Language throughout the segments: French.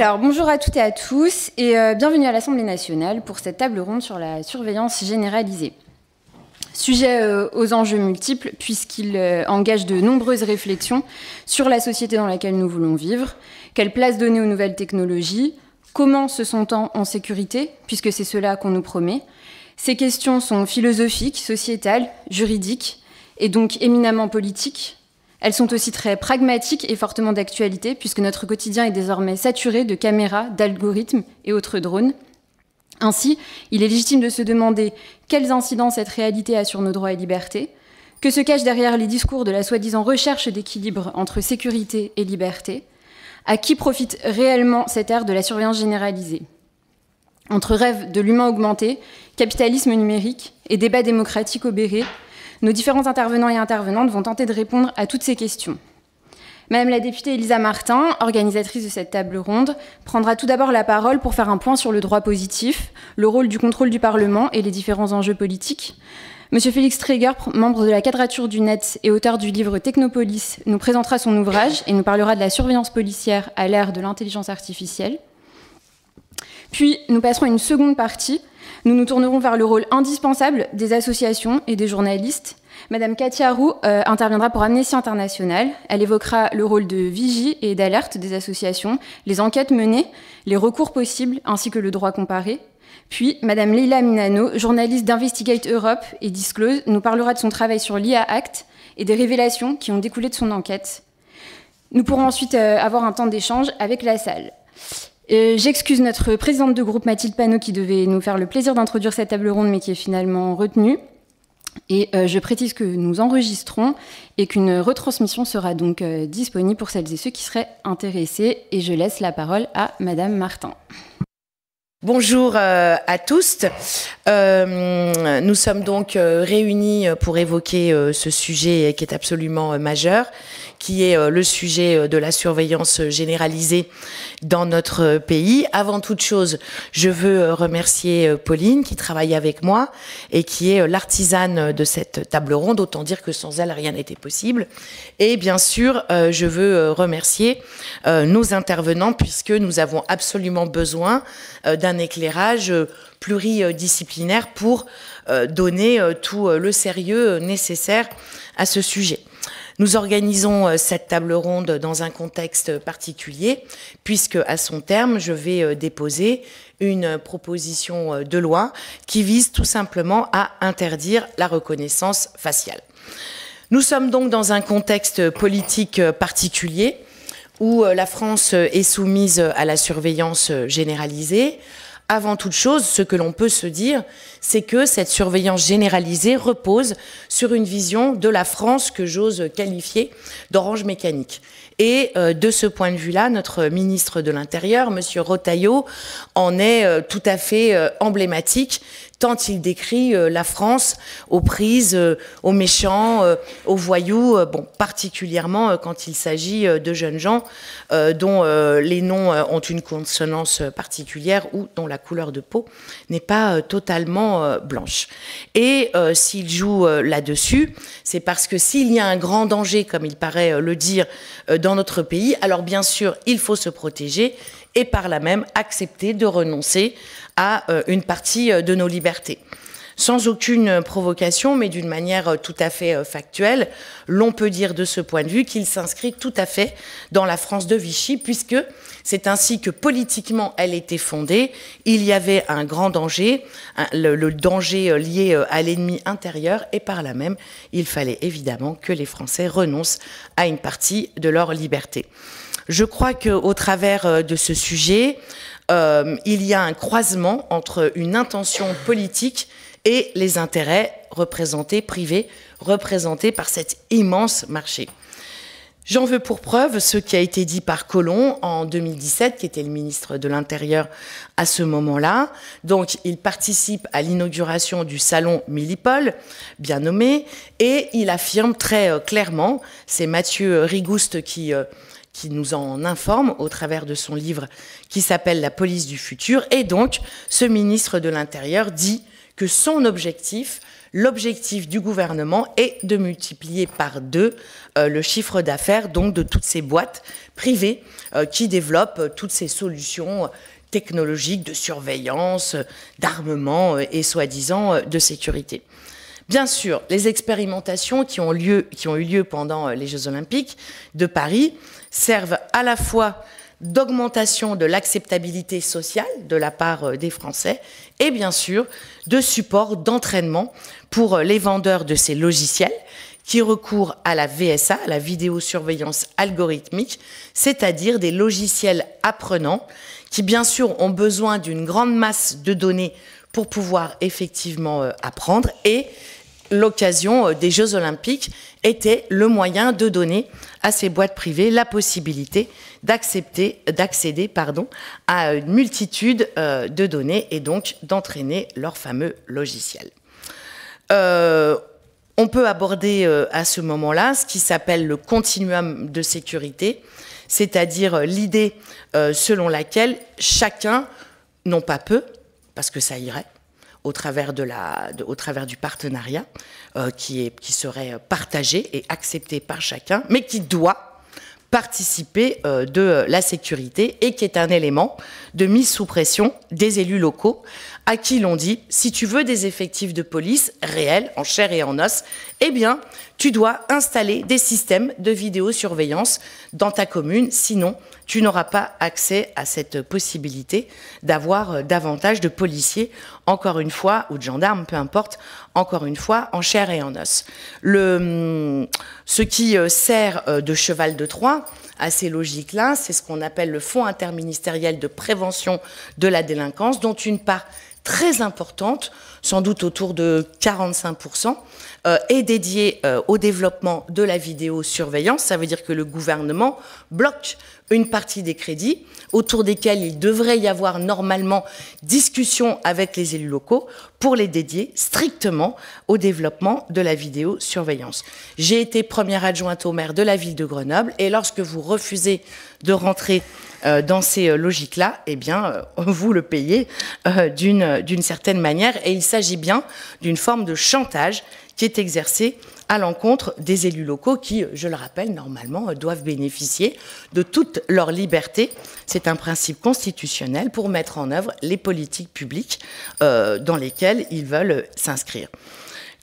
Alors, bonjour à toutes et à tous, et bienvenue à l'Assemblée nationale pour cette table ronde sur la surveillance généralisée. Sujet aux enjeux multiples, puisqu'il engage de nombreuses réflexions sur la société dans laquelle nous voulons vivre, quelle place donner aux nouvelles technologies, comment se sent-on en sécurité, puisque c'est cela qu'on nous promet. Ces questions sont philosophiques, sociétales, juridiques, et donc éminemment politiques. Elles sont aussi très pragmatiques et fortement d'actualité, puisque notre quotidien est désormais saturé de caméras, d'algorithmes et autres drones. Ainsi, il est légitime de se demander quelles incidences cette réalité a sur nos droits et libertés, que se cache derrière les discours de la soi-disant recherche d'équilibre entre sécurité et liberté, à qui profite réellement cette ère de la surveillance généralisée. Entre rêve de l'humain augmenté, capitalisme numérique et débat démocratique obéré, nos différents intervenants et intervenantes vont tenter de répondre à toutes ces questions. Madame la députée Elisa Martin, organisatrice de cette table ronde, prendra tout d'abord la parole pour faire un point sur le droit positif, le rôle du contrôle du Parlement et les différents enjeux politiques. Monsieur Félix Tréguer, membre de la Quadrature du Net et auteur du livre Technopolis, nous présentera son ouvrage et nous parlera de la surveillance policière à l'ère de l'intelligence artificielle. Puis, nous passerons à une seconde partie. Nous nous tournerons vers le rôle indispensable des associations et des journalistes. Madame Katia Roux interviendra pour Amnesty International. Elle évoquera le rôle de vigie et d'alerte des associations, les enquêtes menées, les recours possibles, ainsi que le droit comparé. Puis, Madame Leila Minano, journaliste d'Investigate Europe et Disclose, nous parlera de son travail sur l'IA Act et des révélations qui ont découlé de son enquête. Nous pourrons ensuite avoir un temps d'échange avec la salle. J'excuse notre présidente de groupe Mathilde Panot qui devait nous faire le plaisir d'introduire cette table ronde mais qui est finalement retenue. Et je précise que nous enregistrons et qu'une retransmission sera donc disponible pour celles et ceux qui seraient intéressés. Et je laisse la parole à Madame Martin. Bonjour à tous. Nous sommes donc réunis pour évoquer ce sujet qui est absolument majeur, qui est le sujet de la surveillance généralisée dans notre pays. Avant toute chose, je veux remercier Pauline qui travaille avec moi et qui est l'artisane de cette table ronde. Autant dire que sans elle, rien n'était possible. Et bien sûr, je veux remercier nos intervenants puisque nous avons absolument besoin d'un éclairage pluridisciplinaire pour donner tout le sérieux nécessaire à ce sujet. Nous organisons cette table ronde dans un contexte particulier, puisque à son terme, je vais déposer une proposition de loi qui vise tout simplement à interdire la reconnaissance faciale. Nous sommes donc dans un contexte politique particulier où la France est soumise à la surveillance généralisée. Avant toute chose, ce que l'on peut se dire, c'est que cette surveillance généralisée repose sur une vision de la France que j'ose qualifier d'orange mécanique. Et de ce point de vue-là, notre ministre de l'Intérieur, Monsieur Retailleau, en est tout à fait emblématique, tant il décrit la France aux prises, aux méchants, aux voyous, bon, particulièrement quand il s'agit de jeunes gens dont les noms ont une consonance particulière ou dont la couleur de peau n'est pas totalement blanche. Et s'il joue là-dessus, c'est parce que s'il y a un grand danger, comme il paraît le dire, dans notre pays, alors bien sûr, il faut se protéger et par là même accepter de renoncer à une partie de nos libertés. Sans aucune provocation, mais d'une manière tout à fait factuelle, l'on peut dire de ce point de vue qu'il s'inscrit tout à fait dans la France de Vichy, puisque c'est ainsi que politiquement elle était fondée. Il y avait un grand danger, le danger lié à l'ennemi intérieur, et par là même, il fallait évidemment que les Français renoncent à une partie de leur liberté. Je crois qu'au travers de ce sujet, il y a un croisement entre une intention politique et les intérêts représentés, privés, représentés par cet immense marché. J'en veux pour preuve ce qui a été dit par Collomb en 2017, qui était le ministre de l'Intérieur à ce moment-là. Donc, il participe à l'inauguration du salon Millipol, bien nommé, et il affirme très clairement, c'est Mathieu Rigouste qui nous en informe au travers de son livre qui s'appelle « La police du futur ». Et donc, ce ministre de l'Intérieur dit que son objectif, l'objectif du gouvernement est de multiplier par 2 le chiffre d'affaires donc de toutes ces boîtes privées qui développent toutes ces solutions technologiques de surveillance, d'armement et soi-disant de sécurité. Bien sûr, les expérimentations qui ont eu lieu pendant les Jeux Olympiques de Paris servent à la fois d'augmentation de l'acceptabilité sociale de la part des Français et bien sûr de support d'entraînement pour les vendeurs de ces logiciels qui recourent à la VSA, la vidéosurveillance algorithmique, c'est-à-dire des logiciels apprenants qui bien sûr ont besoin d'une grande masse de données pour pouvoir effectivement apprendre, et l'occasion des Jeux Olympiques était le moyen de donner à ces boîtes privées la possibilité d'accéder à une multitude de données et donc d'entraîner leur fameux logiciel. On peut aborder à ce moment-là ce qui s'appelle le continuum de sécurité, c'est-à-dire l'idée selon laquelle chacun, non pas peu, parce que ça irait, au travers du partenariat qui serait partagé et accepté par chacun, mais qui doit participer de la sécurité et qui est un élément de mise sous pression des élus locaux à qui l'on dit « si tu veux des effectifs de police réels, en chair et en os, eh bien, tu dois installer des systèmes de vidéosurveillance dans ta commune, sinon tu n'auras pas accès à cette possibilité d'avoir davantage de policiers, encore une fois, ou de gendarmes, peu importe, encore une fois, en chair et en os. » Ce qui sert de cheval de Troie à ces logiques-là, c'est ce qu'on appelle le Fonds interministériel de prévention de la délinquance, dont une part très importante, sans doute autour de 45%, est dédiée au développement de la vidéosurveillance. Ça veut dire que le gouvernement bloque une partie des crédits autour desquels il devrait y avoir normalement discussion avec les élus locaux pour les dédier strictement au développement de la vidéosurveillance. J'ai été première adjointe au maire de la ville de Grenoble et lorsque vous refusez de rentrer dans ces logiques-là, eh bien, vous le payez d'une certaine manière, et il s'agit bien d'une forme de chantage qui est exercée à l'encontre des élus locaux qui, je le rappelle, normalement doivent bénéficier de toute leur liberté. C'est un principe constitutionnel pour mettre en œuvre les politiques publiques dans lesquelles ils veulent s'inscrire.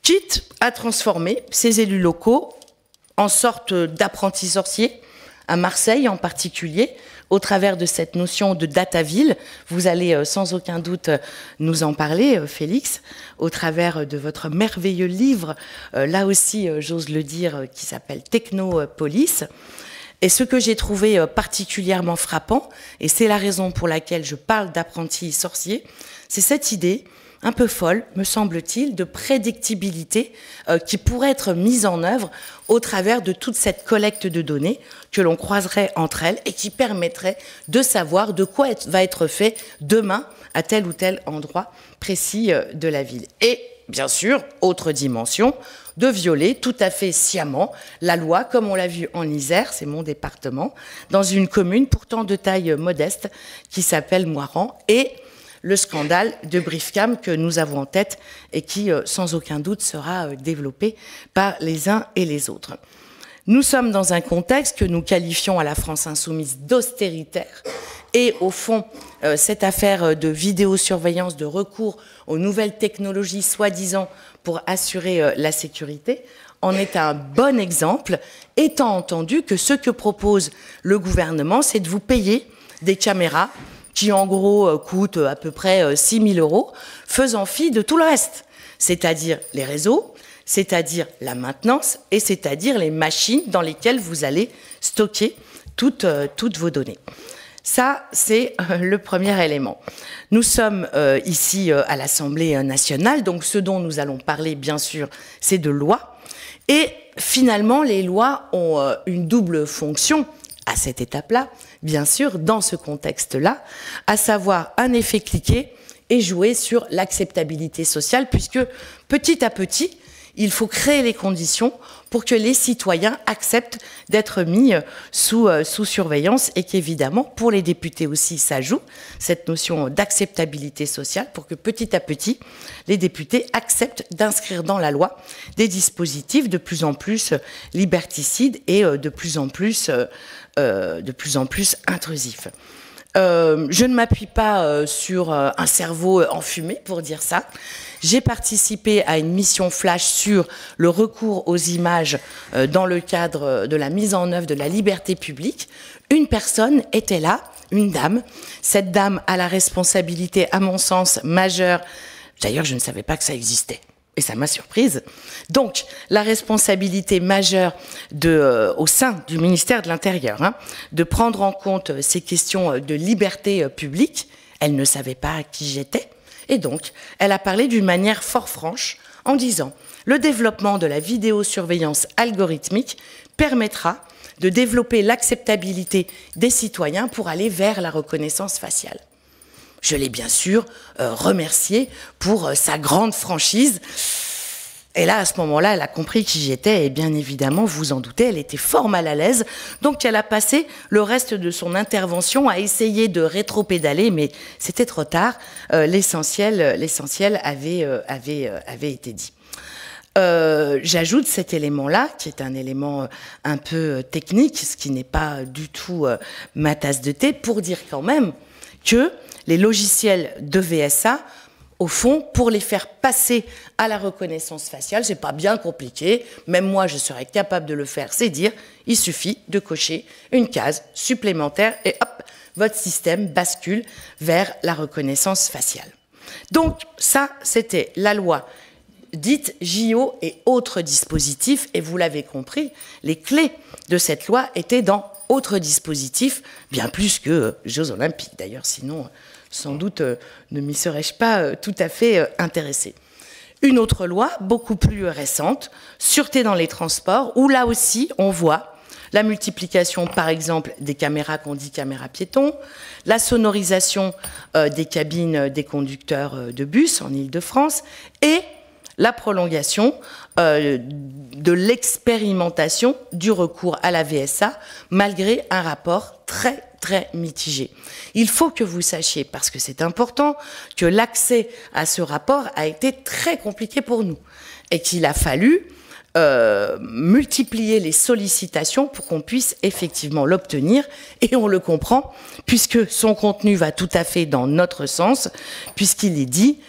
Quitte à transformer ces élus locaux en sorte d'apprentis sorciers, à Marseille en particulier, au travers de cette notion de data ville. Vous allez sans aucun doute nous en parler, Félix, au travers de votre merveilleux livre, là aussi, j'ose le dire, qui s'appelle Technopolis. Et ce que j'ai trouvé particulièrement frappant, et c'est la raison pour laquelle je parle d'apprentis sorciers, c'est cette idée un peu folle, me semble-t-il, de prédictibilité qui pourrait être mise en œuvre au travers de toute cette collecte de données que l'on croiserait entre elles et qui permettrait de savoir de quoi va être fait demain à tel ou tel endroit précis de la ville. Et bien sûr, autre dimension, de violer tout à fait sciemment la loi, comme on l'a vu en Isère, c'est mon département, dans une commune pourtant de taille modeste qui s'appelle Moiran, et le scandale de Briefcam que nous avons en tête et qui, sans aucun doute, sera développé par les uns et les autres. Nous sommes dans un contexte que nous qualifions à la France insoumise d'austéritaire et, au fond, cette affaire de vidéosurveillance, de recours aux nouvelles technologies soi-disant pour assurer la sécurité, en est un bon exemple, étant entendu que ce que propose le gouvernement, c'est de vous payer des caméras qui en gros coûtent à peu près 6 000 €, faisant fi de tout le reste, c'est-à-dire les réseaux, c'est-à-dire la maintenance et c'est-à-dire les machines dans lesquelles vous allez stocker toutes vos données. Ça, c'est le premier élément. Nous sommes ici à l'Assemblée nationale, donc ce dont nous allons parler, bien sûr, c'est de lois. Et finalement, les lois ont une double fonction à cette étape-là, bien sûr, dans ce contexte-là, à savoir un effet cliquet et jouer sur l'acceptabilité sociale, puisque petit à petit, il faut créer les conditions pour que les citoyens acceptent d'être mis sous surveillance et qu'évidemment, pour les députés aussi, ça joue, cette notion d'acceptabilité sociale, pour que petit à petit, les députés acceptent d'inscrire dans la loi des dispositifs de plus en plus liberticides et de plus en plus intrusifs. Je ne m'appuie pas sur un cerveau enfumé pour dire ça. J'ai participé à une mission flash sur le recours aux images dans le cadre de la mise en œuvre de la liberté publique. Une personne était là, une dame. Cette dame a la responsabilité, à mon sens, majeure. D'ailleurs, je ne savais pas que ça existait. Et ça m'a surprise. Donc, la responsabilité majeure au sein du ministère de l'Intérieur, de prendre en compte ces questions de liberté publique. Elle ne savait pas qui j'étais. Et donc, elle a parlé d'une manière fort franche en disant « Le développement de la vidéosurveillance algorithmique permettra de développer l'acceptabilité des citoyens pour aller vers la reconnaissance faciale. » Je l'ai bien sûr remerciée pour sa grande franchise. Et là, à ce moment-là, elle a compris qui j'étais. Et bien évidemment, vous en doutez, elle était fort mal à l'aise. Donc, elle a passé le reste de son intervention à essayer de rétro-pédaler. Mais c'était trop tard. L'essentiel avait été dit. J'ajoute cet élément-là, qui est un élément un peu technique, ce qui n'est pas du tout ma tasse de thé, pour dire quand même que les logiciels de VSA, au fond, pour les faire passer à la reconnaissance faciale, c'est pas bien compliqué. Même moi, je serais capable de le faire. C'est dire, il suffit de cocher une case supplémentaire et hop, votre système bascule vers la reconnaissance faciale. Donc, ça, c'était la loi dite JO et autres dispositifs. Et vous l'avez compris, les clés de cette loi étaient dans autres dispositifs, bien plus que Jeux Olympiques. D'ailleurs, sinon, sans doute, ne m'y serais-je pas tout à fait intéressée. Une autre loi, beaucoup plus récente, Sûreté dans les transports, où là aussi, on voit la multiplication, par exemple, des caméras qu'on dit caméras piétons, la sonorisation des cabines des conducteurs de bus en Île-de-France, et la prolongation de l'expérimentation du recours à la VSA, malgré un rapport très mitigé. Il faut que vous sachiez, parce que c'est important, que l'accès à ce rapport a été très compliqué pour nous et qu'il a fallu multiplier les sollicitations pour qu'on puisse effectivement l'obtenir, et on le comprend, puisque son contenu va tout à fait dans notre sens, puisqu'il est dit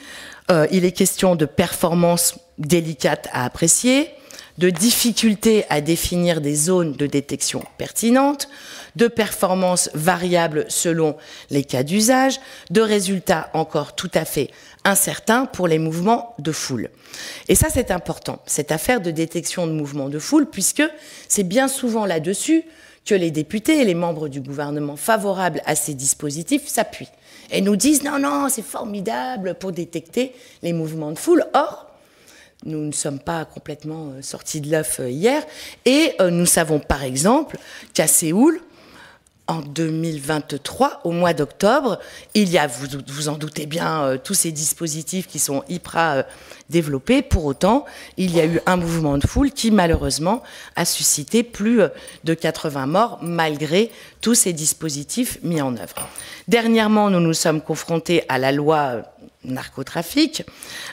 il est question de performances délicates à apprécier, de difficultés à définir des zones de détection pertinentes, de performances variables selon les cas d'usage, de résultats encore tout à fait incertains pour les mouvements de foule. Et ça, c'est important, cette affaire de détection de mouvements de foule, puisque c'est bien souvent là-dessus que les députés et les membres du gouvernement favorables à ces dispositifs s'appuient et nous disent « Non, non, c'est formidable pour détecter les mouvements de foule ». Or, nous ne sommes pas complètement sortis de l'œuf hier, et nous savons par exemple qu'à Séoul, en 2023, au mois d'octobre, il y a, vous en doutez bien, tous ces dispositifs qui sont hyper développés. Pour autant, il y a eu un mouvement de foule qui, malheureusement, a suscité plus de 80 morts, malgré tous ces dispositifs mis en œuvre. Dernièrement, nous nous sommes confrontés à la loi narcotrafic,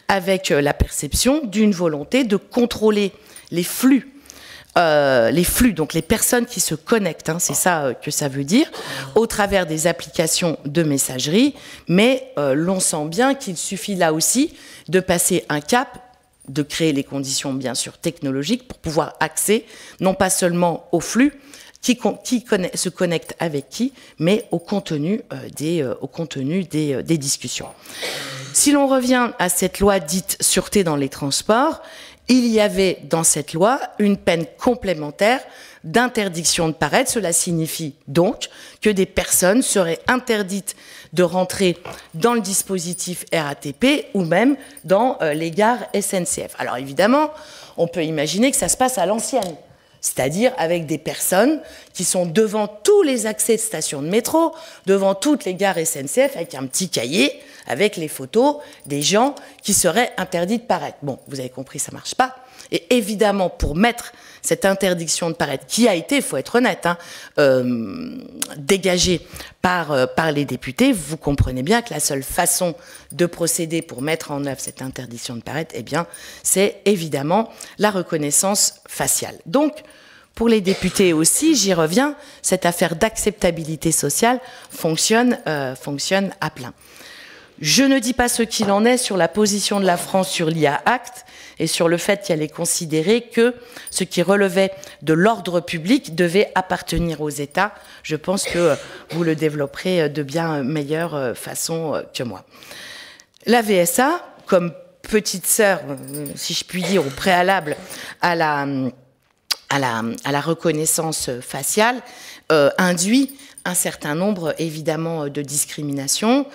avec la perception d'une volonté de contrôler les flux, donc les personnes qui se connectent, c'est ça que ça veut dire, au travers des applications de messagerie, mais l'on sent bien qu'il suffit là aussi de passer un cap, de créer les conditions bien sûr technologiques pour pouvoir accéder non pas seulement au flux, qui se connecte avec qui, mais au contenu des discussions. Si l'on revient à cette loi dite Sûreté dans les transports, il y avait dans cette loi une peine complémentaire d'interdiction de paraître. Cela signifie donc que des personnes seraient interdites de rentrer dans le dispositif RATP ou même dans les gares SNCF. Alors évidemment, on peut imaginer que ça se passe à l'ancienne, c'est-à-dire avec des personnes qui sont devant tous les accès de stations de métro, devant toutes les gares SNCF, avec un petit cahier, avec les photos des gens qui seraient interdits de paraître. Bon, vous avez compris, ça ne marche pas. Et évidemment, pour mettre cette interdiction de paraître, qui a été, il faut être honnête, dégagée par les députés, vous comprenez bien que la seule façon de procéder pour mettre en œuvre cette interdiction de paraître, eh bien, c'est évidemment la reconnaissance faciale. Donc, pour les députés aussi, j'y reviens, cette affaire d'acceptabilité sociale fonctionne à plein. Je ne dis pas ce qu'il en est sur la position de la France sur l'IA Act et sur le fait qu'elle ait considéré que ce qui relevait de l'ordre public devait appartenir aux États. Je pense que vous le développerez de bien meilleure façon que moi. La VSA, comme petite sœur, si je puis dire, au préalable à la reconnaissance faciale, induit un certain nombre, évidemment, de discriminations.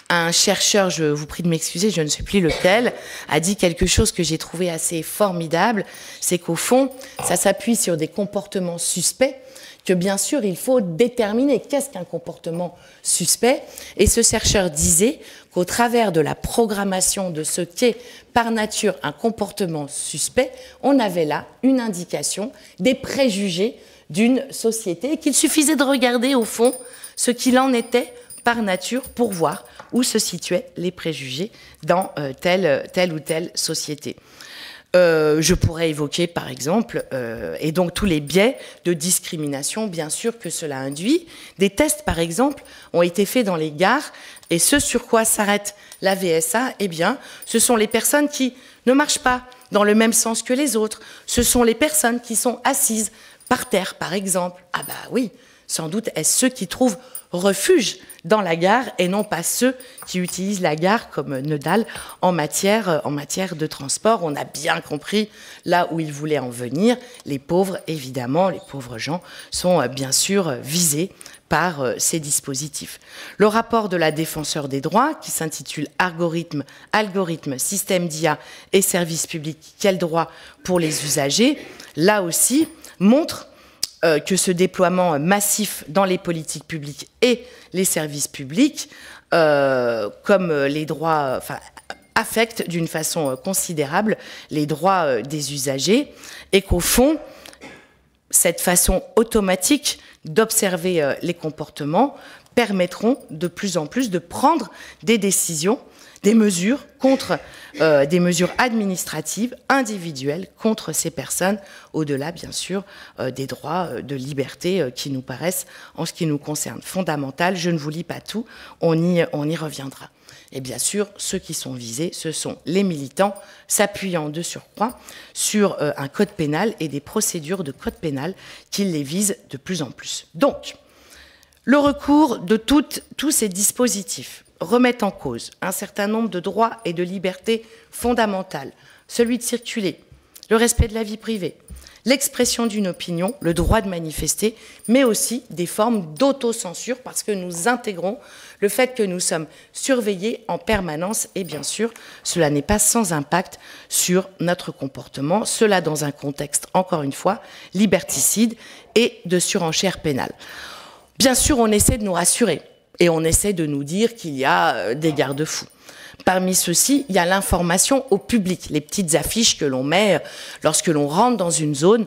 Un chercheur, je vous prie de m'excuser, je ne sais plus lequel, a dit quelque chose que j'ai trouvé assez formidable, c'est qu'au fond, ça s'appuie sur des comportements suspects, que bien sûr, il faut déterminer qu'est-ce qu'un comportement suspect. Et ce chercheur disait qu'au travers de la programmation de ce qu'est par nature un comportement suspect, on avait là une indication des préjugés d'une société et qu'il suffisait de regarder au fond ce qu'il en était par nature pour voir où se situaient les préjugés dans telle ou telle société. Je pourrais évoquer, par exemple, et donc tous les biais de discrimination, bien sûr, que cela induit. Des tests, par exemple, ont été faits dans les gares, et ce sur quoi s'arrête la VSA, eh bien, ce sont les personnes qui ne marchent pas dans le même sens que les autres. Ce sont les personnes qui sont assises par terre, par exemple. Ah bah oui, sans doute est-ce ceux qui trouvent refuge dans la gare et non pas ceux qui utilisent la gare comme nœud dalle en matière de transport. On a bien compris là où il voulait en venir. Les pauvres, évidemment, les pauvres gens sont bien sûr visés par ces dispositifs. Le rapport de la défenseure des droits, qui s'intitule Algorithme, système d'IA et services publics, quels droits pour les usagers, là aussi montre que ce déploiement massif dans les politiques publiques et les services publics, comme les droits, affecte d'une façon considérable les droits des usagers, et qu'au fond, cette façon automatique d'observer les comportements permettront de plus en plus de prendre des décisions, des mesures des mesures administratives individuelles contre ces personnes, au-delà bien sûr des droits de liberté qui nous paraissent, en ce qui nous concerne, fondamentales. Je ne vous lis pas tout, on y reviendra. Et bien sûr, ceux qui sont visés, ce sont les militants, s'appuyant de surcroît sur un code pénal et des procédures de code pénal qui les visent de plus en plus. Donc, le recours de tous ces dispositifs remettent en cause un certain nombre de droits et de libertés fondamentales, celui de circuler, le respect de la vie privée, l'expression d'une opinion, le droit de manifester, mais aussi des formes d'autocensure, parce que nous intégrons le fait que nous sommes surveillés en permanence, et bien sûr, cela n'est pas sans impact sur notre comportement, cela dans un contexte, encore une fois, liberticide et de surenchère pénale. Bien sûr, on essaie de nous rassurer. Et on essaie de nous dire qu'il y a des garde-fous. Parmi ceux-ci, il y a l'information au public, les petites affiches que l'on met lorsque l'on rentre dans une zone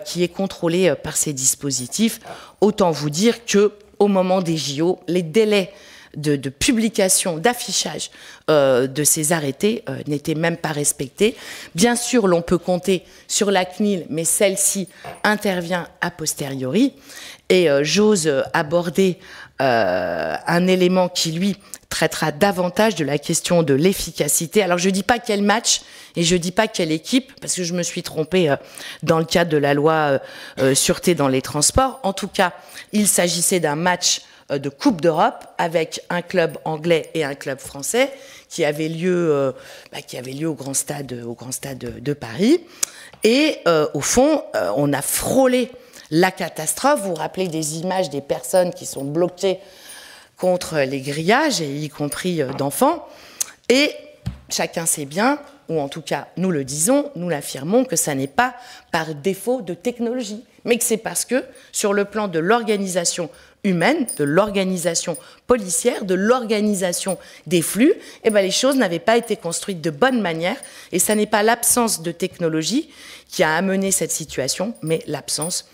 qui est contrôlée par ces dispositifs. Autant vous dire qu'au moment des JO, les délais de publication, d'affichage de ces arrêtés n'étaient même pas respectés. Bien sûr, l'on peut compter sur la CNIL, mais celle-ci intervient a posteriori. Et j'ose aborder un élément qui, lui, traitera davantage de la question de l'efficacité. Alors, je ne dis pas quel match et je ne dis pas quelle équipe, parce que je me suis trompée dans le cadre de la loi sûreté dans les transports. En tout cas, il s'agissait d'un match de Coupe d'Europe avec un club anglais et un club français qui avait lieu au Grand Stade de Paris. Et au fond, on a frôlé la catastrophe. Vous vous rappelez des images des personnes qui sont bloquées contre les grillages, et y compris d'enfants. Et chacun sait bien, ou en tout cas nous le disons, nous l'affirmons, que ça n'est pas par défaut de technologie, mais que c'est parce que, sur le plan de l'organisation humaine, de l'organisation policière, de l'organisation des flux, eh ben, les choses n'avaient pas été construites de bonne manière, et ça n'est pas l'absence de technologie qui a amené cette situation, mais l'absence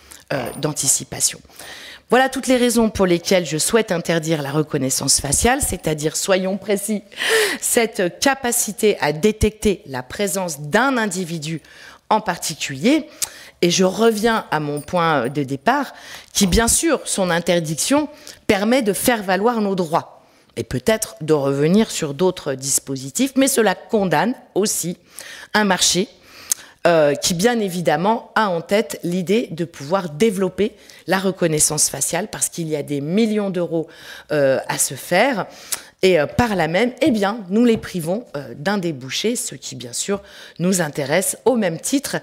d'anticipation. Voilà toutes les raisons pour lesquelles je souhaite interdire la reconnaissance faciale, c'est-à-dire, soyons précis, cette capacité à détecter la présence d'un individu en particulier. Et je reviens à mon point de départ, qui, bien sûr, son interdiction permet de faire valoir nos droits et peut-être de revenir sur d'autres dispositifs, mais cela condamne aussi un marché qui, bien évidemment, a en tête l'idée de pouvoir développer la reconnaissance faciale parce qu'il y a des millions d'euros à se faire. Et par là même, eh bien, nous les privons d'un débouché, ce qui, bien sûr, nous intéresse au même titre,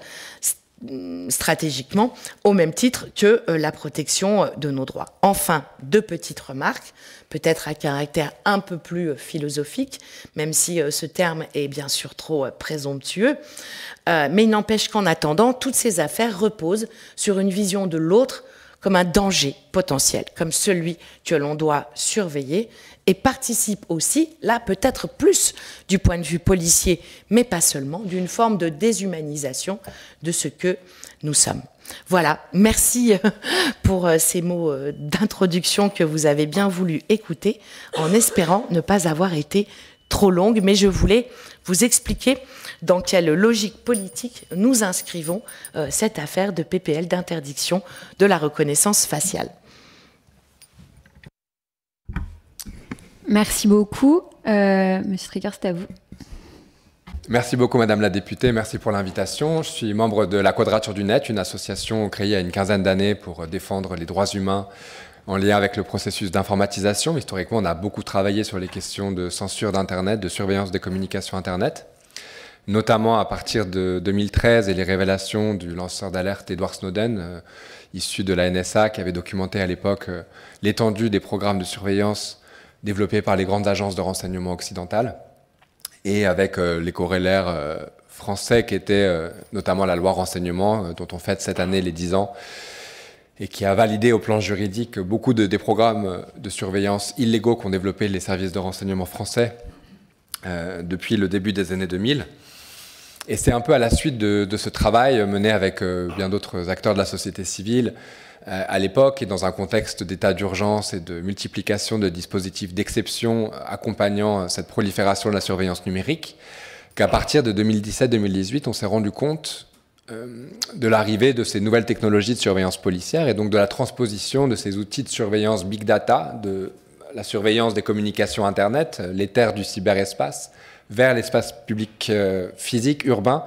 stratégiquement, au même titre que la protection de nos droits. Enfin, deux petites remarques, peut-être à caractère un peu plus philosophique, même si ce terme est bien sûr trop présomptueux, mais il n'empêche qu'en attendant, toutes ces affaires reposent sur une vision de l'autre comme un danger potentiel, comme celui que l'on doit surveiller, et participe aussi, là peut-être plus du point de vue policier, mais pas seulement, d'une forme de déshumanisation de ce que nous sommes. Voilà, merci pour ces mots d'introduction que vous avez bien voulu écouter, en espérant ne pas avoir été trop longue, mais je voulais vous expliquer dans quelle logique politique nous inscrivons cette affaire de PPL d'interdiction de la reconnaissance faciale. Merci beaucoup. Monsieur Tricard, c'est à vous. Merci beaucoup, Madame la députée. Merci pour l'invitation. Je suis membre de la Quadrature du Net, une association créée il y a une quinzaine d'années pour défendre les droits humains en lien avec le processus d'informatisation. Historiquement, on a beaucoup travaillé sur les questions de censure d'Internet, de surveillance des communications Internet, notamment à partir de 2013 et les révélations du lanceur d'alerte Edward Snowden, issu de la NSA, qui avait documenté à l'époque l'étendue des programmes de surveillance développés par les grandes agences de renseignement occidentales, et avec les corollaires français qui étaient notamment la loi renseignement, dont on fête cette année les 10 ans, et qui a validé au plan juridique beaucoup des programmes de surveillance illégaux qu'ont développé les services de renseignement français depuis le début des années 2000. Et c'est un peu à la suite de ce travail mené avec bien d'autres acteurs de la société civile à l'époque, et dans un contexte d'état d'urgence et de multiplication de dispositifs d'exception accompagnant cette prolifération de la surveillance numérique, qu'à partir de 2017-2018, on s'est rendu compte de l'arrivée de ces nouvelles technologies de surveillance policière et donc de la transposition de ces outils de surveillance big data, de la surveillance des communications Internet, les terres du cyberespace, vers l'espace public physique urbain,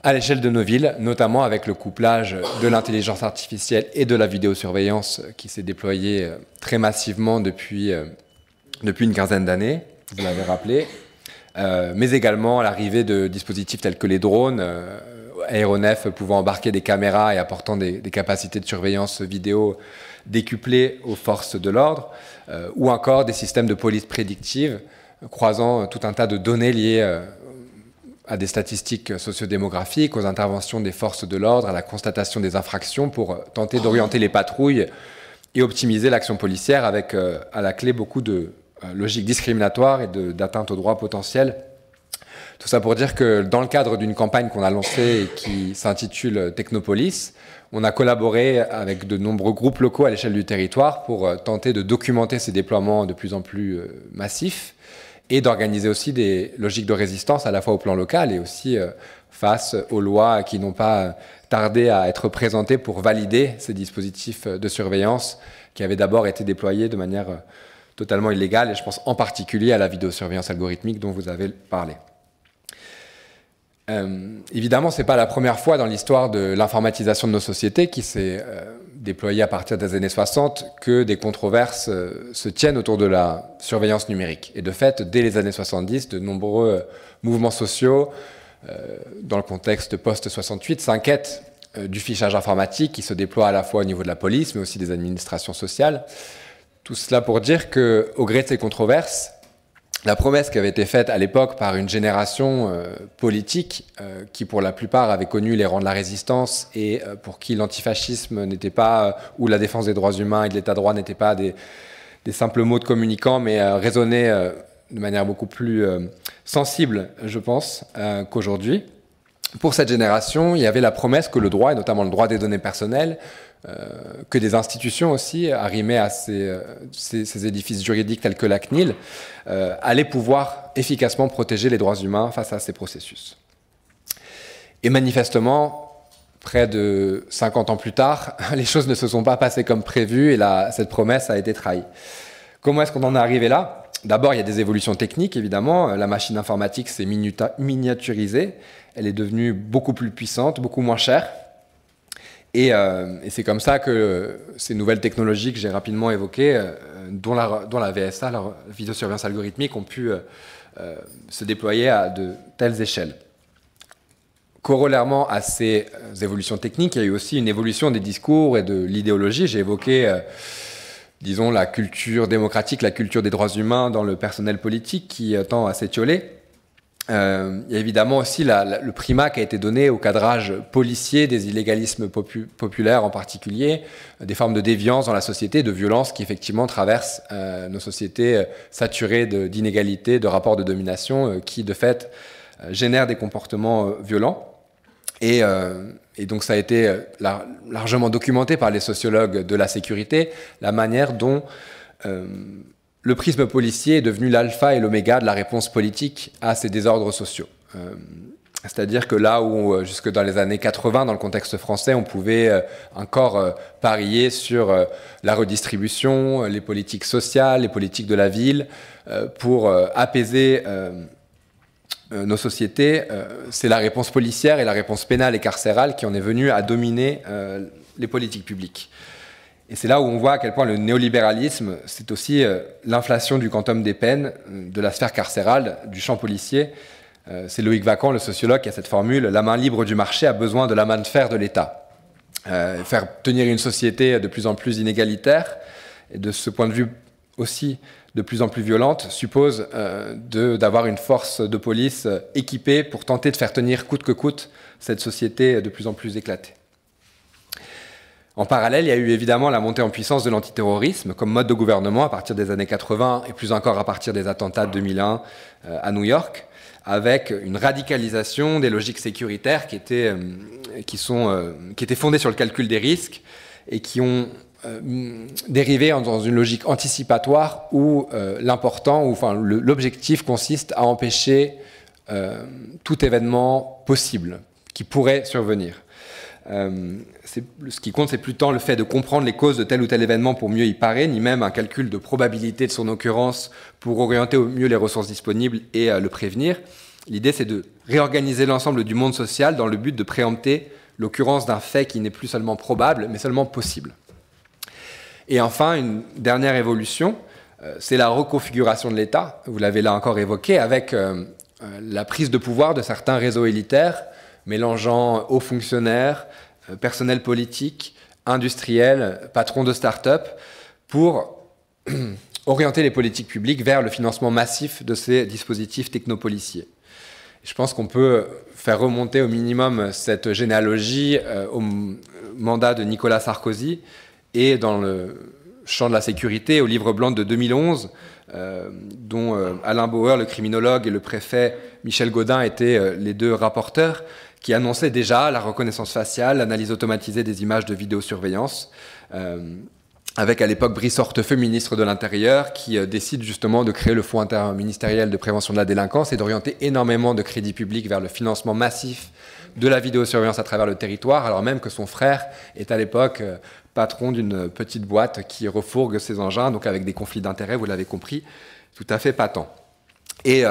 à l'échelle de nos villes, notamment avec le couplage de l'intelligence artificielle et de la vidéosurveillance qui s'est déployée très massivement depuis une quinzaine d'années, vous l'avez rappelé, mais également l'arrivée de dispositifs tels que les drones, aéronefs pouvant embarquer des caméras et apportant des capacités de surveillance vidéo décuplées aux forces de l'ordre, ou encore des systèmes de police prédictive croisant tout un tas de données liées à des statistiques sociodémographiques, aux interventions des forces de l'ordre, à la constatation des infractions pour tenter d'orienter les patrouilles et optimiser l'action policière avec à la clé beaucoup de logiques discriminatoires et d'atteinte aux droits potentiels. Tout ça pour dire que dans le cadre d'une campagne qu'on a lancée et qui s'intitule Technopolis, on a collaboré avec de nombreux groupes locaux à l'échelle du territoire pour tenter de documenter ces déploiements de plus en plus massifs et d'organiser aussi des logiques de résistance à la fois au plan local et aussi face aux lois qui n'ont pas tardé à être présentées pour valider ces dispositifs de surveillance qui avaient d'abord été déployés de manière totalement illégale, et je pense en particulier à la vidéosurveillance algorithmique dont vous avez parlé. Évidemment, ce n'est pas la première fois dans l'histoire de l'informatisation de nos sociétés qui s'est déployée à partir des années 60 que des controverses se tiennent autour de la surveillance numérique. Et de fait, dès les années 70, de nombreux mouvements sociaux, dans le contexte post-68, s'inquiètent du fichage informatique qui se déploie à la fois au niveau de la police, mais aussi des administrations sociales. Tout cela pour dire qu'au gré de ces controverses, la promesse qui avait été faite à l'époque par une génération politique qui, pour la plupart, avait connu les rangs de la résistance et pour qui l'antifascisme n'était pas, ou la défense des droits humains et de l'état de droit n'étaient pas des simples mots de communicants, mais résonnaient de manière beaucoup plus sensible, je pense, qu'aujourd'hui. Pour cette génération, il y avait la promesse que le droit, et notamment le droit des données personnelles, que des institutions aussi, arrimées à ces édifices juridiques tels que la CNIL, allaient pouvoir efficacement protéger les droits humains face à ces processus. Et manifestement, près de 50 ans plus tard, les choses ne se sont pas passées comme prévu et cette promesse a été trahie. Comment est-ce qu'on en est arrivé là? D'abord, il y a des évolutions techniques, évidemment. La machine informatique s'est miniaturisée. Elle est devenue beaucoup plus puissante, beaucoup moins chère. Et c'est comme ça que ces nouvelles technologies que j'ai rapidement évoquées, dont la VSA, la vidéosurveillance algorithmique, ont pu se déployer à de telles échelles. Corollairement à ces évolutions techniques, il y a eu aussi une évolution des discours et de l'idéologie. J'ai évoqué, disons, la culture démocratique, la culture des droits humains dans le personnel politique qui tend à s'étioler. Il y a évidemment aussi le primat qui a été donné au cadrage policier des illégalismes populaires en particulier, des formes de déviance dans la société, de violence qui effectivement traversent nos sociétés saturées d'inégalités, de rapports de domination qui de fait génèrent des comportements violents. Et donc ça a été largement documenté par les sociologues de la sécurité, la manière dont le prisme policier est devenu l'alpha et l'oméga de la réponse politique à ces désordres sociaux. C'est-à-dire que là où, jusque dans les années 80, dans le contexte français, on pouvait encore parier sur la redistribution, les politiques sociales, les politiques de la ville, pour apaiser nos sociétés, c'est la réponse policière et la réponse pénale et carcérale qui en est venue à dominer les politiques publiques. Et c'est là où on voit à quel point le néolibéralisme, c'est aussi l'inflation du quantum des peines, de la sphère carcérale, du champ policier. C'est Loïc Vacan, le sociologue, qui a cette formule « La main libre du marché a besoin de la main de fer de l'État ». Faire tenir une société de plus en plus inégalitaire, et de ce point de vue aussi de plus en plus violente, suppose d'avoir une force de police équipée pour tenter de faire tenir coûte que coûte cette société de plus en plus éclatée. En parallèle, il y a eu évidemment la montée en puissance de l'antiterrorisme comme mode de gouvernement à partir des années 80 et plus encore à partir des attentats de 2001 à New York, avec une radicalisation des logiques sécuritaires qui étaient fondées sur le calcul des risques et qui ont dérivé dans une logique anticipatoire où l'objectif consiste à empêcher tout événement possible qui pourrait survenir. Ce qui compte, c'est plus tant le fait de comprendre les causes de tel ou tel événement pour mieux y parer, ni même un calcul de probabilité de son occurrence pour orienter au mieux les ressources disponibles et le prévenir. L'idée, c'est de réorganiser l'ensemble du monde social dans le but de préempter l'occurrence d'un fait qui n'est plus seulement probable, mais seulement possible. Et enfin, une dernière évolution, c'est la reconfiguration de l'État. Vous l'avez là encore évoqué, avec la prise de pouvoir de certains réseaux élitaires, mélangeant hauts fonctionnaires, personnel politique, industriels, patrons de start-up, pour orienter les politiques publiques vers le financement massif de ces dispositifs technopoliciers. Je pense qu'on peut faire remonter au minimum cette généalogie au mandat de Nicolas Sarkozy et dans le champ de la sécurité, au livre blanc de 2011, dont Alain Bauer, le criminologue, et le préfet Michel Gaudin étaient les deux rapporteurs, qui annonçaient déjà la reconnaissance faciale, l'analyse automatisée des images de vidéosurveillance, avec à l'époque Brice Hortefeux, ministre de l'Intérieur, qui décide justement de créer le Fonds interministériel de prévention de la délinquance et d'orienter énormément de crédits publics vers le financement massif de la vidéosurveillance à travers le territoire, alors même que son frère est à l'époque patron d'une petite boîte qui refourgue ses engins, donc avec des conflits d'intérêts, vous l'avez compris, tout à fait patents. Et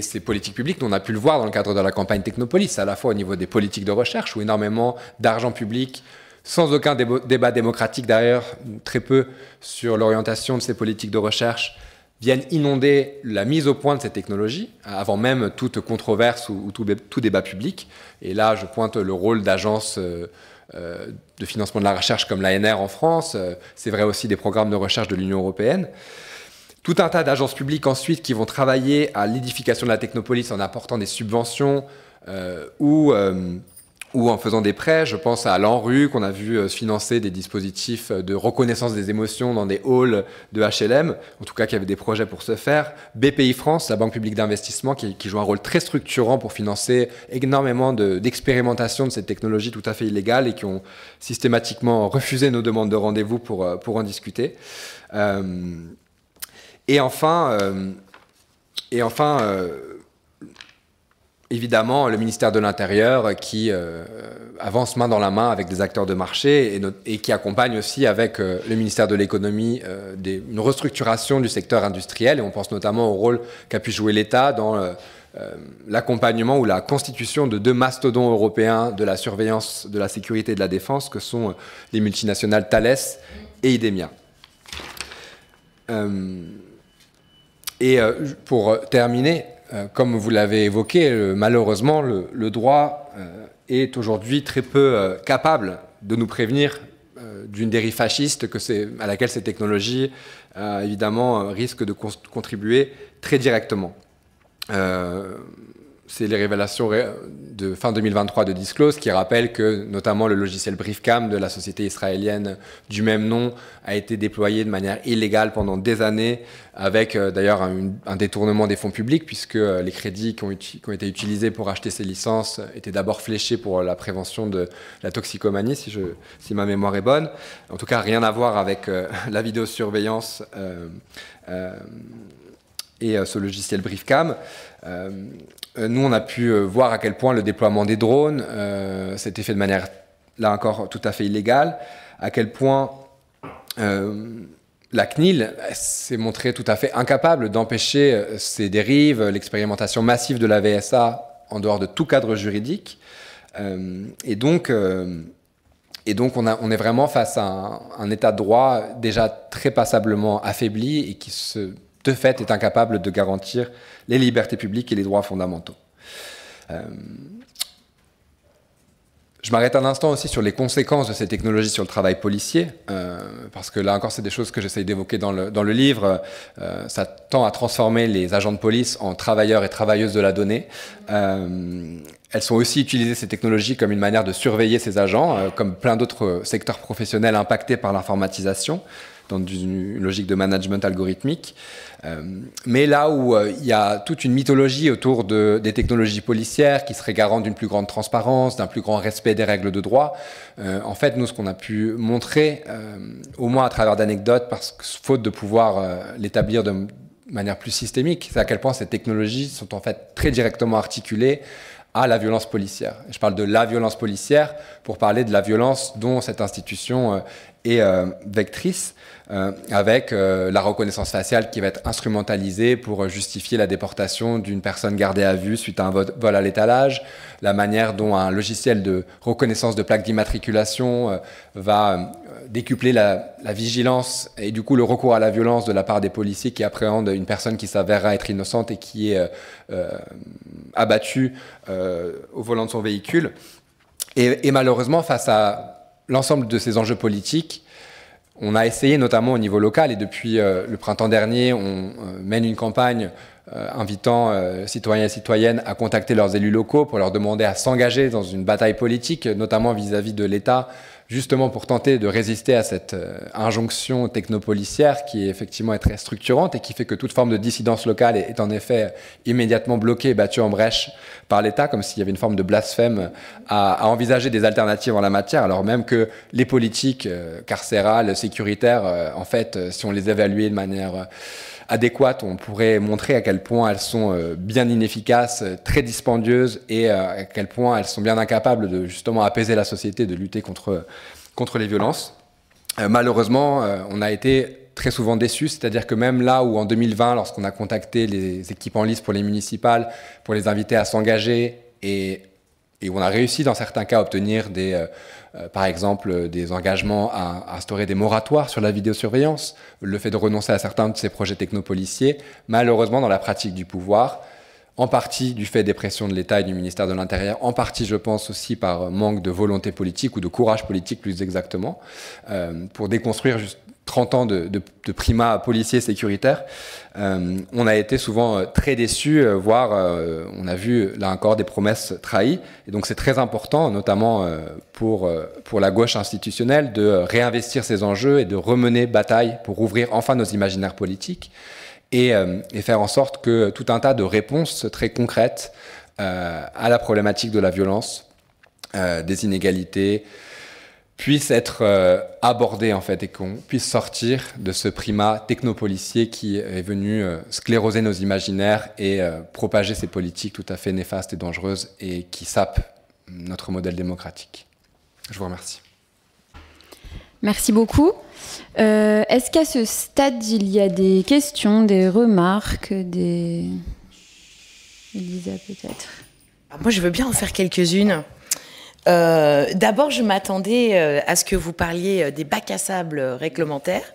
ces politiques publiques, on a pu le voir dans le cadre de la campagne Technopolis, à la fois au niveau des politiques de recherche, où énormément d'argent public, sans aucun débat démocratique derrière, très peu sur l'orientation de ces politiques de recherche, viennent inonder la mise au point de ces technologies, avant même toute controverse ou tout débat public. Et là, je pointe le rôle d'agences de financement de la recherche comme l'ANR en France, c'est vrai aussi des programmes de recherche de l'Union européenne. Tout un tas d'agences publiques ensuite qui vont travailler à l'édification de la technopolis en apportant des subventions ou en faisant des prêts. Je pense à l'ANRU, qu'on a vu financer des dispositifs de reconnaissance des émotions dans des halls de HLM, en tout cas qui avait des projets pour ce faire. BPI France, la Banque publique d'investissement, qui joue un rôle très structurant pour financer énormément d'expérimentation de cette technologie tout à fait illégale et qui ont systématiquement refusé nos demandes de rendez-vous pour en discuter. Et enfin, évidemment, le ministère de l'Intérieur qui avance main dans la main avec des acteurs de marché et qui accompagne aussi avec le ministère de l'Économie une restructuration du secteur industriel. Et on pense notamment au rôle qu'a pu jouer l'État dans l'accompagnement ou la constitution de 2 mastodons européens de la surveillance de la sécurité et de la défense, que sont les multinationales Thales et Idemia. Pour terminer, comme vous l'avez évoqué, malheureusement, le droit est aujourd'hui très peu capable de nous prévenir d'une dérive fasciste à laquelle ces technologies, évidemment, risquent de contribuer très directement. C'est les révélations de fin 2023 de Disclose qui rappellent que notamment le logiciel Briefcam de la société israélienne du même nom a été déployé de manière illégale pendant des années, avec d'ailleurs un détournement des fonds publics, puisque les crédits qui ont été utilisés pour acheter ces licences étaient d'abord fléchés pour la prévention de la toxicomanie, si ma mémoire est bonne. En tout cas, rien à voir avec la vidéosurveillance et ce logiciel Briefcam. Nous, on a pu voir à quel point le déploiement des drones s'était fait de manière, là encore, tout à fait illégale, à quel point la CNIL s'est montrée tout à fait incapable d'empêcher ces dérives, l'expérimentation massive de la VSA en dehors de tout cadre juridique. Et donc, on est vraiment face à un état de droit déjà très passablement affaibli et qui de fait, est incapable de garantir les libertés publiques et les droits fondamentaux. Je m'arrête un instant aussi sur les conséquences de ces technologies sur le travail policier, parce que là encore, c'est des choses que j'essaye d'évoquer dans le livre. Ça tend à transformer les agents de police en travailleurs et travailleuses de la donnée. Elles sont aussi utilisées, ces technologies, comme une manière de surveiller ces agents, comme plein d'autres secteurs professionnels impactés par l'informatisation, dans une logique de management algorithmique. Mais là où il y a toute une mythologie autour des technologies policières qui seraient garantes d'une plus grande transparence, d'un plus grand respect des règles de droit, en fait, nous, ce qu'on a pu montrer, au moins à travers d'anecdotes, parce que faute de pouvoir l'établir de manière plus systémique, c'est à quel point ces technologies sont en fait très directement articulées à la violence policière. Je parle de la violence policière pour parler de la violence dont cette institution est vectrice, avec la reconnaissance faciale qui va être instrumentalisée pour justifier la déportation d'une personne gardée à vue suite à un vol à l'étalage, la manière dont un logiciel de reconnaissance de plaques d'immatriculation va décupler la vigilance et du coup le recours à la violence de la part des policiers qui appréhendent une personne qui s'avérera être innocente et qui est abattue au volant de son véhicule. Et malheureusement, face à l'ensemble de ces enjeux politiques, on a essayé, notamment au niveau local, et depuis le printemps dernier, on mène une campagne invitant citoyens et citoyennes à contacter leurs élus locaux pour leur demander à s'engager dans une bataille politique, notamment vis-à-vis de l'État, justement pour tenter de résister à cette injonction technopolicière qui effectivement est très structurante et qui fait que toute forme de dissidence locale est en effet immédiatement bloquée et battue en brèche par l'État, comme s'il y avait une forme de blasphème à envisager des alternatives en la matière, alors même que les politiques carcérales, sécuritaires, en fait, si on les évaluait de manière adéquates, on pourrait montrer à quel point elles sont bien inefficaces, très dispendieuses et à quel point elles sont bien incapables de justement apaiser la société, de lutter contre les violences. Malheureusement, on a été très souvent déçus, c'est-à-dire que même là où en 2020, lorsqu'on a contacté les équipes en lice pour les municipales, pour les inviter à s'engager et où on a réussi dans certains cas à obtenir par exemple des engagements à instaurer des moratoires sur la vidéosurveillance, le fait de renoncer à certains de ces projets technopoliciers, malheureusement dans la pratique du pouvoir, en partie du fait des pressions de l'État et du ministère de l'Intérieur, en partie je pense aussi par manque de volonté politique ou de courage politique plus exactement, pour déconstruire 30 ans de primat policier sécuritaire, on a été souvent très déçus, voire on a vu là encore des promesses trahies. Et donc c'est très important, notamment pour la gauche institutionnelle, de réinvestir ces enjeux et de remener bataille pour ouvrir enfin nos imaginaires politiques et faire en sorte que tout un tas de réponses très concrètes à la problématique de la violence, des inégalités, puissent être abordées en fait, et qu'on puisse sortir de ce primat technopolicier qui est venu scléroser nos imaginaires et propager ces politiques tout à fait néfastes et dangereuses et qui sapent notre modèle démocratique. Je vous remercie. Merci beaucoup. Est-ce qu'à ce stade, il y a des questions, des remarques, des... Elisa, peut-être. Moi, je veux bien en faire quelques-unes. D'abord, je m'attendais à ce que vous parliez des bacs à sable réglementaires.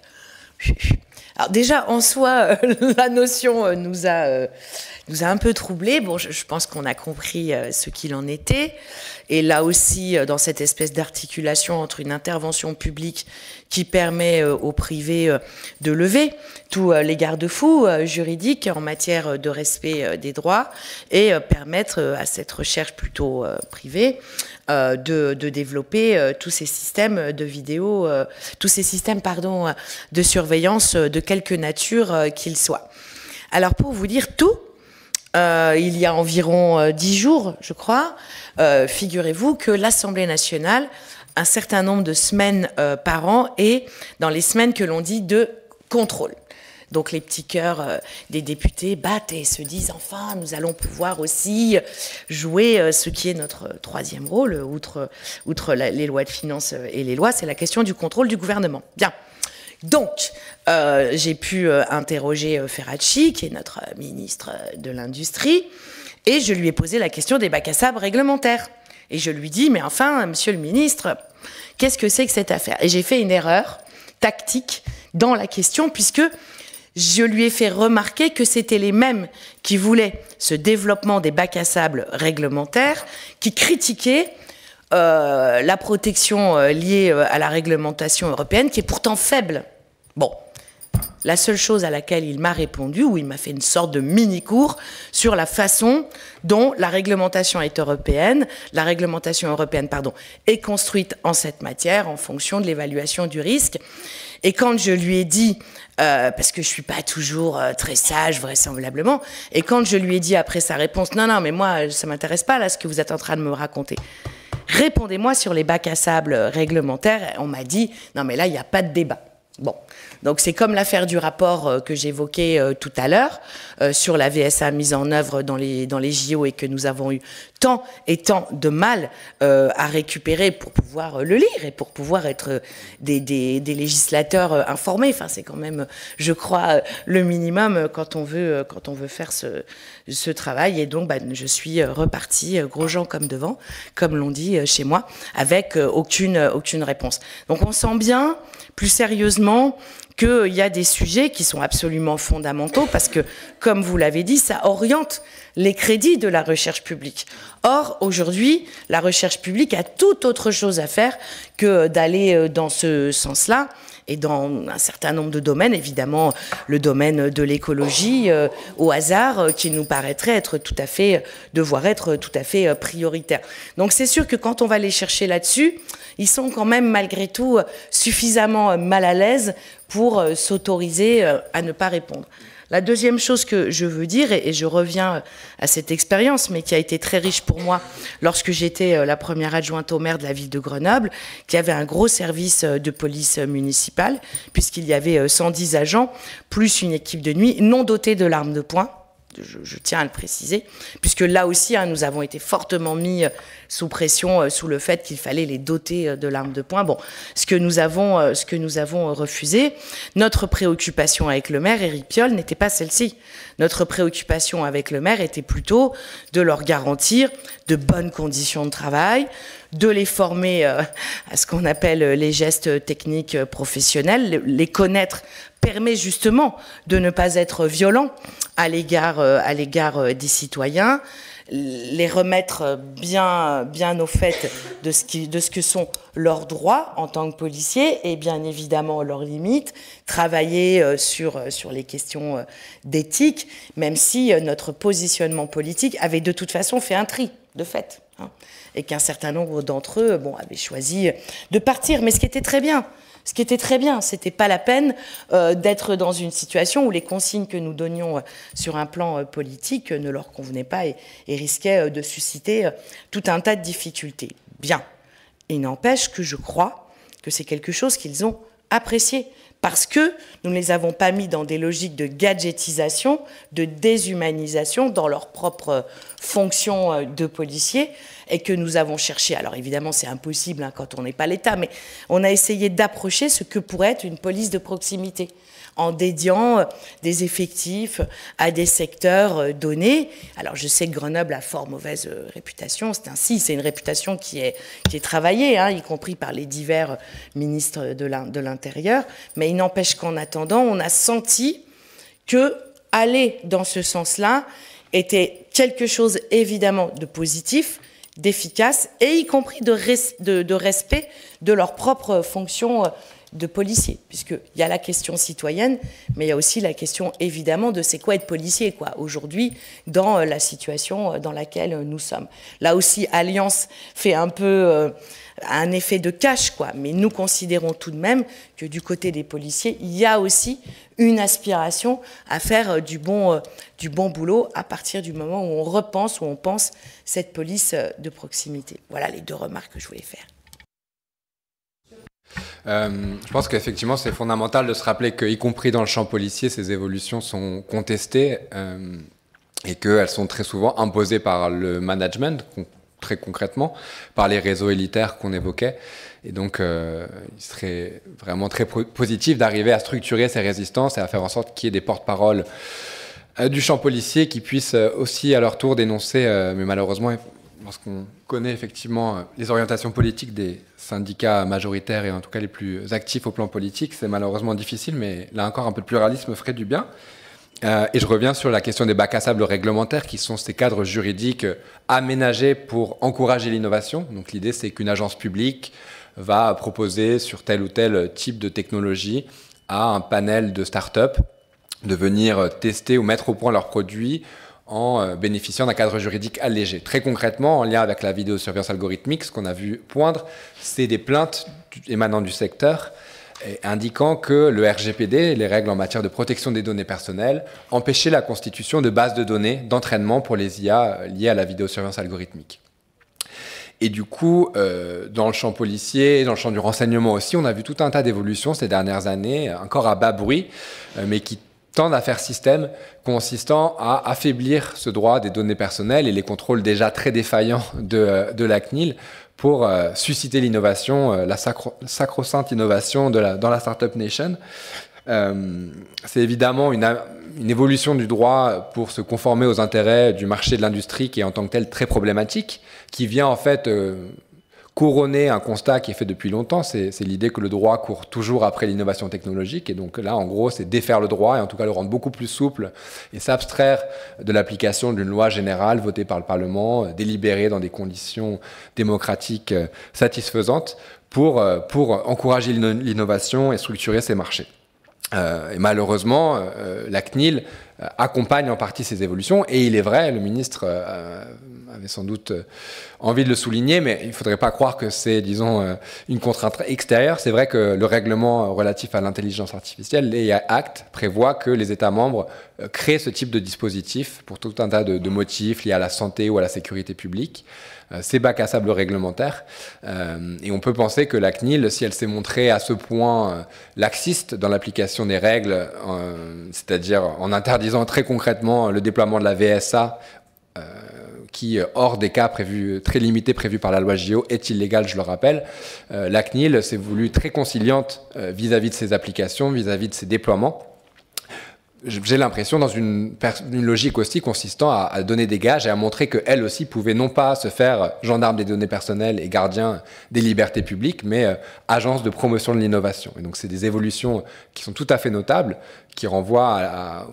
Alors déjà, en soi, la notion nous a un peu troublés. Bon, je pense qu'on a compris ce qu'il en était. Et là aussi, dans cette espèce d'articulation entre une intervention publique qui permet au privé de lever tous les garde-fous juridiques en matière de respect des droits et permettre à cette recherche plutôt privée de développer tous ces systèmes de vidéo, tous ces systèmes, pardon, de surveillance de quelque nature qu'ils soient. Alors pour vous dire tout, il y a environ 10 jours, je crois, figurez-vous que l'Assemblée nationale, un certain nombre de semaines par an, est dans les semaines que l'on dit de contrôle. Donc les petits cœurs des députés battent et se disent « Enfin, nous allons pouvoir aussi jouer ce qui est notre troisième rôle, outre les lois de finances et les lois, c'est la question du contrôle du gouvernement. » Bien. Donc, j'ai pu interroger Ferracci, qui est notre ministre de l'Industrie, et je lui ai posé la question des bacs à sable réglementaires. Et je lui dis, mais enfin, monsieur le ministre, qu'est-ce que c'est que cette affaire? Et j'ai fait une erreur tactique dans la question, puisque je lui ai fait remarquer que c'était les mêmes qui voulaient ce développement des bacs à sable réglementaires, qui critiquaient la protection liée à la réglementation européenne, qui est pourtant faible. Bon, la seule chose à laquelle il m'a répondu, ou il m'a fait une sorte de mini-cours sur la façon dont la réglementation européenne, est construite en cette matière en fonction de l'évaluation du risque. Et quand je lui ai dit, parce que je suis pas toujours très sage vraisemblablement, et quand je lui ai dit après sa réponse, non, mais moi ça m'intéresse pas là ce que vous êtes en train de me raconter. Répondez-moi sur les bacs à sable réglementaires. On m'a dit, non mais là il n'y a pas de débat. Bon, donc c'est comme l'affaire du rapport que j'évoquais tout à l'heure sur la VSA mise en œuvre dans les JO et que nous avons eu tant et tant de mal à récupérer pour pouvoir le lire et pour pouvoir être des législateurs informés. Enfin, c'est quand même, je crois, le minimum quand on veut faire ce travail. Et donc, je suis repartie gros gens comme devant, comme l'on dit chez moi, avec aucune réponse. Donc, on sent bien, plus sérieusement, qu'il y a des sujets qui sont absolument fondamentaux parce que, comme vous l'avez dit, ça oriente les crédits de la recherche publique. Or, aujourd'hui, la recherche publique a tout autre chose à faire que d'aller dans ce sens-là et dans un certain nombre de domaines, évidemment le domaine de l'écologie au hasard, qui nous paraîtrait devoir être tout à fait prioritaire. Donc c'est sûr que quand on va les chercher là-dessus, ils sont quand même malgré tout suffisamment mal à l'aise pour s'autoriser à ne pas répondre. La deuxième chose que je veux dire, et je reviens à cette expérience, mais qui a été très riche pour moi lorsque j'étais la première adjointe au maire de la ville de Grenoble, qui avait un gros service de police municipale, puisqu'il y avait 110 agents, plus une équipe de nuit non dotée de l'arme de poing. Je tiens à le préciser, puisque là aussi, nous avons été fortement mis sous pression, sous le fait qu'il fallait les doter de l'arme de poing. Bon, ce que nous avons refusé. Notre préoccupation avec le maire, Éric Piolle, n'était pas celle-ci. Notre préoccupation avec le maire était plutôt de leur garantir de bonnes conditions de travail, de les former à ce qu'on appelle les gestes techniques professionnels, les connaître permet justement de ne pas être violent à l'égard des citoyens, les remettre bien au fait de ce que sont leurs droits en tant que policiers et bien évidemment leurs limites, travailler sur les questions d'éthique, même si notre positionnement politique avait de toute façon fait un tri, de fait, hein, et qu'un certain nombre d'entre eux avaient choisi de partir. Mais ce qui était très bien, c'était pas la peine d'être dans une situation où les consignes que nous donnions sur un plan politique ne leur convenaient pas et risquaient de susciter tout un tas de difficultés. Bien. Il n'empêche que je crois que c'est quelque chose qu'ils ont apprécié, parce que nous ne les avons pas mis dans des logiques de gadgetisation, de déshumanisation dans leur propre fonction de policiers, et que nous avons cherché, alors évidemment c'est impossible quand on n'est pas l'État, mais on a essayé d'approcher ce que pourrait être une police de proximité, en dédiant des effectifs à des secteurs donnés. Alors je sais que Grenoble a fort mauvaise réputation, c'est ainsi, c'est une réputation qui est travaillée, hein, y compris par les divers ministres de l'Intérieur, mais il n'empêche qu'en attendant, on a senti que aller dans ce sens-là était quelque chose évidemment de positif, d'efficace, et y compris de respect de leur propre fonction de policier, puisqu'il y a la question citoyenne, mais il y a aussi la question évidemment de c'est quoi être policier, quoi, aujourd'hui, dans la situation dans laquelle nous sommes. Là aussi, Alliance fait un peu un effet de cache, quoi, mais nous considérons tout de même que du côté des policiers, il y a aussi une aspiration à faire du bon boulot à partir du moment où on repense, où on pense cette police de proximité. Voilà les deux remarques que je voulais faire. Je pense qu'effectivement, c'est fondamental de se rappeler qu'y compris dans le champ policier, ces évolutions sont contestées et qu'elles sont très souvent imposées par le management, très concrètement, par les réseaux élitaires qu'on évoquait. Et donc, il serait vraiment très positif d'arriver à structurer ces résistances et à faire en sorte qu'il y ait des porte-paroles du champ policier qui puissent aussi à leur tour dénoncer, mais malheureusement, lorsqu'on connaît effectivement les orientations politiques des syndicats majoritaires et en tout cas les plus actifs au plan politique, c'est malheureusement difficile, mais là encore un peu de pluralisme ferait du bien. Et je reviens sur la question des bacs à sable réglementaires qui sont ces cadres juridiques aménagés pour encourager l'innovation. Donc l'idée c'est qu'une agence publique va proposer sur tel ou tel type de technologie à un panel de start-up de venir tester ou mettre au point leurs produits en bénéficiant d'un cadre juridique allégé. Très concrètement, en lien avec la vidéosurveillance algorithmique, ce qu'on a vu poindre, c'est des plaintes émanant du secteur indiquant que le RGPD, les règles en matière de protection des données personnelles, empêchaient la constitution de bases de données d'entraînement pour les IA liées à la vidéosurveillance algorithmique. Et du coup, dans le champ policier, dans le champ du renseignement aussi, on a vu tout un tas d'évolutions ces dernières années, encore à bas bruit, mais qui tendent à faire système, consistant à affaiblir ce droit des données personnelles et les contrôles déjà très défaillants de la CNIL pour susciter l'innovation, la sacro-sainte innovation dans la Startup Nation. C'est évidemment une évolution du droit pour se conformer aux intérêts du marché de l'industrie qui est en tant que tel très problématique, qui vient en fait couronner un constat qui est fait depuis longtemps, c'est l'idée que le droit court toujours après l'innovation technologique, et donc là en gros c'est défaire le droit et en tout cas le rendre beaucoup plus souple et s'abstraire de l'application d'une loi générale votée par le Parlement, délibérée dans des conditions démocratiques satisfaisantes pour encourager l'innovation et structurer ces marchés. Et malheureusement, la CNIL accompagne en partie ces évolutions, et il est vrai, le ministre avait sans doute envie de le souligner, mais il ne faudrait pas croire que c'est, disons, une contrainte extérieure. C'est vrai que le règlement relatif à l'intelligence artificielle, l'AI Act, prévoit que les États membres créent ce type de dispositif pour tout un tas de motifs liés à la santé ou à la sécurité publique. Ces bacs à sable réglementaires. Et on peut penser que la CNIL, si elle s'est montrée à ce point laxiste dans l'application des règles, c'est-à-dire en interdisant très concrètement le déploiement de la VSA, qui, hors des cas prévus, très limités prévus par la loi JO, est illégale, je le rappelle, la CNIL s'est voulue très conciliante vis-à-vis de ses applications, vis-à-vis de ses déploiements. J'ai l'impression dans une logique aussi consistant à donner des gages et à montrer qu'elle aussi pouvait non pas se faire gendarme des données personnelles et gardien des libertés publiques, mais agence de promotion de l'innovation. Et donc c'est des évolutions qui sont tout à fait notables, qui renvoient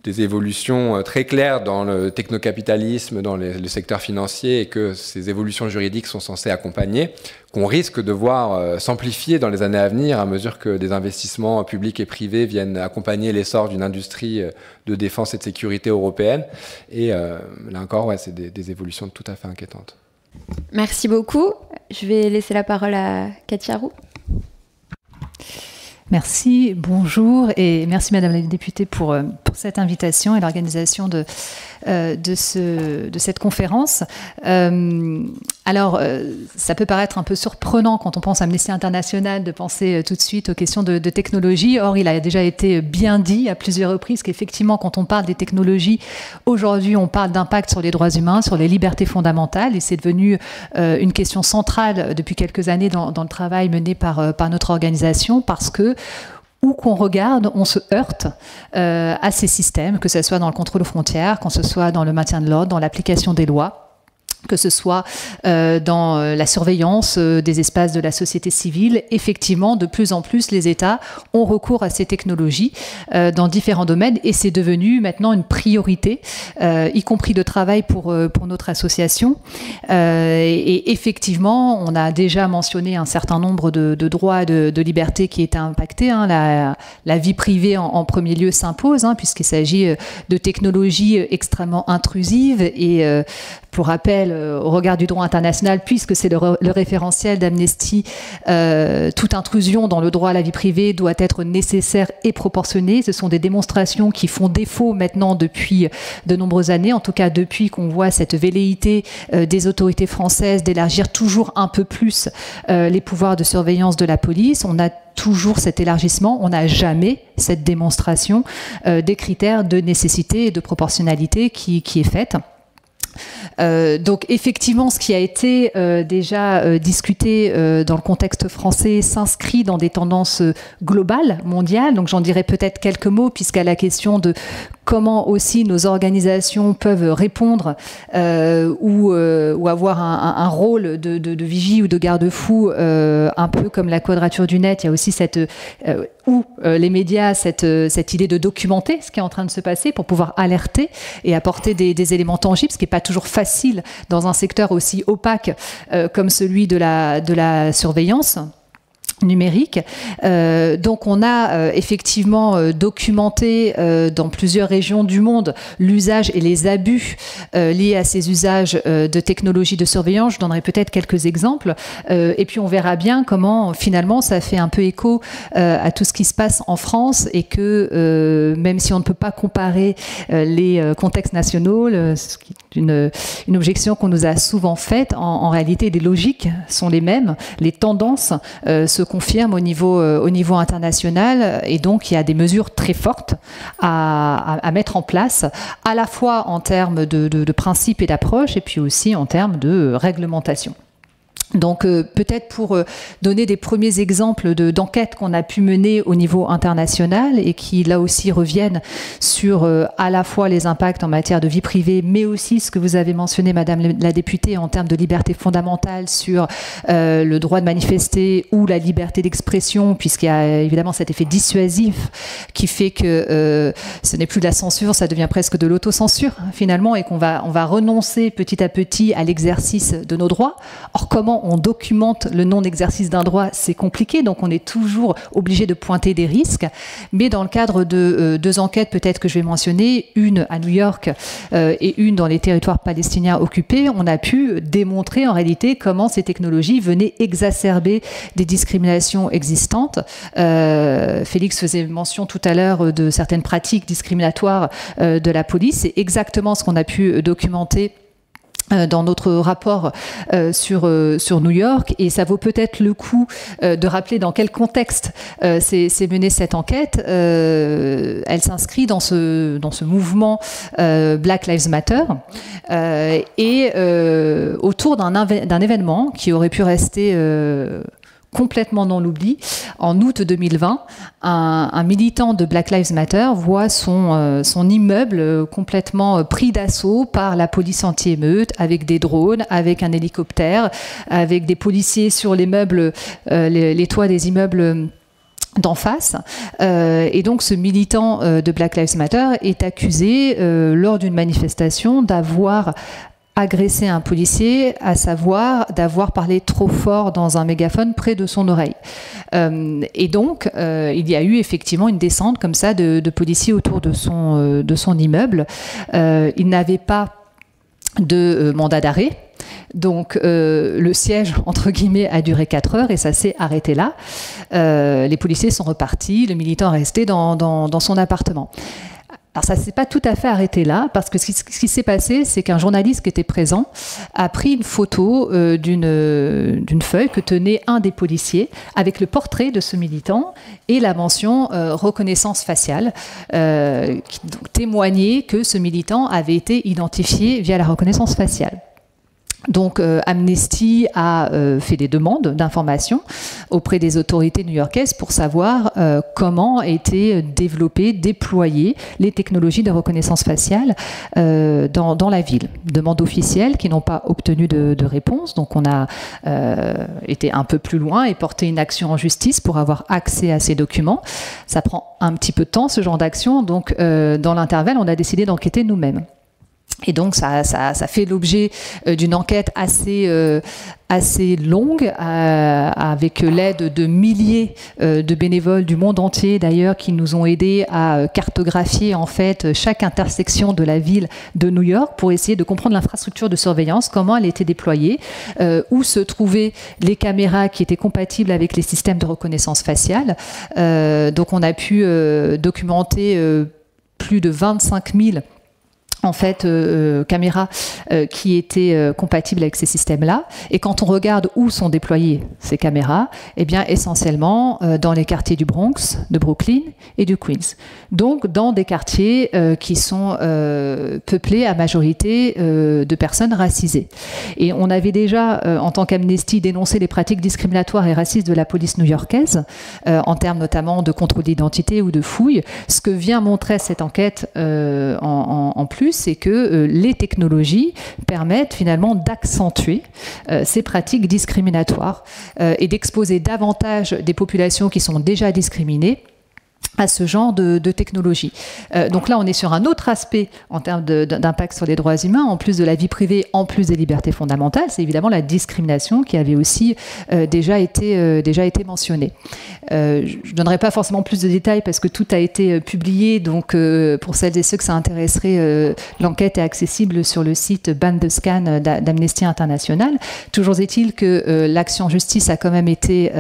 des évolutions très claires dans le technocapitalisme, dans le secteur financier, et que ces évolutions juridiques sont censées accompagner, qu'on risque de voir s'amplifier dans les années à venir à mesure que des investissements publics et privés viennent accompagner l'essor d'une industrie de défense et de sécurité européenne. Et là encore, ouais, c'est des évolutions tout à fait inquiétantes. Merci beaucoup. Je vais laisser la parole à Katia Roux. Merci, bonjour et merci Madame la députée pour cette invitation et l'organisation de cette conférence. Alors, ça peut paraître un peu surprenant quand on pense à Amnesty International de penser tout de suite aux questions de technologie. Or, il a déjà été bien dit à plusieurs reprises qu'effectivement, quand on parle des technologies, aujourd'hui, on parle d'impact sur les droits humains, sur les libertés fondamentales, et c'est devenu une question centrale depuis quelques années dans le travail mené par notre organisation, parce que où qu'on regarde, on se heurte à ces systèmes, que ce soit dans le contrôle aux frontières, que ce soit dans le maintien de l'ordre, dans l'application des lois, que ce soit dans la surveillance des espaces de la société civile. Effectivement, de plus en plus, les États ont recours à ces technologies dans différents domaines, et c'est devenu maintenant une priorité, y compris de travail pour notre association. Et effectivement, on a déjà mentionné un certain nombre de droits et de libertés qui étaient impactés. La vie privée en premier lieu s'impose, puisqu'il s'agit de technologies extrêmement intrusives et pour rappel, au regard du droit international, puisque c'est le référentiel d'Amnesty, toute intrusion dans le droit à la vie privée doit être nécessaire et proportionnée. Ce sont des démonstrations qui font défaut maintenant depuis de nombreuses années, en tout cas depuis qu'on voit cette velléité des autorités françaises d'élargir toujours un peu plus les pouvoirs de surveillance de la police. On a toujours cet élargissement, on n'a jamais cette démonstration des critères de nécessité et de proportionnalité qui est faite. Donc effectivement, ce qui a été déjà discuté dans le contexte français s'inscrit dans des tendances globales, mondiales. Donc j'en dirais peut-être quelques mots, puisqu'à la question de comment aussi nos organisations peuvent répondre ou avoir un rôle de vigie ou de garde-fou, un peu comme la Quadrature du Net. Il y a aussi les médias, cette idée de documenter ce qui est en train de se passer pour pouvoir alerter et apporter des éléments tangibles, ce qui n'est pas toujours facile dans un secteur aussi opaque comme celui de la surveillance numérique. Donc on a effectivement documenté dans plusieurs régions du monde l'usage et les abus liés à ces usages de technologies de surveillance. Je donnerai peut-être quelques exemples et puis on verra bien comment finalement ça fait un peu écho à tout ce qui se passe en France, et que même si on ne peut pas comparer les contextes nationaux, ce qui est une objection qu'on nous a souvent faite, en réalité les logiques sont les mêmes, les tendances se confirment au niveau international, et donc il y a des mesures très fortes à mettre en place, à la fois en termes de principes et d'approches, et puis aussi en termes de réglementation. Donc peut-être pour donner des premiers exemples d'enquêtes qu'on a pu mener au niveau international, et qui là aussi reviennent sur à la fois les impacts en matière de vie privée, mais aussi ce que vous avez mentionné Madame la députée en termes de liberté fondamentale sur le droit de manifester ou la liberté d'expression, puisqu'il y a évidemment cet effet dissuasif qui fait que ce n'est plus de la censure, ça devient presque de l'autocensure finalement, et qu'on va renoncer petit à petit à l'exercice de nos droits. Or comment on documente le non-exercice d'un droit, c'est compliqué, donc on est toujours obligé de pointer des risques. Mais dans le cadre de deux enquêtes peut-être que je vais mentionner, une à New York et une dans les territoires palestiniens occupés, on a pu démontrer en réalité comment ces technologies venaient exacerber des discriminations existantes. Félix faisait mention tout à l'heure de certaines pratiques discriminatoires de la police. C'est exactement ce qu'on a pu documenter dans notre rapport sur New York, et ça vaut peut-être le coup de rappeler dans quel contexte s'est menée cette enquête. Elle s'inscrit dans ce mouvement Black Lives Matter et autour d'un événement qui aurait pu rester complètement dans l'oubli. En août 2020, un militant de Black Lives Matter voit son immeuble complètement pris d'assaut par la police anti-émeute, avec des drones, avec un hélicoptère, avec des policiers sur les meubles, les toits des immeubles d'en face. Et donc ce militant de Black Lives Matter est accusé lors d'une manifestation d'avoir agressé un policier, à savoir d'avoir parlé trop fort dans un mégaphone près de son oreille. Et donc, il y a eu effectivement une descente comme ça de policiers autour de son immeuble. Il n'avait pas de mandat d'arrêt. Donc le siège, entre guillemets, a duré 4 heures et ça s'est arrêté là. Les policiers sont repartis, le militant est resté dans son appartement. Alors ça ne s'est pas tout à fait arrêté là, parce que ce qui s'est passé, c'est qu'un journaliste qui était présent a pris une photo d'une feuille que tenait un des policiers avec le portrait de ce militant et la mention reconnaissance faciale, qui donc témoignait que ce militant avait été identifié via la reconnaissance faciale. Donc Amnesty a fait des demandes d'informations auprès des autorités new-yorkaises pour savoir comment étaient développées, déployées les technologies de reconnaissance faciale dans la ville. Demandes officielles qui n'ont pas obtenu de réponse. Donc on a été un peu plus loin et porté une action en justice pour avoir accès à ces documents. Ça prend un petit peu de temps, ce genre d'action. Donc dans l'intervalle, on a décidé d'enquêter nous-mêmes. Et donc ça fait l'objet d'une enquête assez longue, avec l'aide de milliers de bénévoles du monde entier d'ailleurs, qui nous ont aidés à cartographier en fait chaque intersection de la ville de New York pour essayer de comprendre l'infrastructure de surveillance, comment elle était déployée, où se trouvaient les caméras qui étaient compatibles avec les systèmes de reconnaissance faciale. Donc on a pu documenter plus de 25 000 en fait, caméras qui étaient compatibles avec ces systèmes-là. Et quand on regarde où sont déployées ces caméras, eh bien, essentiellement dans les quartiers du Bronx, de Brooklyn et du Queens. Donc, dans des quartiers qui sont peuplés à majorité de personnes racisées. Et on avait déjà, en tant qu'Amnesty, dénoncé les pratiques discriminatoires et racistes de la police new-yorkaise, en termes notamment de contrôle d'identité ou de fouilles. Ce que vient montrer cette enquête en plus, c'est que les technologies permettent finalement d'accentuer ces pratiques discriminatoires et d'exposer davantage des populations qui sont déjà discriminées à ce genre de technologie. Donc là, on est sur un autre aspect en termes d'impact sur les droits humains, en plus de la vie privée, en plus des libertés fondamentales, c'est évidemment la discrimination qui avait aussi déjà été mentionnée. Je ne donnerai pas forcément plus de détails parce que tout a été publié, donc pour celles et ceux que ça intéresserait, l'enquête est accessible sur le site Ban the Scan d'Amnesty International. Toujours est-il que l'action en justice a quand même été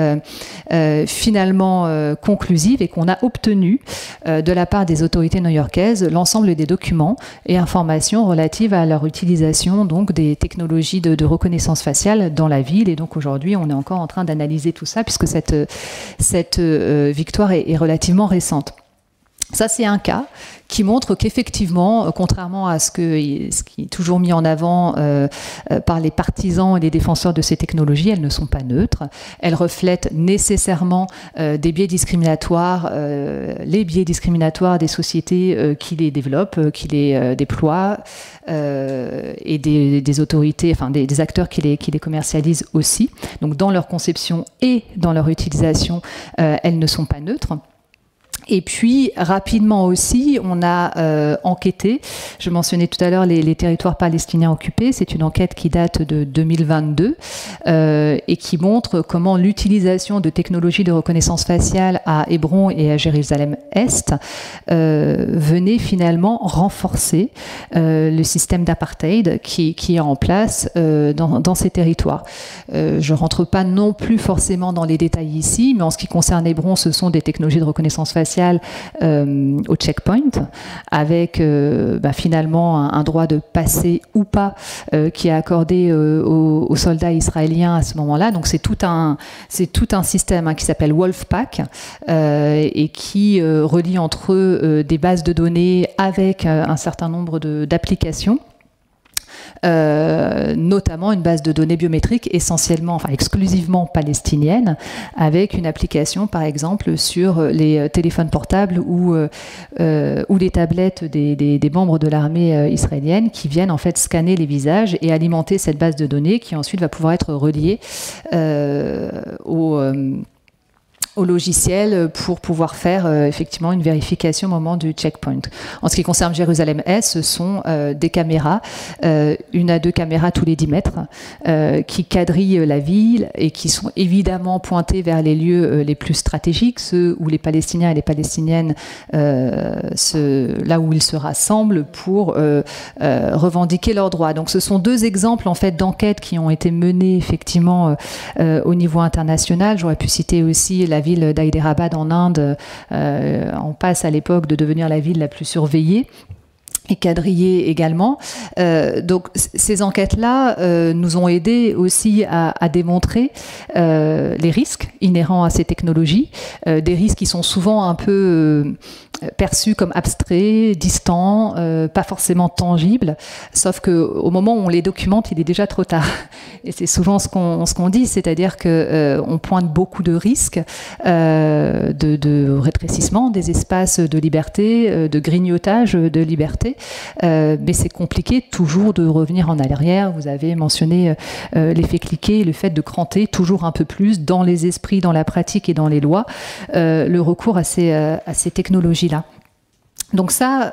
finalement conclusive et qu'on a obtenu de la part des autorités new-yorkaises l'ensemble des documents et informations relatives à leur utilisation donc des technologies de reconnaissance faciale dans la ville. Et donc aujourd'hui, on est encore en train d'analyser tout ça puisque cette victoire est relativement récente. Ça, c'est un cas qui montre qu'effectivement, contrairement à ce qui est toujours mis en avant par les partisans et les défenseurs de ces technologies, elles ne sont pas neutres. Elles reflètent nécessairement des biais discriminatoires, les biais discriminatoires des sociétés qui les développent, qui les déploient, et des autorités, enfin des acteurs qui les commercialisent aussi. Donc dans leur conception et dans leur utilisation, elles ne sont pas neutres. Et puis, rapidement aussi, on a enquêté, je mentionnais tout à l'heure les territoires palestiniens occupés, c'est une enquête qui date de 2022 et qui montre comment l'utilisation de technologies de reconnaissance faciale à Hébron et à Jérusalem-Est venait finalement renforcer le système d'apartheid qui est en place dans ces territoires. Je ne rentre pas non plus forcément dans les détails ici, mais en ce qui concerne Hébron, ce sont des technologies de reconnaissance faciale au checkpoint, avec finalement un droit de passer ou pas qui est accordé aux soldats israéliens à ce moment-là. Donc c'est tout un système qui s'appelle Wolfpack et qui relie entre eux des bases de données avec un certain nombre d'applications. Notamment une base de données biométriques essentiellement, enfin exclusivement palestinienne, avec une application par exemple sur les téléphones portables ou les tablettes des membres de l'armée israélienne qui viennent en fait scanner les visages et alimenter cette base de données qui ensuite va pouvoir être reliée au logiciel pour pouvoir faire effectivement une vérification au moment du checkpoint. En ce qui concerne Jérusalem-Est, ce sont des caméras, 1 à 2 caméras tous les 10 mètres, qui quadrillent la ville et qui sont évidemment pointées vers les lieux les plus stratégiques, ceux où les Palestiniens et les Palestiniennes, là où ils se rassemblent pour revendiquer leurs droits. Donc ce sont 2 exemples en fait d'enquêtes qui ont été menées effectivement au niveau international. J'aurais pu citer aussi la ville d'Hyderabad en Inde, en passe à l'époque de devenir la ville la plus surveillée et quadrillée également. Donc ces enquêtes-là nous ont aidé aussi à démontrer les risques inhérents à ces technologies, des risques qui sont souvent un peu perçus comme abstraits, distants, pas forcément tangibles, sauf qu'au moment où on les documente, il est déjà trop tard. Et c'est souvent ce qu'on dit, c'est-à-dire qu'on pointe beaucoup de risques de rétrécissement des espaces de liberté, de grignotage de liberté, mais c'est compliqué toujours de revenir en arrière. Vous avez mentionné l'effet cliquet, le fait de cranter toujours un peu plus dans les esprits, dans la pratique et dans les lois, le recours à ces technologies-là. Donc ça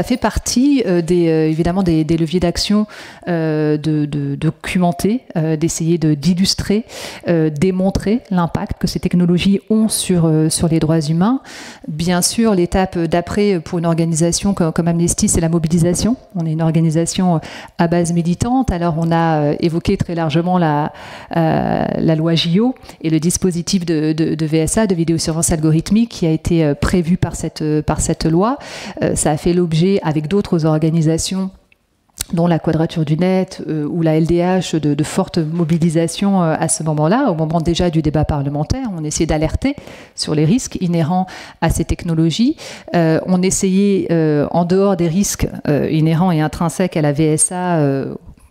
fait partie évidemment des leviers d'action, de documenter, d'essayer d'illustrer, démontrer l'impact que ces technologies ont sur les droits humains. Bien sûr, l'étape d'après pour une organisation comme Amnesty, c'est la mobilisation. On est une organisation à base militante. Alors on a évoqué très largement la loi JO et le dispositif de VSA, de vidéosurveillance algorithmique, qui a été prévu par cette loi. Ça a fait l'objet, avec d'autres organisations, dont la Quadrature du Net ou la LDH, de fortes mobilisations à ce moment-là, au moment déjà du débat parlementaire. On essayait d'alerter sur les risques inhérents à ces technologies. On essayait, en dehors des risques inhérents et intrinsèques à la VSA,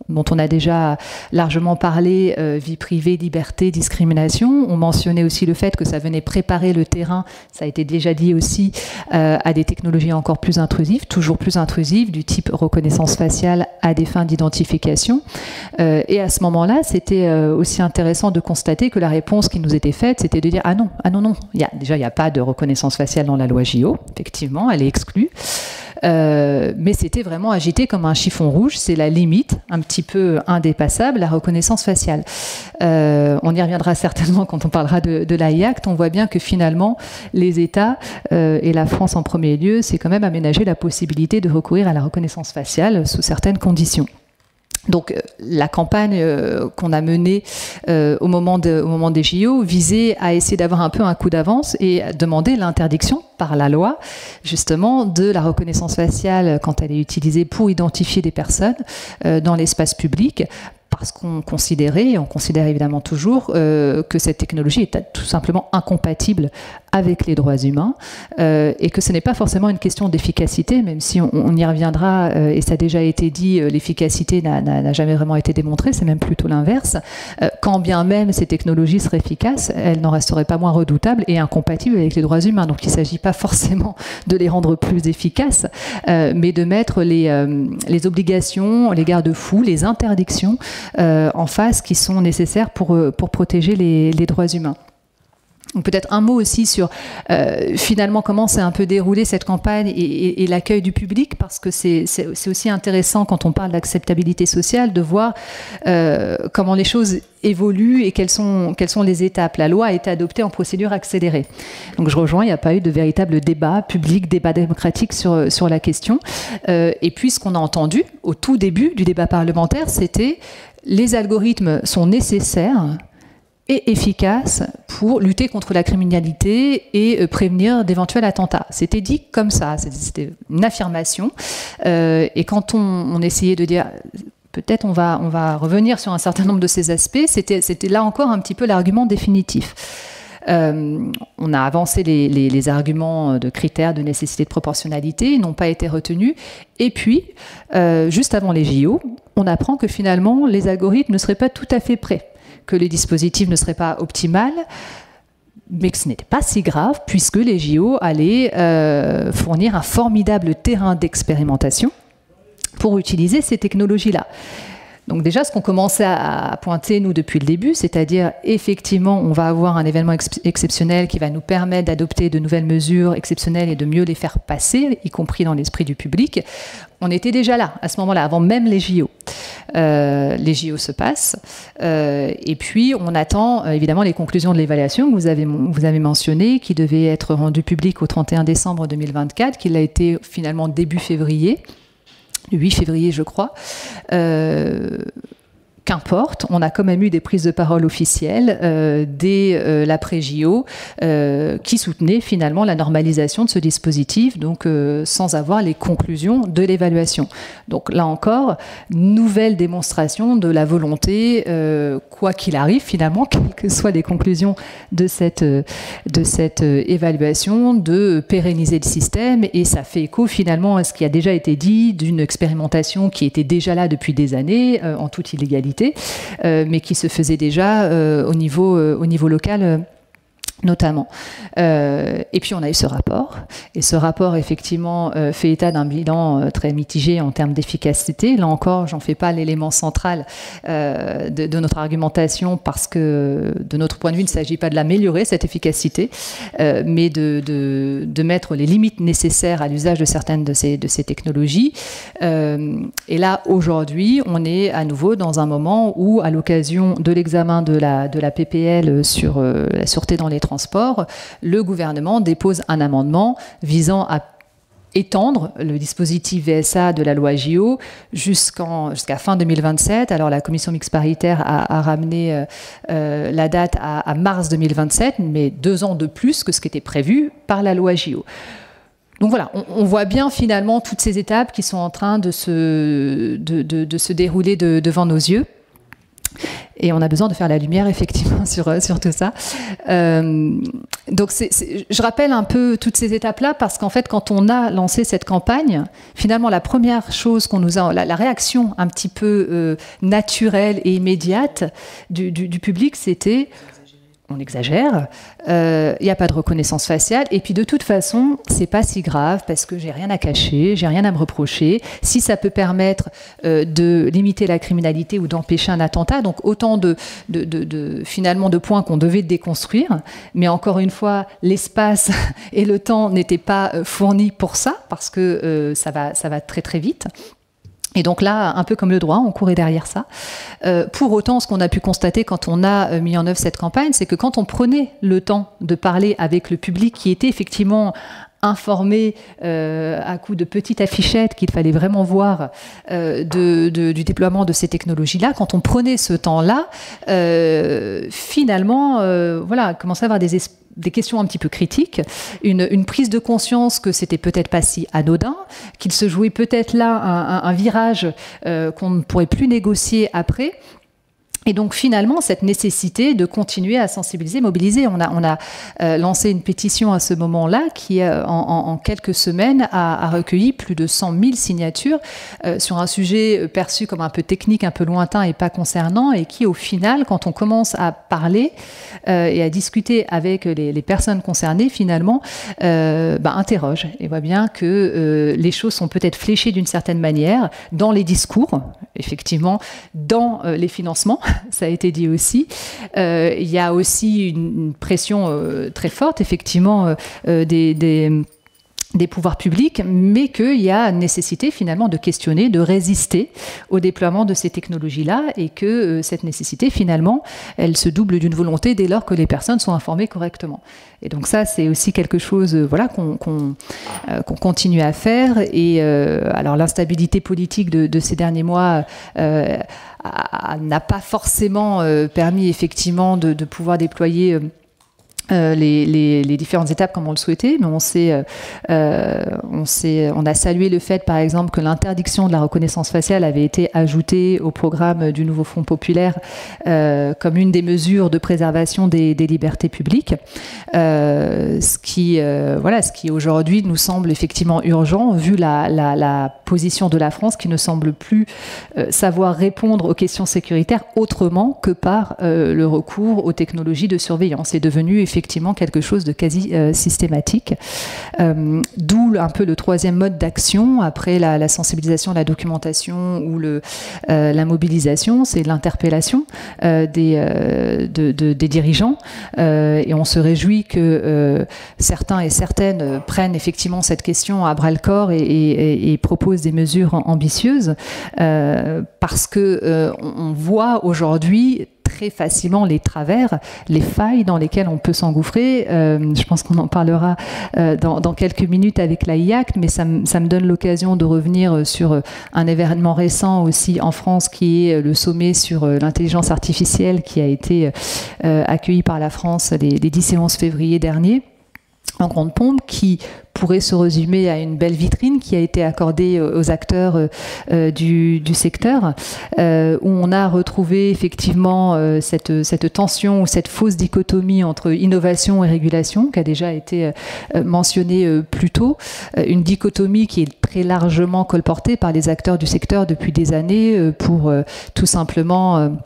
dont on a déjà largement parlé, vie privée, liberté, discrimination. On mentionnait aussi le fait que ça venait préparer le terrain, ça a été déjà dit aussi, à des technologies encore plus intrusives, toujours plus intrusives, du type reconnaissance faciale à des fins d'identification. Et à ce moment-là, c'était aussi intéressant de constater que la réponse qui nous était faite, c'était de dire « Ah non, il n'y a pas de reconnaissance faciale dans la loi JO, effectivement, elle est exclue. » Mais c'était vraiment agité comme un chiffon rouge, c'est la limite un petit peu indépassable, la reconnaissance faciale. On y reviendra certainement quand on parlera de l'AI Act. On voit bien que finalement les États, et la France en premier lieu, c'est quand même aménager la possibilité de recourir à la reconnaissance faciale sous certaines conditions. Donc la campagne qu'on a menée au moment des JO visait à essayer d'avoir un peu un coup d'avance et à demander l'interdiction par la loi justement de la reconnaissance faciale quand elle est utilisée pour identifier des personnes dans l'espace public, parce qu'on considérait, et on considère évidemment toujours, que cette technologie est tout simplement incompatible avec les droits humains, et que ce n'est pas forcément une question d'efficacité, même si on y reviendra, et ça a déjà été dit, l'efficacité n'a jamais vraiment été démontrée, c'est même plutôt l'inverse. Quand bien même ces technologies seraient efficaces, elles n'en resteraient pas moins redoutables et incompatibles avec les droits humains. Donc il ne s'agit pas forcément de les rendre plus efficaces, mais de mettre les obligations, les garde-fous, les interdictions en face qui sont nécessaires pour protéger les droits humains. Peut-être un mot aussi sur finalement comment s'est un peu déroulée cette campagne et l'accueil du public, parce que c'est aussi intéressant quand on parle d'acceptabilité sociale de voir comment les choses évoluent et quelles sont les étapes. La loi a été adoptée en procédure accélérée. Donc je rejoins, il n'y a pas eu de véritable débat public, débat démocratique sur la question. Et puis ce qu'on a entendu au tout début du débat parlementaire, c'était les algorithmes sont nécessaires et efficace pour lutter contre la criminalité et prévenir d'éventuels attentats. C'était dit comme ça, c'était une affirmation. Et quand on essayait de dire peut-être on va revenir sur un certain nombre de ces aspects, c'était là encore un petit peu l'argument définitif. On a avancé les arguments de critères de nécessité de proportionnalité, ils n'ont pas été retenus. Et puis, juste avant les JO, on apprend que finalement les algorithmes ne seraient pas tout à fait prêts, que les dispositifs ne seraient pas optimaux, mais que ce n'était pas si grave, puisque les JO allaient fournir un formidable terrain d'expérimentation pour utiliser ces technologies-là. Donc déjà, ce qu'on commençait à pointer, nous, depuis le début, c'est-à-dire, effectivement, on va avoir un événement exceptionnel qui va nous permettre d'adopter de nouvelles mesures exceptionnelles et de mieux les faire passer, y compris dans l'esprit du public. On était déjà là, à ce moment-là, avant même les JO. Les JO se passent. Et puis, on attend évidemment les conclusions de l'évaluation que vous avez mentionnées, qui devait être rendues publiques au 31 décembre 2024, qui l'a été finalement début février. 8 février, je crois. Qu'importe, on a quand même eu des prises de parole officielles dès l'après-JO qui soutenaient finalement la normalisation de ce dispositif, donc sans avoir les conclusions de l'évaluation. Donc là encore, nouvelle démonstration de la volonté, quoi qu'il arrive finalement, quelles que soient les conclusions de cette évaluation, de pérenniser le système, et ça fait écho finalement à ce qui a déjà été dit d'une expérimentation qui était déjà là depuis des années, en toute illégalité, mais qui se faisait déjà au niveau local notamment. Et puis on a eu ce rapport, et ce rapport effectivement fait état d'un bilan très mitigé en termes d'efficacité. Là encore, j'en fais pas l'élément central de notre argumentation, parce que de notre point de vue, il ne s'agit pas de l'améliorer, cette efficacité, mais de mettre les limites nécessaires à l'usage de certaines de ces technologies. Et là, aujourd'hui, on est à nouveau dans un moment où, à l'occasion de l'examen de la PPL sur la sûreté dans les transports, le gouvernement dépose un amendement visant à étendre le dispositif VSA de la loi JO jusqu'à fin 2027. Alors la commission mixte paritaire a ramené la date à mars 2027, mais 2 ans de plus que ce qui était prévu par la loi JO. Donc voilà, on voit bien finalement toutes ces étapes qui sont en train de se dérouler devant nos yeux. Et on a besoin de faire la lumière, effectivement, sur tout ça. Donc, je rappelle un peu toutes ces étapes-là, parce qu'en fait, quand on a lancé cette campagne, finalement, la première chose qu'on nous a... La réaction un petit peu naturelle et immédiate du public, c'était... On exagère, il n'y a pas de reconnaissance faciale, et puis de toute façon, c'est pas si grave, parce que j'ai rien à cacher, j'ai rien à me reprocher. Si ça peut permettre de limiter la criminalité ou d'empêcher un attentat, donc autant finalement de points qu'on devait déconstruire, mais encore une fois, l'espace et le temps n'étaient pas fournis pour ça, parce que ça va très très vite. Et donc là, un peu comme le droit, on courait derrière ça. Pour autant, ce qu'on a pu constater quand on a mis en œuvre cette campagne, c'est que quand on prenait le temps de parler avec le public, qui était effectivement informé à coup de petites affichettes qu'il fallait vraiment voir du déploiement de ces technologies-là, quand on prenait ce temps-là, finalement, voilà, commençait à avoir des questions un petit peu critiques, une prise de conscience que c'était peut-être pas si anodin, qu'il se jouait peut-être là un virage qu'on ne pourrait plus négocier après. Et donc finalement, cette nécessité de continuer à sensibiliser, mobiliser, on a lancé une pétition à ce moment-là qui, en quelques semaines, a recueilli plus de 100 000 signatures sur un sujet perçu comme un peu technique, un peu lointain et pas concernant, et qui, au final, quand on commence à parler et à discuter avec les personnes concernées, finalement, interroge et voit bien que les choses sont peut-être fléchées d'une certaine manière dans les discours, effectivement, dans les financements. Ça a été dit aussi. Il y a aussi une pression très forte, effectivement, des pouvoirs publics, mais qu'il y a nécessité finalement de questionner, de résister au déploiement de ces technologies-là, et que cette nécessité finalement, elle se double d'une volonté dès lors que les personnes sont informées correctement. Et donc ça, c'est aussi quelque chose voilà, qu'on continue à faire. Et alors l'instabilité politique de ces derniers mois n'a pas forcément permis effectivement de pouvoir déployer les différentes étapes comme on le souhaitait, mais on a salué le fait, par exemple, que l'interdiction de la reconnaissance faciale avait été ajoutée au programme du nouveau Front populaire comme une des mesures de préservation des libertés publiques, ce qui aujourd'hui nous semble effectivement urgent, vu la position de la France qui ne semble plus savoir répondre aux questions sécuritaires autrement que par le recours aux technologies de surveillance. C'est devenu effectivement effectivement quelque chose de quasi systématique. D'où un peu le troisième mode d'action, après la sensibilisation, la documentation ou la mobilisation, c'est l'interpellation des dirigeants. Et on se réjouit que certains et certaines prennent effectivement cette question à bras-le-corps et proposent des mesures ambitieuses, parce que on voit aujourd'hui très facilement les travers, les failles dans lesquelles on peut s'engouffrer. Je pense qu'on en parlera dans quelques minutes avec la IACT, mais ça me donne l'occasion de revenir sur un événement récent aussi en France, qui est le sommet sur l'intelligence artificielle, qui a été accueilli par la France les 10 et 11 février dernier, en grande pompe, qui pourrait se résumer à une belle vitrine qui a été accordée aux acteurs du secteur, où on a retrouvé effectivement cette tension ou cette fausse dichotomie entre innovation et régulation, qui a déjà été mentionnée plus tôt, une dichotomie qui est très largement colportée par les acteurs du secteur depuis des années pour tout simplement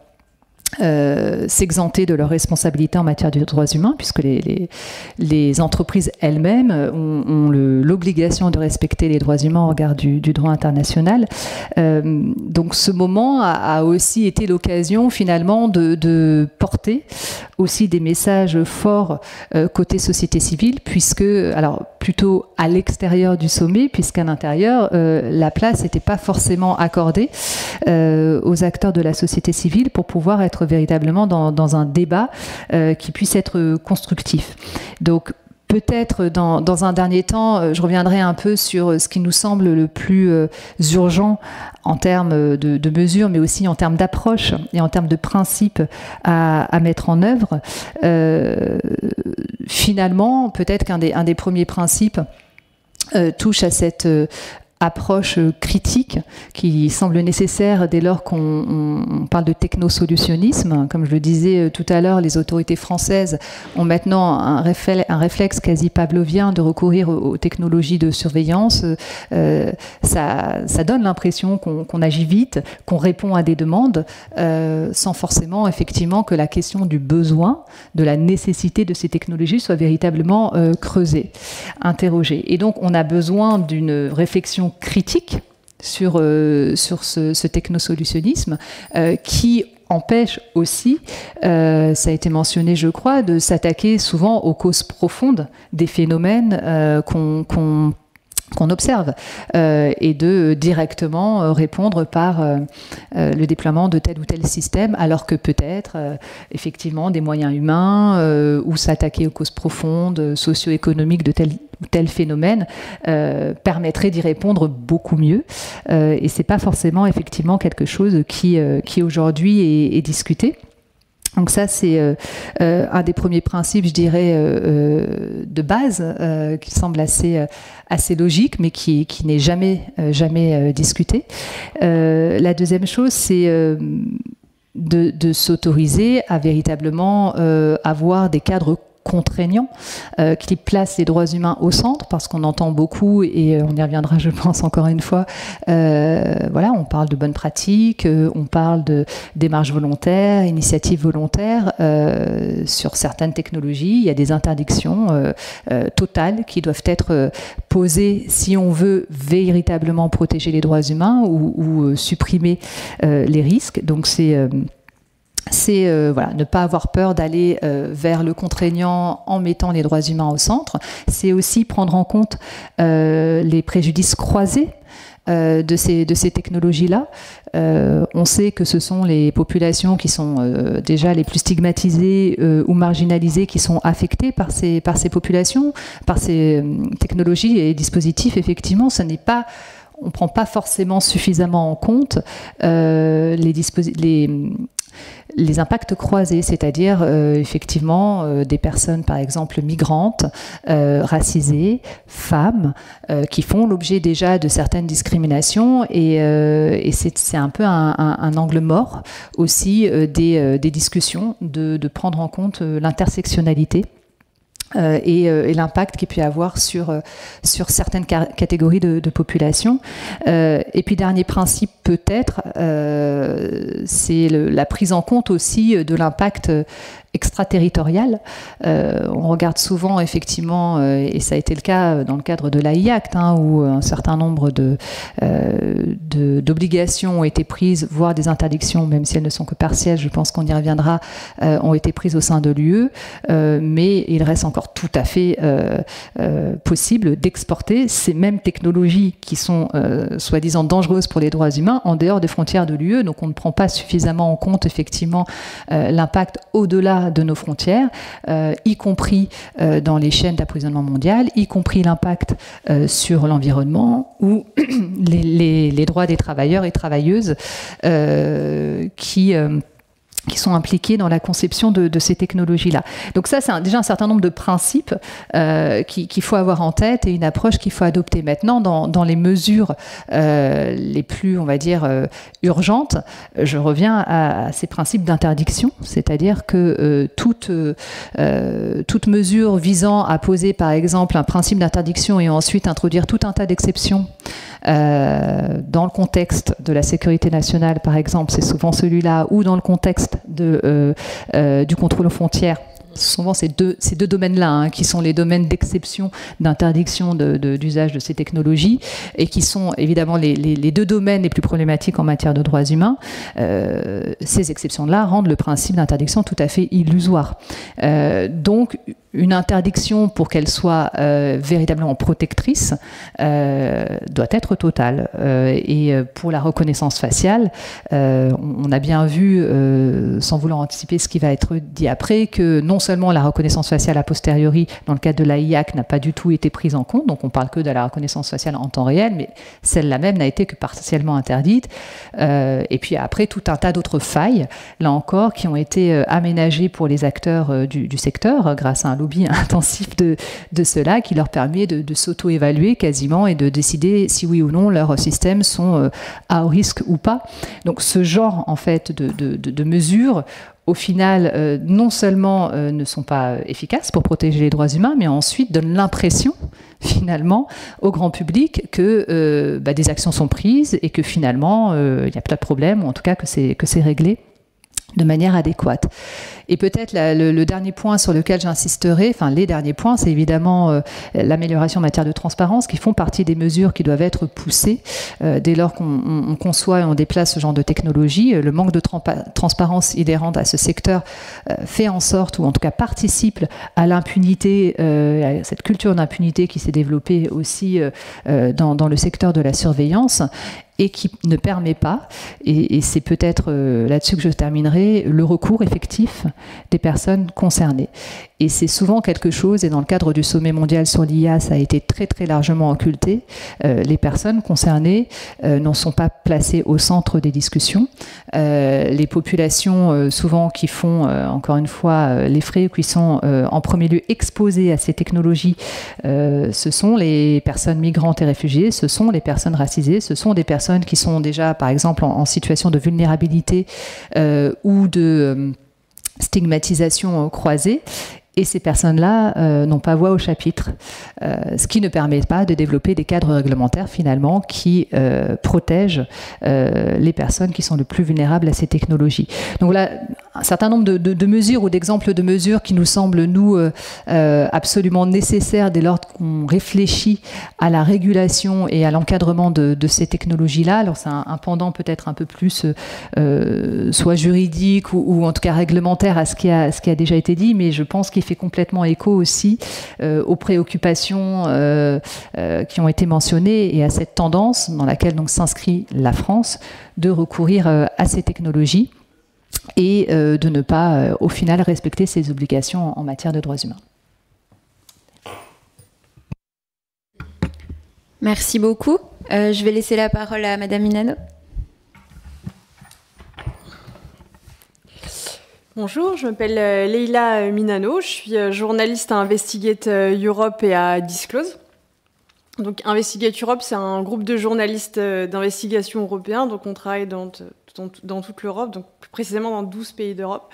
s'exenter de leurs responsabilités en matière de droits humains, puisque les entreprises elles-mêmes ont l'obligation de respecter les droits humains au regard du droit international. Donc ce moment a aussi été l'occasion finalement de porter aussi des messages forts côté société civile, puisque, alors plutôt à l'extérieur du sommet, puisqu'à l'intérieur, la place n'était pas forcément accordée aux acteurs de la société civile pour pouvoir être véritablement dans un débat qui puisse être constructif. Donc peut-être dans un dernier temps, je reviendrai un peu sur ce qui nous semble le plus urgent en termes de mesures, mais aussi en termes d'approche et en termes de principes à mettre en œuvre. Finalement, peut-être qu'un des premiers principes touche à cette approche critique qui semble nécessaire dès lors qu'on parle de technosolutionnisme. Comme je le disais tout à l'heure, les autorités françaises ont maintenant un réflexe quasi pavlovien de recourir aux technologies de surveillance. Ça donne l'impression qu'on agit vite, qu'on répond à des demandes, sans forcément effectivement que la question du besoin, de la nécessité de ces technologies soit véritablement creusée, interrogée. Et donc on a besoin d'une réflexion critique sur ce technosolutionnisme qui empêche aussi, ça a été mentionné je crois, de s'attaquer souvent aux causes profondes des phénomènes qu'on observe et de directement répondre par le déploiement de tel ou tel système, alors que peut-être effectivement des moyens humains ou s'attaquer aux causes profondes socio-économiques de tel ou tel phénomène permettrait d'y répondre beaucoup mieux, et c'est pas forcément effectivement quelque chose qui aujourd'hui est discuté. Donc ça, c'est un des premiers principes, je dirais, de base, qui semble assez logique, mais qui n'est jamais discuté. La deuxième chose, c'est de s'autoriser à véritablement avoir des cadres contraignant, qui place les droits humains au centre, parce qu'on entend beaucoup, et on y reviendra je pense encore une fois, voilà, on parle de bonnes pratiques, on parle de démarches volontaires, initiatives volontaires, sur certaines technologies, il y a des interdictions totales qui doivent être posées si on veut véritablement protéger les droits humains ou supprimer les risques. Donc c'est voilà, ne pas avoir peur d'aller vers le contraignant en mettant les droits humains au centre. C'est aussi prendre en compte les préjudices croisés de ces technologies-là. On sait que ce sont les populations qui sont déjà les plus stigmatisées ou marginalisées qui sont affectées par ces populations, par ces technologies et dispositifs. Effectivement, on ne prend pas forcément suffisamment en compte les impacts croisés, c'est-à-dire effectivement des personnes par exemple migrantes, racisées, femmes, qui font l'objet déjà de certaines discriminations, et c'est un peu un angle mort aussi des discussions, de prendre en compte l'intersectionnalité. Et l'impact qu'il peut y avoir sur certaines catégories de population. Et puis dernier principe peut-être, c'est la prise en compte aussi de l'impact extraterritoriale. On regarde souvent, effectivement, et ça a été le cas dans le cadre de l'AI Act, où un certain nombre d'obligations ont été prises, voire des interdictions, même si elles ne sont que partielles, je pense qu'on y reviendra, ont été prises au sein de l'UE, mais il reste encore tout à fait possible d'exporter ces mêmes technologies qui sont soi-disant dangereuses pour les droits humains en dehors des frontières de l'UE. Donc on ne prend pas suffisamment en compte, effectivement, l'impact au-delà de nos frontières, y compris dans les chaînes d'approvisionnement mondiales, y compris l'impact sur l'environnement ou les droits des travailleurs et travailleuses qui sont impliqués dans la conception de ces technologies-là. Donc ça, c'est déjà un certain nombre de principes qu'il faut avoir en tête et une approche qu'il faut adopter maintenant dans les mesures les plus, on va dire, urgentes. Je reviens à ces principes d'interdiction, c'est-à-dire que toute mesure visant à poser, par exemple, un principe d'interdiction et ensuite introduire tout un tas d'exceptions dans le contexte de la sécurité nationale, par exemple, c'est souvent celui-là, ou dans le contexte du contrôle aux frontières. Souvent, ces deux domaines-là, qui sont les domaines d'exception, d'interdiction d'usage de ces technologies, et qui sont évidemment les deux domaines les plus problématiques en matière de droits humains. Ces exceptions-là rendent le principe d'interdiction tout à fait illusoire. Donc, une interdiction, pour qu'elle soit véritablement protectrice, doit être totale. Et pour la reconnaissance faciale, on a bien vu, sans vouloir anticiper ce qui va être dit après, que non seulement la reconnaissance faciale a posteriori, dans le cadre de l'AI Act, n'a pas du tout été prise en compte, donc on parle que de la reconnaissance faciale en temps réel, mais celle-là même n'a été que partiellement interdite. Et puis après, tout un tas d'autres failles, là encore, qui ont été aménagées pour les acteurs du secteur, grâce à un lobby intensif de cela, qui leur permet de s'auto-évaluer quasiment et de décider si oui ou non leurs systèmes sont à haut risque ou pas. Donc ce genre en fait de mesures, au final, non seulement ne sont pas efficaces pour protéger les droits humains, mais ensuite donnent l'impression, finalement, au grand public que des actions sont prises et que finalement, il n'y a pas de problème, ou en tout cas que c'est réglé de manière adéquate. Et peut-être le dernier point sur lequel j'insisterai, enfin les derniers points, c'est évidemment l'amélioration en matière de transparence, qui font partie des mesures qui doivent être poussées dès lors qu'on conçoit et on déplace ce genre de technologie. Le manque de transparence inhérente à ce secteur fait en sorte, ou en tout cas participe à l'impunité, à cette culture d'impunité qui s'est développée aussi dans le secteur de la surveillance, et qui ne permet pas, et c'est peut-être là-dessus que je terminerai, le recours effectif des personnes concernées. Et c'est souvent quelque chose, et dans le cadre du sommet mondial sur l'IA, ça a été très très largement occulté, les personnes concernées n'en sont pas placées au centre des discussions. Les populations souvent qui font, encore une fois, les frais, qui sont en premier lieu exposées à ces technologies, ce sont les personnes migrantes et réfugiées, ce sont les personnes racisées, ce sont des personnes qui sont déjà, par exemple, en situation de vulnérabilité ou de stigmatisation croisée. Et ces personnes-là n'ont pas voix au chapitre, ce qui ne permet pas de développer des cadres réglementaires, finalement, qui protègent les personnes qui sont le plus vulnérables à ces technologies. Donc là, un certain nombre de mesures ou d'exemples de mesures qui nous semblent, nous, absolument nécessaires dès lors qu'on réfléchit à la régulation et à l'encadrement de ces technologies-là. Alors c'est un pendant peut-être un peu plus soit juridique ou en tout cas réglementaire à ce qui a déjà été dit, mais je pense qu'il fait complètement écho aussi aux préoccupations qui ont été mentionnées et à cette tendance dans laquelle donc s'inscrit la France de recourir à ces technologies et de ne pas au final respecter ses obligations en matière de droits humains. Merci beaucoup. Je vais laisser la parole à Madame Minano. Bonjour, je m'appelle Leïla Minano, je suis journaliste à Investigate Europe et à Disclose. Donc Investigate Europe, c'est un groupe de journalistes d'investigation européens, donc on travaille dans toute l'Europe, donc plus précisément dans 12 pays d'Europe.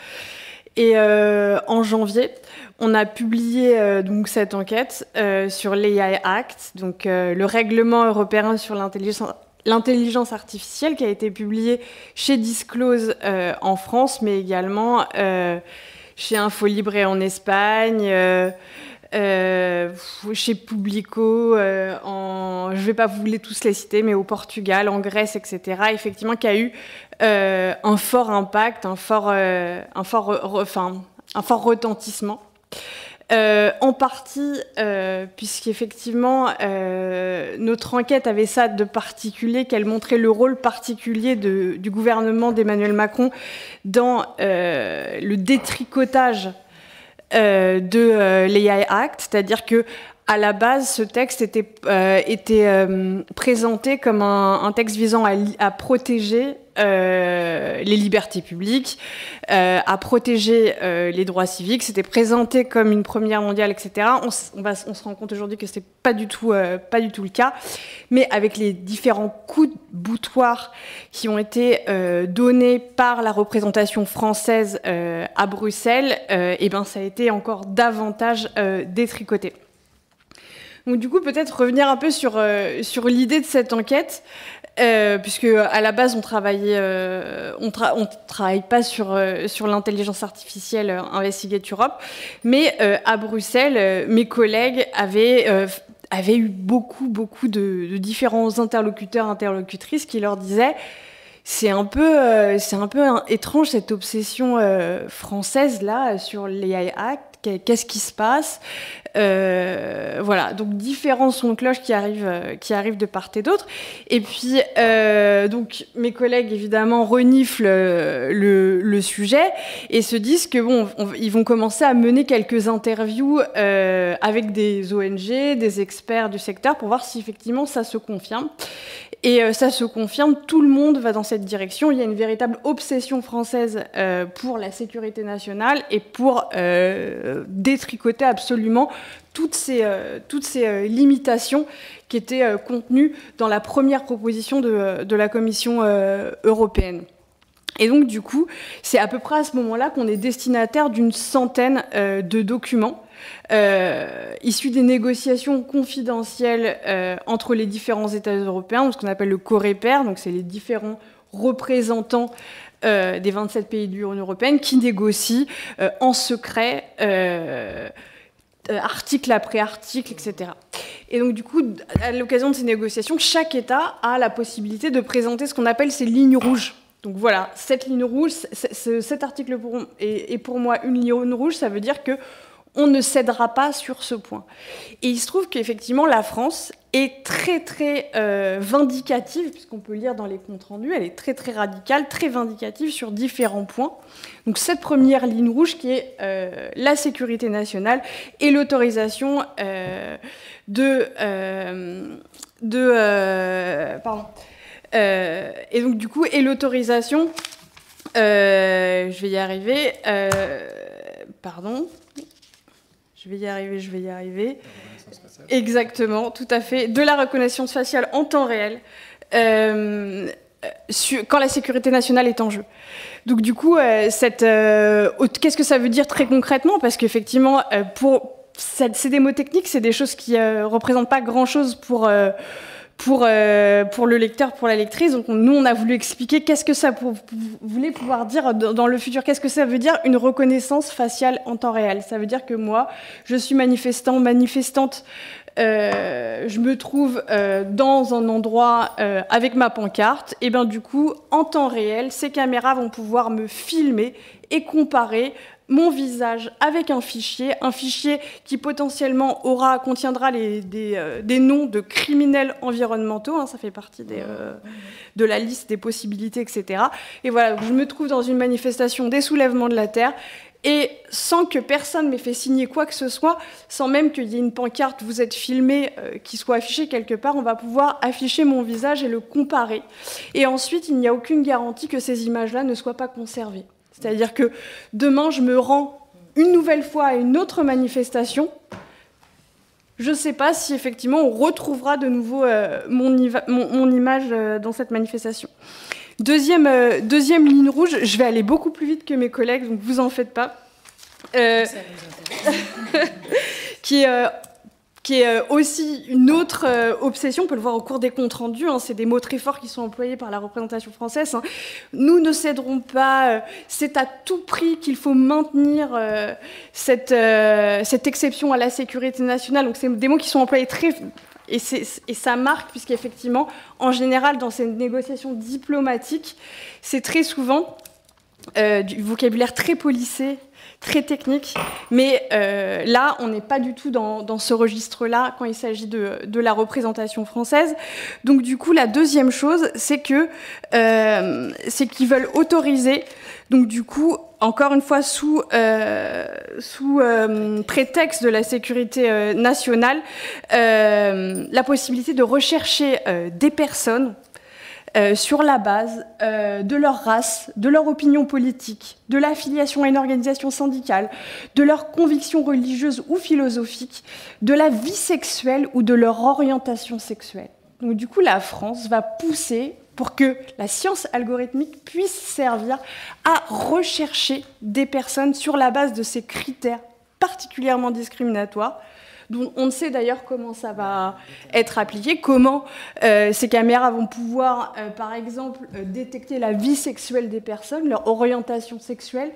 Et en janvier, on a publié donc cette enquête sur l'AI Act, donc le règlement européen sur l'intelligence artificielle qui a été publié chez Disclose en France, mais également chez Infolibre en Espagne, chez Publico, je ne vais pas vous tous les citer, mais au Portugal, en Grèce, etc., effectivement, qui a eu un fort impact, un fort retentissement. En partie, puisqu'effectivement, notre enquête avait ça de particulier, qu'elle montrait le rôle particulier du gouvernement d'Emmanuel Macron dans le détricotage de l'AI Act, c'est-à-dire que à la base, ce texte était présenté comme un texte visant à protéger les libertés publiques, à protéger les droits civiques. C'était présenté comme une première mondiale, etc. On se rend compte aujourd'hui que ce n'est pas du tout le cas. Mais avec les différents coups de boutoir qui ont été donnés par la représentation française à Bruxelles, et ben, ça a été encore davantage détricoté. Donc du coup, peut-être revenir un peu sur l'idée de cette enquête, puisque à la base, on travaille pas sur l'intelligence artificielle Investigate Europe, mais à Bruxelles, mes collègues avaient eu beaucoup de différents interlocutrices qui leur disaient c'est un peu étrange cette obsession française là sur l'AI Act. Qu'est-ce qui se passe? Voilà, donc différents sons de cloche qui arrivent de part et d'autre. Et puis, donc mes collègues évidemment reniflent le sujet et se disent que bon, ils vont commencer à mener quelques interviews avec des ONG, des experts du secteur pour voir si effectivement ça se confirme. Et ça se confirme, tout le monde va dans cette direction. Il y a une véritable obsession française pour la sécurité nationale et pour détricoter absolument toutes ces limitations qui étaient contenues dans la première proposition de la Commission européenne. Et donc, du coup, c'est à peu près à ce moment-là qu'on est destinataire d'une centaine de documents issus des négociations confidentielles entre les différents États européens, ce qu'on appelle le COREPER, donc c'est les différents représentants des 27 pays de l'Union européenne qui négocient en secret article après article, etc. Et donc, du coup, à l'occasion de ces négociations, chaque État a la possibilité de présenter ce qu'on appelle ses lignes rouges. Donc voilà, cette ligne rouge, cet article est pour moi une ligne rouge, ça veut dire qu'on ne cédera pas sur ce point. Et il se trouve qu'effectivement, la France est très, très vindicative, puisqu'on peut lire dans les comptes rendus, elle est très, très radicale, très vindicative sur différents points. Donc cette première ligne rouge qui est la sécurité nationale et l'autorisation et donc du coup, et l'autorisation, je vais y arriver, je vais y arriver. Exactement, tout à fait, de la reconnaissance faciale en temps réel, quand la sécurité nationale est en jeu. Donc du coup, qu'est-ce que ça veut dire très concrètement? Parce qu'effectivement, c'est des mots techniques, c'est des choses qui ne représentent pas grand-chose pour le lecteur, pour la lectrice. Donc nous, on a voulu expliquer qu'est-ce que ça voulait pouvoir dire dans le futur. Qu'est-ce que ça veut dire une reconnaissance faciale en temps réel? Ça veut dire que moi, je suis manifestante, je me trouve dans un endroit avec ma pancarte, et bien du coup, en temps réel, ces caméras vont pouvoir me filmer et comparer mon visage avec un fichier qui potentiellement contiendra des noms de criminels environnementaux, hein, ça fait partie de la liste des possibilités, etc. Et voilà, je me trouve dans une manifestation des soulèvements de la Terre, et sans que personne m'ait fait signer quoi que ce soit, sans même qu'il y ait une pancarte, vous êtes filmé, qui soit affichée quelque part, on va pouvoir afficher mon visage et le comparer. Et ensuite, il n'y a aucune garantie que ces images-là ne soient pas conservées. C'est-à-dire que demain, je me rends une nouvelle fois à une autre manifestation. Je ne sais pas si effectivement on retrouvera de nouveau mon image dans cette manifestation. Deuxième ligne rouge, je vais aller beaucoup plus vite que mes collègues, donc vous en faites pas. Qui qui est aussi une autre obsession, on peut le voir au cours des comptes rendus, hein, c'est des mots très forts qui sont employés par la représentation française. Hein. Nous ne céderons pas, c'est à tout prix qu'il faut maintenir cette exception à la sécurité nationale. Donc c'est des mots qui sont employés très... Et ça marque, puisqu'effectivement, en général, dans ces négociations diplomatiques, c'est très souvent du vocabulaire très policé, très technique, mais là, on n'est pas du tout dans ce registre-là quand il s'agit de la représentation française. Donc, du coup, la deuxième chose, c'est qu'ils veulent autoriser, donc du coup, encore une fois, sous prétexte de la sécurité nationale, la possibilité de rechercher des personnes sur la base de leur race, de leur opinion politique, de l'affiliation à une organisation syndicale, de leurs convictions religieuses ou philosophiques, de la vie sexuelle ou de leur orientation sexuelle. Donc du coup, la France va pousser pour que la science algorithmique puisse servir à rechercher des personnes sur la base de ces critères particulièrement discriminatoires, dont on ne sait d'ailleurs comment ça va être appliqué, comment ces caméras vont pouvoir, par exemple, détecter la vie sexuelle des personnes, leur orientation sexuelle.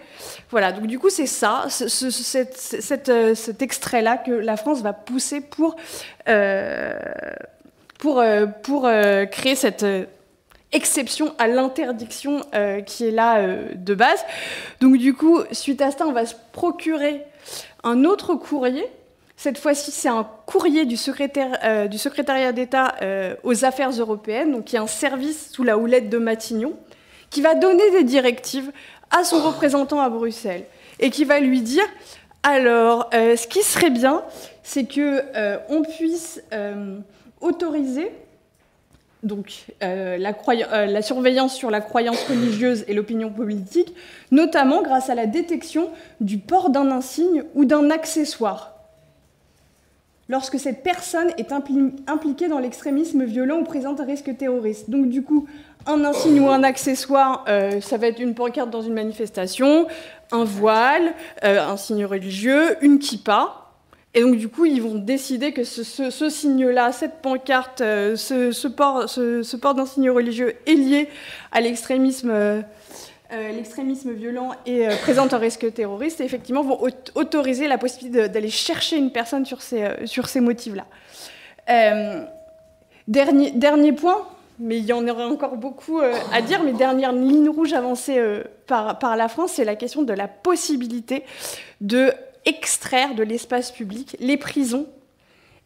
Voilà, donc du coup, c'est ça, cet extrait-là que la France va pousser pour créer cette exception à l'interdiction qui est là de base. Donc du coup, suite à ça, on va se procurer un autre courrier. Cette fois-ci, c'est un courrier du secrétariat d'État aux affaires européennes, donc qui est un service sous la houlette de Matignon, qui va donner des directives à son représentant à Bruxelles et qui va lui dire alors, ce qui serait bien, c'est qu'on puisse autoriser donc, la surveillance sur la croyance religieuse et l'opinion politique, notamment grâce à la détection du port d'un insigne ou d'un accessoire, lorsque cette personne est impliquée dans l'extrémisme violent ou présente un risque terroriste. Donc du coup, un insigne ou un accessoire, ça va être une pancarte dans une manifestation, un voile, un signe religieux, une kippa. Et donc du coup, ils vont décider que ce signe-là, cette pancarte, ce port d'un signe religieux est lié à l'extrémisme violent et présente un risque terroriste, et effectivement vont autoriser la possibilité d'aller chercher une personne sur ces motifs-là. Dernier point, mais il y en aurait encore beaucoup à dire, mais dernière ligne rouge avancée par la France, c'est la question de la possibilité de extraire de l'espace public les prisons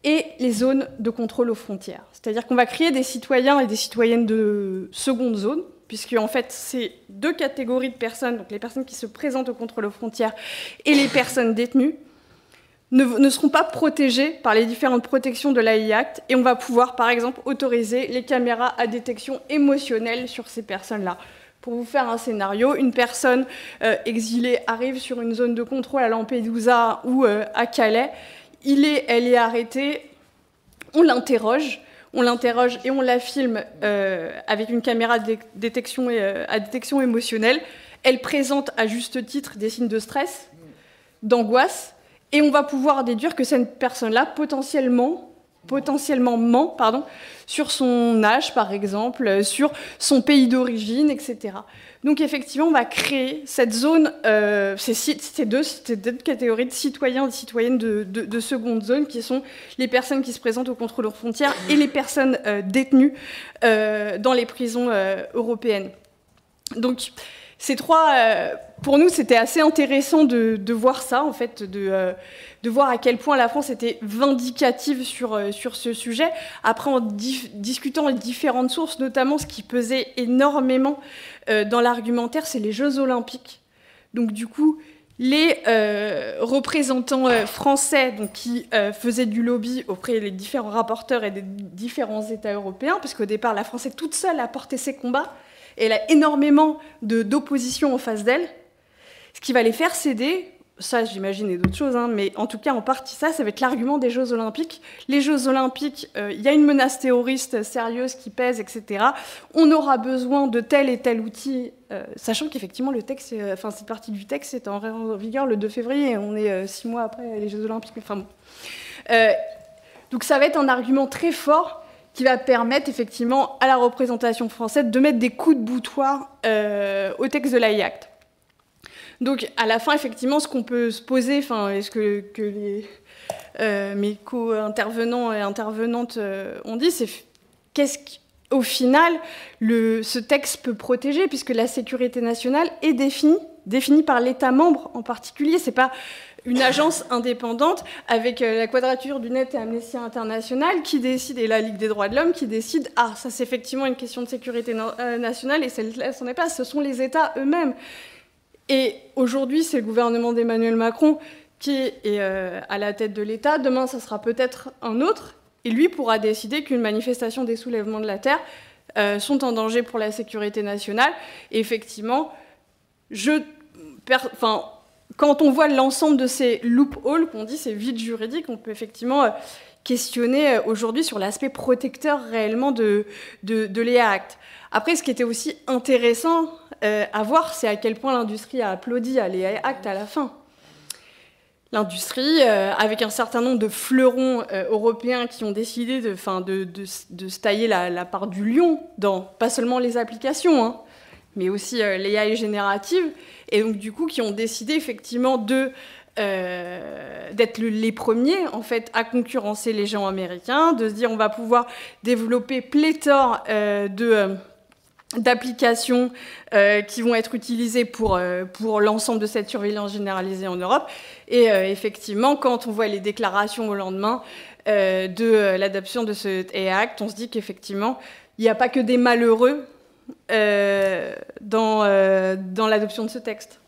et les zones de contrôle aux frontières. C'est-à-dire qu'on va créer des citoyens et des citoyennes de seconde zone, puisque en fait, c'est deux catégories de personnes, donc les personnes qui se présentent au contrôle aux frontières et les personnes détenues, ne seront pas protégées par les différentes protections de l'AI Act, et on va pouvoir, par exemple, autoriser les caméras à détection émotionnelle sur ces personnes-là. Pour vous faire un scénario, une personne exilée arrive sur une zone de contrôle à Lampedusa ou à Calais, elle est arrêtée, on l'interroge et on la filme avec une caméra à détection émotionnelle. Elle présente à juste titre des signes de stress, d'angoisse, et on va pouvoir déduire que cette personne-là potentiellement ment sur son âge, par exemple, sur son pays d'origine, etc. Donc effectivement, on va créer cette zone, ces deux catégories de citoyens et de citoyennes de seconde zone, qui sont les personnes qui se présentent au contrôle aux frontières et les personnes détenues dans les prisons européennes. Donc ces trois, pour nous, c'était assez intéressant de voir ça, en fait, de voir à quel point la France était vindicative sur ce sujet. Après, en discutant les différentes sources, notamment ce qui pesait énormément dans l'argumentaire, c'est les Jeux Olympiques. Donc du coup, les représentants français donc, qui faisaient du lobby auprès des différents rapporteurs et des différents États européens, parce qu'au départ, la France est toute seule à porter ses combats, et elle a énormément d'opposition en face d'elle, ce qui va les faire céder, ça j'imagine et d'autres choses, hein, mais en tout cas en partie ça va être l'argument des Jeux Olympiques. Les Jeux Olympiques, il y a une menace terroriste sérieuse qui pèse, etc. On aura besoin de tel et tel outil, sachant qu'effectivement le texte, cette partie du texte est en vigueur le 2 février, et on est 6 mois après les Jeux Olympiques. Enfin bon. Donc ça va être un argument très fort qui va permettre effectivement à la représentation française de mettre des coups de boutoir au texte de l'AI Act. Donc à la fin, effectivement, ce qu'on peut se poser, et ce que mes co-intervenants et intervenantes ont dit, c'est qu'est-ce qu'au final ce texte peut protéger, puisque la sécurité nationale est définie par l'État membre en particulier. C'est pas une agence indépendante avec la Quadrature du Net et Amnesty International qui décide, et la Ligue des droits de l'homme qui décide, ça c'est effectivement une question de sécurité nationale, et celle-là, c'en est pas, ce sont les États eux-mêmes. Et aujourd'hui, c'est le gouvernement d'Emmanuel Macron qui est à la tête de l'État. Demain, ça sera peut-être un autre, et lui pourra décider qu'une manifestation des soulèvements de la Terre sont en danger pour la sécurité nationale. Et effectivement, quand on voit l'ensemble de ces loopholes, qu'on dit ces vides juridiques, on peut effectivement questionner aujourd'hui sur l'aspect protecteur réellement de l'AI Act. Après, ce qui était aussi intéressant à voir, c'est à quel point l'industrie a applaudi à l'AI Act à la fin. L'industrie, avec un certain nombre de fleurons européens qui ont décidé de se tailler la part du lion dans pas seulement les applications, mais aussi l'AI générative, et donc du coup qui ont décidé effectivement d'être les premiers en fait à concurrencer les géants américains, de se dire on va pouvoir développer pléthore d'applications qui vont être utilisées pour l'ensemble de cette surveillance généralisée en Europe. Et effectivement, quand on voit les déclarations au lendemain de l'adoption de ce AI Act, on se dit qu'effectivement, il n'y a pas que des malheureux dans l'adoption de ce texte.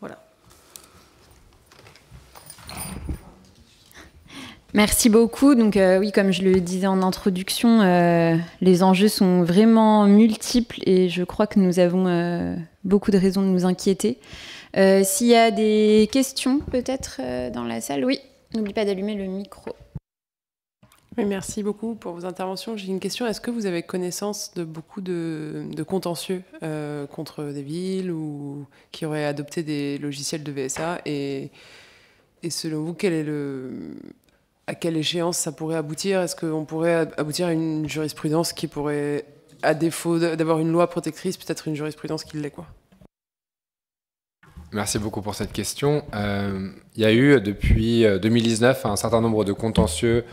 Voilà. Merci beaucoup. Donc oui, comme je le disais en introduction, les enjeux sont vraiment multiples et je crois que nous avons beaucoup de raisons de nous inquiéter. S'il y a des questions peut-être dans la salle, oui, n'oublie pas d'allumer le micro. Oui, merci beaucoup pour vos interventions. J'ai une question. Est-ce que vous avez connaissance de beaucoup de contentieux contre des villes ou qui auraient adopté des logiciels de VSA et selon vous, à quelle échéance ça pourrait aboutir? Est-ce qu'on pourrait aboutir à une jurisprudence qui pourrait, à défaut d'avoir une loi protectrice, peut-être une jurisprudence qui l'est, quoi? Merci beaucoup pour cette question. Il y a eu depuis 2019 un certain nombre de contentieux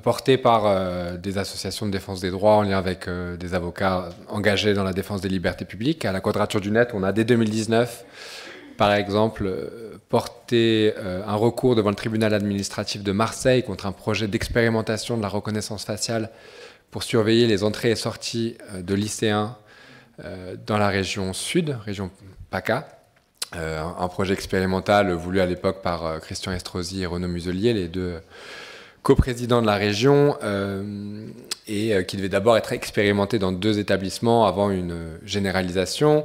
portés par des associations de défense des droits en lien avec des avocats engagés dans la défense des libertés publiques. À la Quadrature du Net, on a dès 2019, par exemple, porté un recours devant le tribunal administratif de Marseille contre un projet d'expérimentation de la reconnaissance faciale pour surveiller les entrées et sorties de lycéens dans la région sud, région PACA. Un projet expérimental voulu à l'époque par Christian Estrosi et Renaud Muselier, les deux coprésidents de la région, et qui devait d'abord être expérimenté dans 2 établissements avant une généralisation.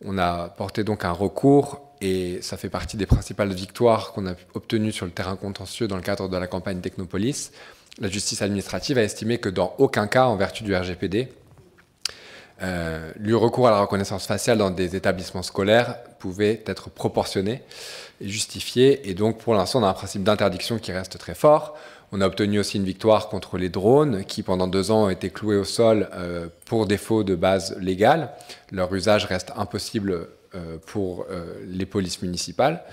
On a porté donc un recours, et ça fait partie des principales victoires qu'on a obtenues sur le terrain contentieux dans le cadre de la campagne Technopolis. La justice administrative a estimé que dans aucun cas, en vertu du RGPD, le recours à la reconnaissance faciale dans des établissements scolaires pouvait être proportionné et justifié. Et donc, pour l'instant, on a un principe d'interdiction qui reste très fort. On a obtenu aussi une victoire contre les drones qui, pendant 2 ans, ont été cloués au sol pour défaut de base légale. Leur usage reste impossible pour les polices municipales.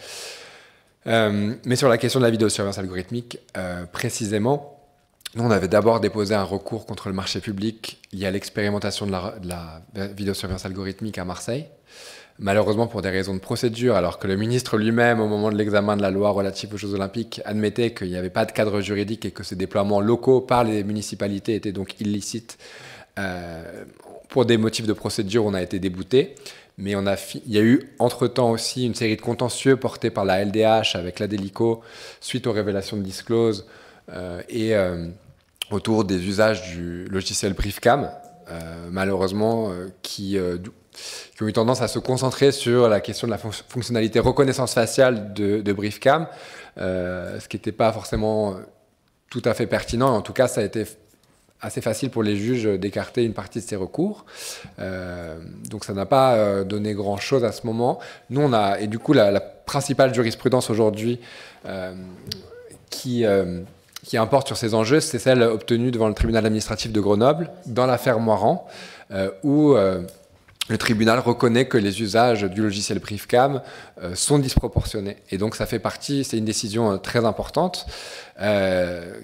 Mais sur la question de la vidéosurveillance algorithmique, précisément, nous, on avait d'abord déposé un recours contre le marché public lié à l'expérimentation de la vidéosurveillance algorithmique à Marseille. Malheureusement, pour des raisons de procédure, alors que le ministre lui-même, au moment de l'examen de la loi relative aux Jeux Olympiques, admettait qu'il n'y avait pas de cadre juridique et que ces déploiements locaux par les municipalités étaient donc illicites. Pour des motifs de procédure, on a été débouté. Mais il y a eu entre-temps aussi une série de contentieux portés par la LDH avec l'Adelico suite aux révélations de Disclose autour des usages du logiciel Briefcam, malheureusement, qui ont eu tendance à se concentrer sur la question de la fonctionnalité reconnaissance faciale de Briefcam, ce qui n'était pas forcément tout à fait pertinent. En tout cas, ça a été assez facile pour les juges d'écarter une partie de ces recours. Donc ça n'a pas donné grand-chose à ce moment. Nous, et du coup, la principale jurisprudence aujourd'hui qui qui importe sur ces enjeux, c'est celle obtenue devant le tribunal administratif de Grenoble, dans l'affaire Moiran, où le tribunal reconnaît que les usages du logiciel BriefCam sont disproportionnés. Et donc ça fait partie, c'est une décision très importante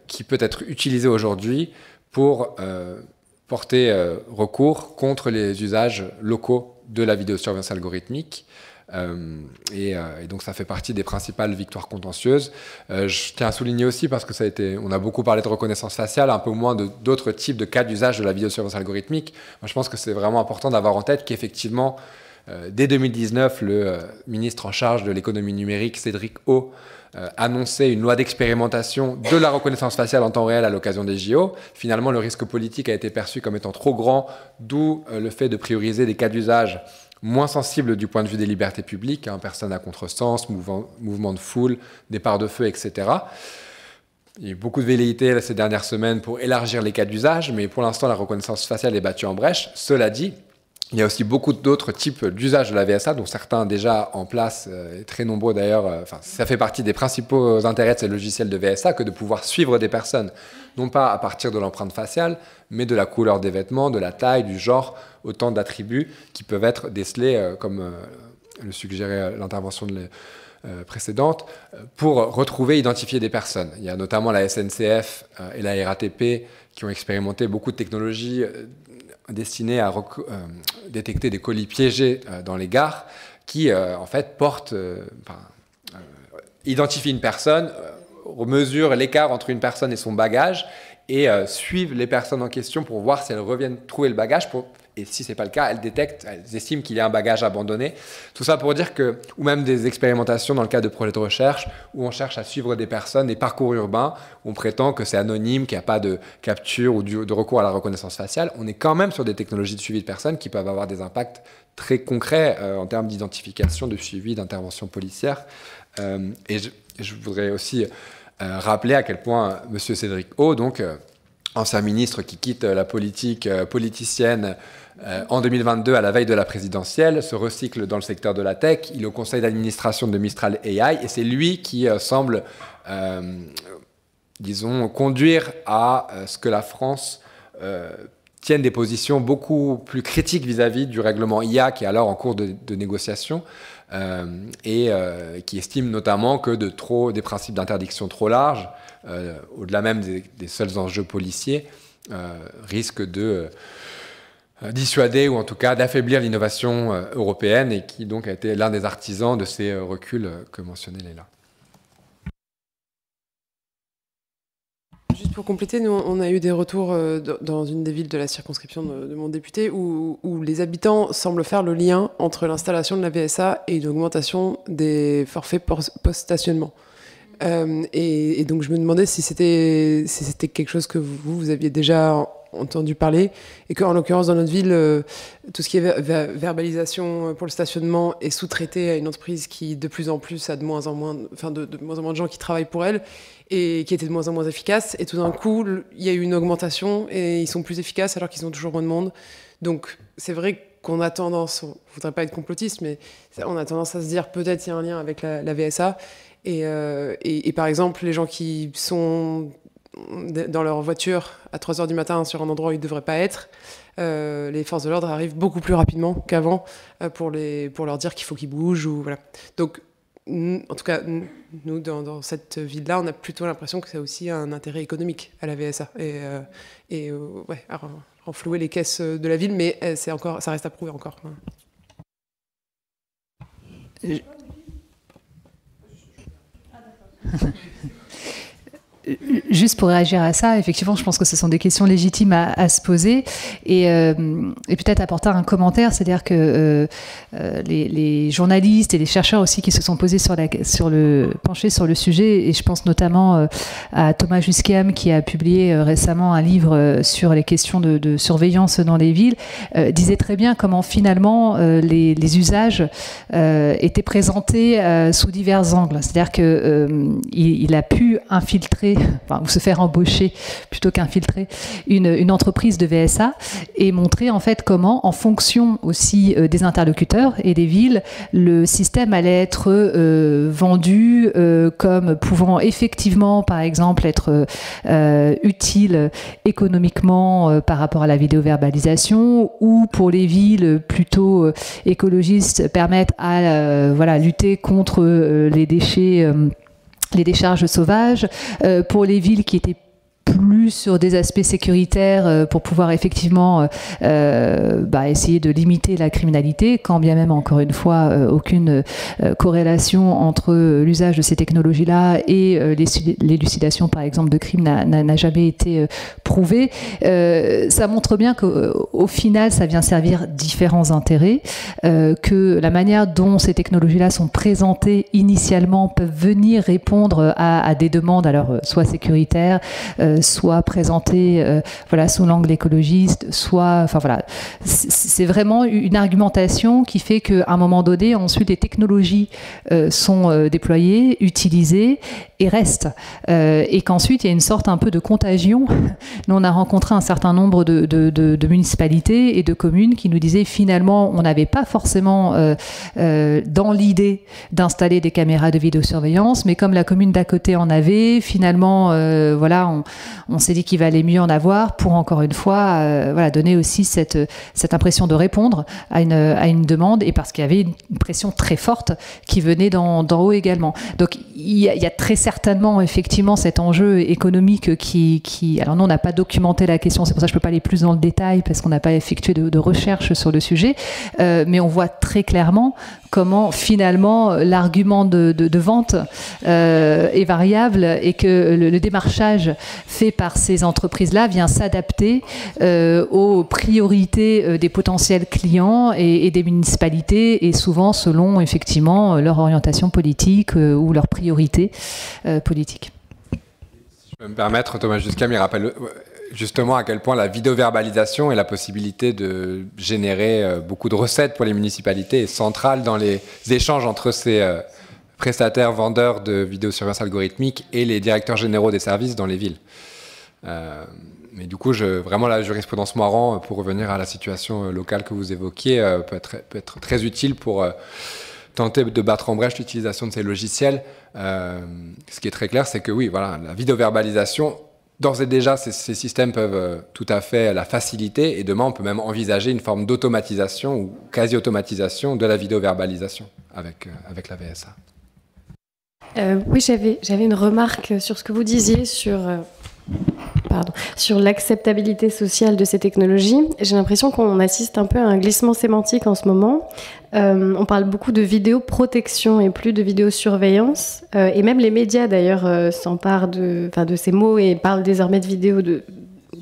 qui peut être utilisée aujourd'hui pour porter recours contre les usages locaux de la vidéosurveillance algorithmique. Et donc ça fait partie des principales victoires contentieuses. Je tiens à souligner aussi, parce que on a beaucoup parlé de reconnaissance faciale, un peu moins d'autres types de cas d'usage de la vidéosurveillance algorithmique. Moi, je pense que c'est vraiment important d'avoir en tête qu'effectivement, dès 2019, le ministre en charge de l'économie numérique, Cédric O, annonçait une loi d'expérimentation de la reconnaissance faciale en temps réel à l'occasion des JO. Finalement, le risque politique a été perçu comme étant trop grand, d'où le fait de prioriser des cas d'usage moins sensibles du point de vue des libertés publiques, personnes à contresens, mouvements de foule, départ de feu, etc. Il y a eu beaucoup de velléités ces dernières semaines pour élargir les cas d'usage, mais pour l'instant, la reconnaissance faciale est battue en brèche. Cela dit, il y a aussi beaucoup d'autres types d'usages de la VSA, dont certains déjà en place, et très nombreux d'ailleurs. Ça fait partie des principaux intérêts de ces logiciels de VSA que de pouvoir suivre des personnes, non pas à partir de l'empreinte faciale, mais de la couleur des vêtements, de la taille, du genre, autant d'attributs qui peuvent être décelés, comme le suggérait l'intervention précédente, pour retrouver, identifier des personnes. Il y a notamment la SNCF et la RATP qui ont expérimenté beaucoup de technologies destinées à détecter des colis piégés dans les gares qui, en fait, identifient une personne, mesurent l'écart entre une personne et son bagage et suivent les personnes en question pour voir si elles reviennent trouver le bagage. Et si ce n'est pas le cas, elles estiment qu'il y a un bagage abandonné. Tout ça pour dire que, ou même des expérimentations dans le cadre de projets de recherche, où on cherche à suivre des personnes, des parcours urbains, où on prétend que c'est anonyme, qu'il n'y a pas de capture ou de recours à la reconnaissance faciale. On est quand même sur des technologies de suivi de personnes qui peuvent avoir des impacts très concrets en termes d'identification, de suivi, d'intervention policière. Et je voudrais aussi rappeler à quel point M. Cédric O, donc ancien ministre qui quitte la politique politicienne en 2022 à la veille de la présidentielle, se recycle dans le secteur de la tech. Il est au conseil d'administration de Mistral AI et c'est lui qui semble, disons, conduire à ce que la France tienne des positions beaucoup plus critiques vis-à-vis du règlement IA qui est alors en cours de négociation et qui estime notamment que des principes d'interdiction trop larges, au-delà même des seuls enjeux policiers, risquent de dissuader ou en tout cas d'affaiblir l'innovation européenne et qui donc a été l'un des artisans de ces reculs que mentionnait Leïla. Juste pour compléter, nous, on a eu des retours dans une des villes de la circonscription de mon député où les habitants semblent faire le lien entre l'installation de la VSA et une augmentation des forfaits post-stationnement. Et donc je me demandais si c'était quelque chose que vous aviez déjà entendu parler et qu'en l'occurrence dans notre ville, tout ce qui est verbalisation pour le stationnement est sous-traité à une entreprise qui de plus en plus a de moins en moins de gens qui travaillent pour elle et qui était de moins en moins efficace. Et tout d'un coup, il y a eu une augmentation et ils sont plus efficaces alors qu'ils ont toujours moins de monde. Donc c'est vrai qu'on a tendance, on ne voudrait pas être complotiste, mais on a tendance à se dire peut-être il y a un lien avec la VSA. Et par exemple, les gens qui sont dans leur voiture à 3h du matin sur un endroit où ils ne devraient pas être, les forces de l'ordre arrivent beaucoup plus rapidement qu'avant pour leur dire qu'il faut qu'ils bougent. Voilà. Donc, en tout cas, nous, dans cette ville-là, on a plutôt l'impression que ça a aussi un intérêt économique à la VSA. À renflouer les caisses de la ville, mais ça reste à prouver encore. Juste pour réagir à ça, effectivement, je pense que ce sont des questions légitimes à se poser et peut-être apporter un commentaire, c'est-à-dire que les journalistes et les chercheurs aussi qui se sont penchés sur le sujet, et je pense notamment à Thomas Jusquiam qui a publié récemment un livre sur les questions de surveillance dans les villes, disait très bien comment finalement les usages étaient présentés sous divers angles, c'est-à-dire que il a pu infiltrer infiltrer, ou se faire embaucher plutôt qu'infiltrer une entreprise de VSA et montrer en fait comment, en fonction aussi des interlocuteurs et des villes, le système allait être vendu comme pouvant effectivement, par exemple, être utile économiquement par rapport à la vidéoverbalisation, ou pour les villes plutôt écologistes permettre à lutter contre les déchets, les décharges sauvages, pour les villes qui étaient plus sur des aspects sécuritaires pour pouvoir effectivement essayer de limiter la criminalité, quand bien même, encore une fois, aucune corrélation entre l'usage de ces technologies-là et l'élucidation, par exemple, de crimes n'a jamais été prouvée. Ça montre bien qu'au final, ça vient servir différents intérêts, que la manière dont ces technologies-là sont présentées initialement peuvent venir répondre à des demandes, alors soit sécuritaires, soit présentées sous l'angle écologiste, soit, c'est vraiment une argumentation qui fait qu'à un moment donné, ensuite, les technologies sont déployées, utilisées et restent. Et qu'ensuite, il y a une sorte un peu de contagion. Nous, on a rencontré un certain nombre de municipalités et de communes qui nous disaient finalement, on n'avait pas forcément dans l'idée d'installer des caméras de vidéosurveillance, mais comme la commune d'à côté en avait, finalement, on s'est dit qu'il valait mieux en avoir pour, encore une fois, donner aussi cette impression de répondre à une demande, et parce qu'il y avait une pression très forte qui venait d'en haut également. Donc, il y a très certainement, effectivement, cet enjeu économique qui... Alors, nous, on n'a pas documenté la question, c'est pour ça que je ne peux pas aller plus dans le détail, parce qu'on n'a pas effectué de recherche sur le sujet, mais on voit très clairement comment, finalement, l'argument de vente est variable, et que le démarchage fait par ces entreprises-là vient s'adapter aux priorités des potentiels clients et des municipalités, et souvent selon, effectivement, leur orientation politique ou leurs priorités politiques. Si je peux me permettre, Thomas Juscam, il rappelle justement à quel point la vidéoverbalisation et la possibilité de générer beaucoup de recettes pour les municipalités est centrale dans les échanges entre ces prestataires, vendeurs de vidéosurveillance algorithmique et les directeurs généraux des services dans les villes. Mais du coup, vraiment la jurisprudence Moirant, pour revenir à la situation locale que vous évoquiez, peut être très utile pour tenter de battre en brèche l'utilisation de ces logiciels. Ce qui est très clair, c'est que oui, voilà, la vidéoverbalisation, d'ores et déjà, ces systèmes peuvent tout à fait la faciliter, et demain, on peut même envisager une forme d'automatisation ou quasi-automatisation de la vidéoverbalisation avec la VSA. Oui, j'avais une remarque sur ce que vous disiez sur l'acceptabilité sociale de ces technologies. J'ai l'impression qu'on assiste un peu à un glissement sémantique en ce moment. On parle beaucoup de vidéoprotection et plus de vidéosurveillance. Et même les médias, d'ailleurs, s'emparent de ces mots et parlent désormais de vidéo de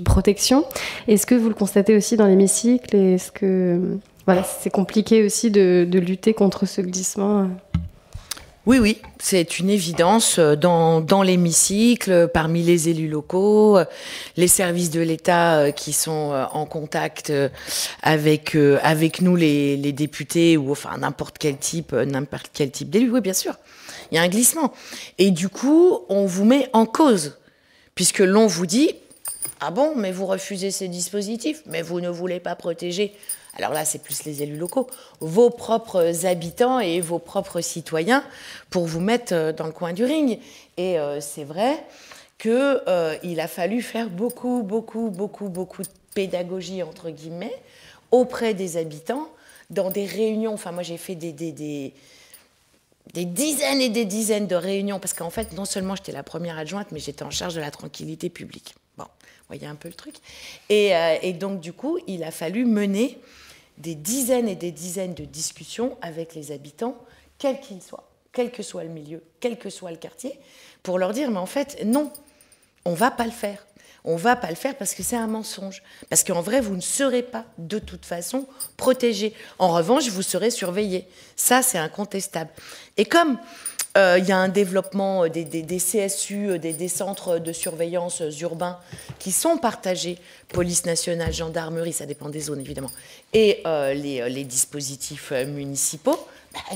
protection. Est-ce que vous le constatez aussi dans l'hémicycle? Est-ce que c'est compliqué aussi de lutter contre ce glissement? Oui, c'est une évidence dans l'hémicycle, parmi les élus locaux, les services de l'État qui sont en contact avec nous, les députés, ou enfin n'importe quel type d'élus. Oui, bien sûr, il y a un glissement. Et du coup, on vous met en cause, puisque l'on vous dit « Ah bon, mais vous refusez ces dispositifs, mais vous ne voulez pas protéger ». Alors là, c'est plus les élus locaux, vos propres habitants et vos propres citoyens, pour vous mettre dans le coin du ring. Et c'est vrai qu'il a fallu faire beaucoup de pédagogie, entre guillemets, auprès des habitants, dans des réunions. Enfin, moi, j'ai fait des dizaines et des dizaines de réunions, parce qu'en fait, non seulement j'étais la première adjointe, mais j'étais en charge de la tranquillité publique. Bon, vous voyez un peu le truc. Et donc, du coup, il a fallu mener des dizaines et des dizaines de discussions avec les habitants, quels qu'ils soient, quel que soit le milieu, quel que soit le quartier, pour leur dire, mais en fait, non, on ne va pas le faire. On ne va pas le faire parce que c'est un mensonge. Parce qu'en vrai, vous ne serez pas, de toute façon, protégés. En revanche, vous serez surveillés. Ça, c'est incontestable. Et comme il y a un développement des CSU, des centres de surveillance urbains qui sont partagés, police nationale, gendarmerie, ça dépend des zones évidemment, et les dispositifs municipaux,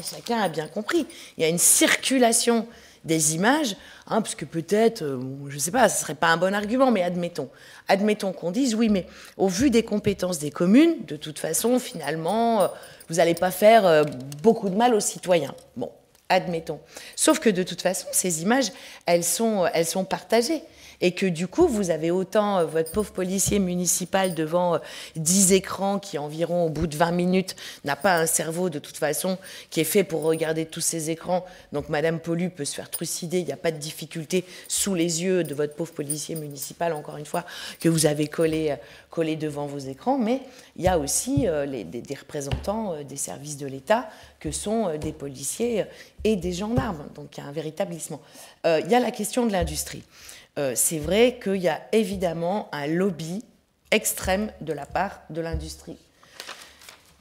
chacun a bien compris. Il y a une circulation des images, hein, parce que peut-être, je ne sais pas, ce ne serait pas un bon argument, mais admettons qu'on dise, oui, mais au vu des compétences des communes, de toute façon, finalement, vous n'allez pas faire beaucoup de mal aux citoyens. Bon, admettons. Sauf que de toute façon, ces images, elles sont partagées. Et que du coup, vous avez autant votre pauvre policier municipal devant 10 écrans qui, environ au bout de 20 minutes, n'a pas un cerveau de toute façon qui est fait pour regarder tous ces écrans. Donc Madame Polu peut se faire trucider, il n'y a pas de difficulté sous les yeux de votre pauvre policier municipal, encore une fois, que vous avez collé devant vos écrans. Mais il y a aussi des représentants des services de l'État que sont des policiers et des gendarmes. Donc il y a un véritable glissement. Il y a la question de l'industrie. C'est vrai qu'il y a évidemment un lobby extrême de la part de l'industrie.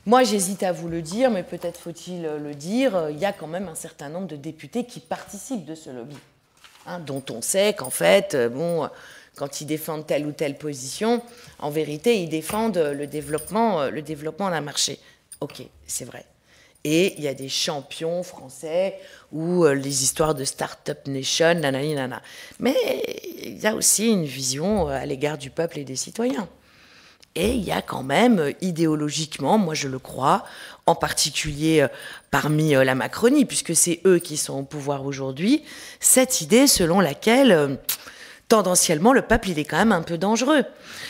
Moi, j'hésite à vous le dire, mais peut-être faut-il le dire, il y a quand même un certain nombre de députés qui participent de ce lobby, hein, dont on sait qu'en fait, quand ils défendent telle ou telle position, en vérité, ils défendent le développement d'un marché. Ok, c'est vrai. Et il y a des champions français ou les histoires de Startup Nation, nanani, nana. Mais il y a aussi une vision à l'égard du peuple et des citoyens. Et il y a quand même, idéologiquement, moi je le crois, en particulier parmi la Macronie, puisque c'est eux qui sont au pouvoir aujourd'hui, cette idée selon laquelle, tendanciellement, le peuple, il est quand même un peu dangereux.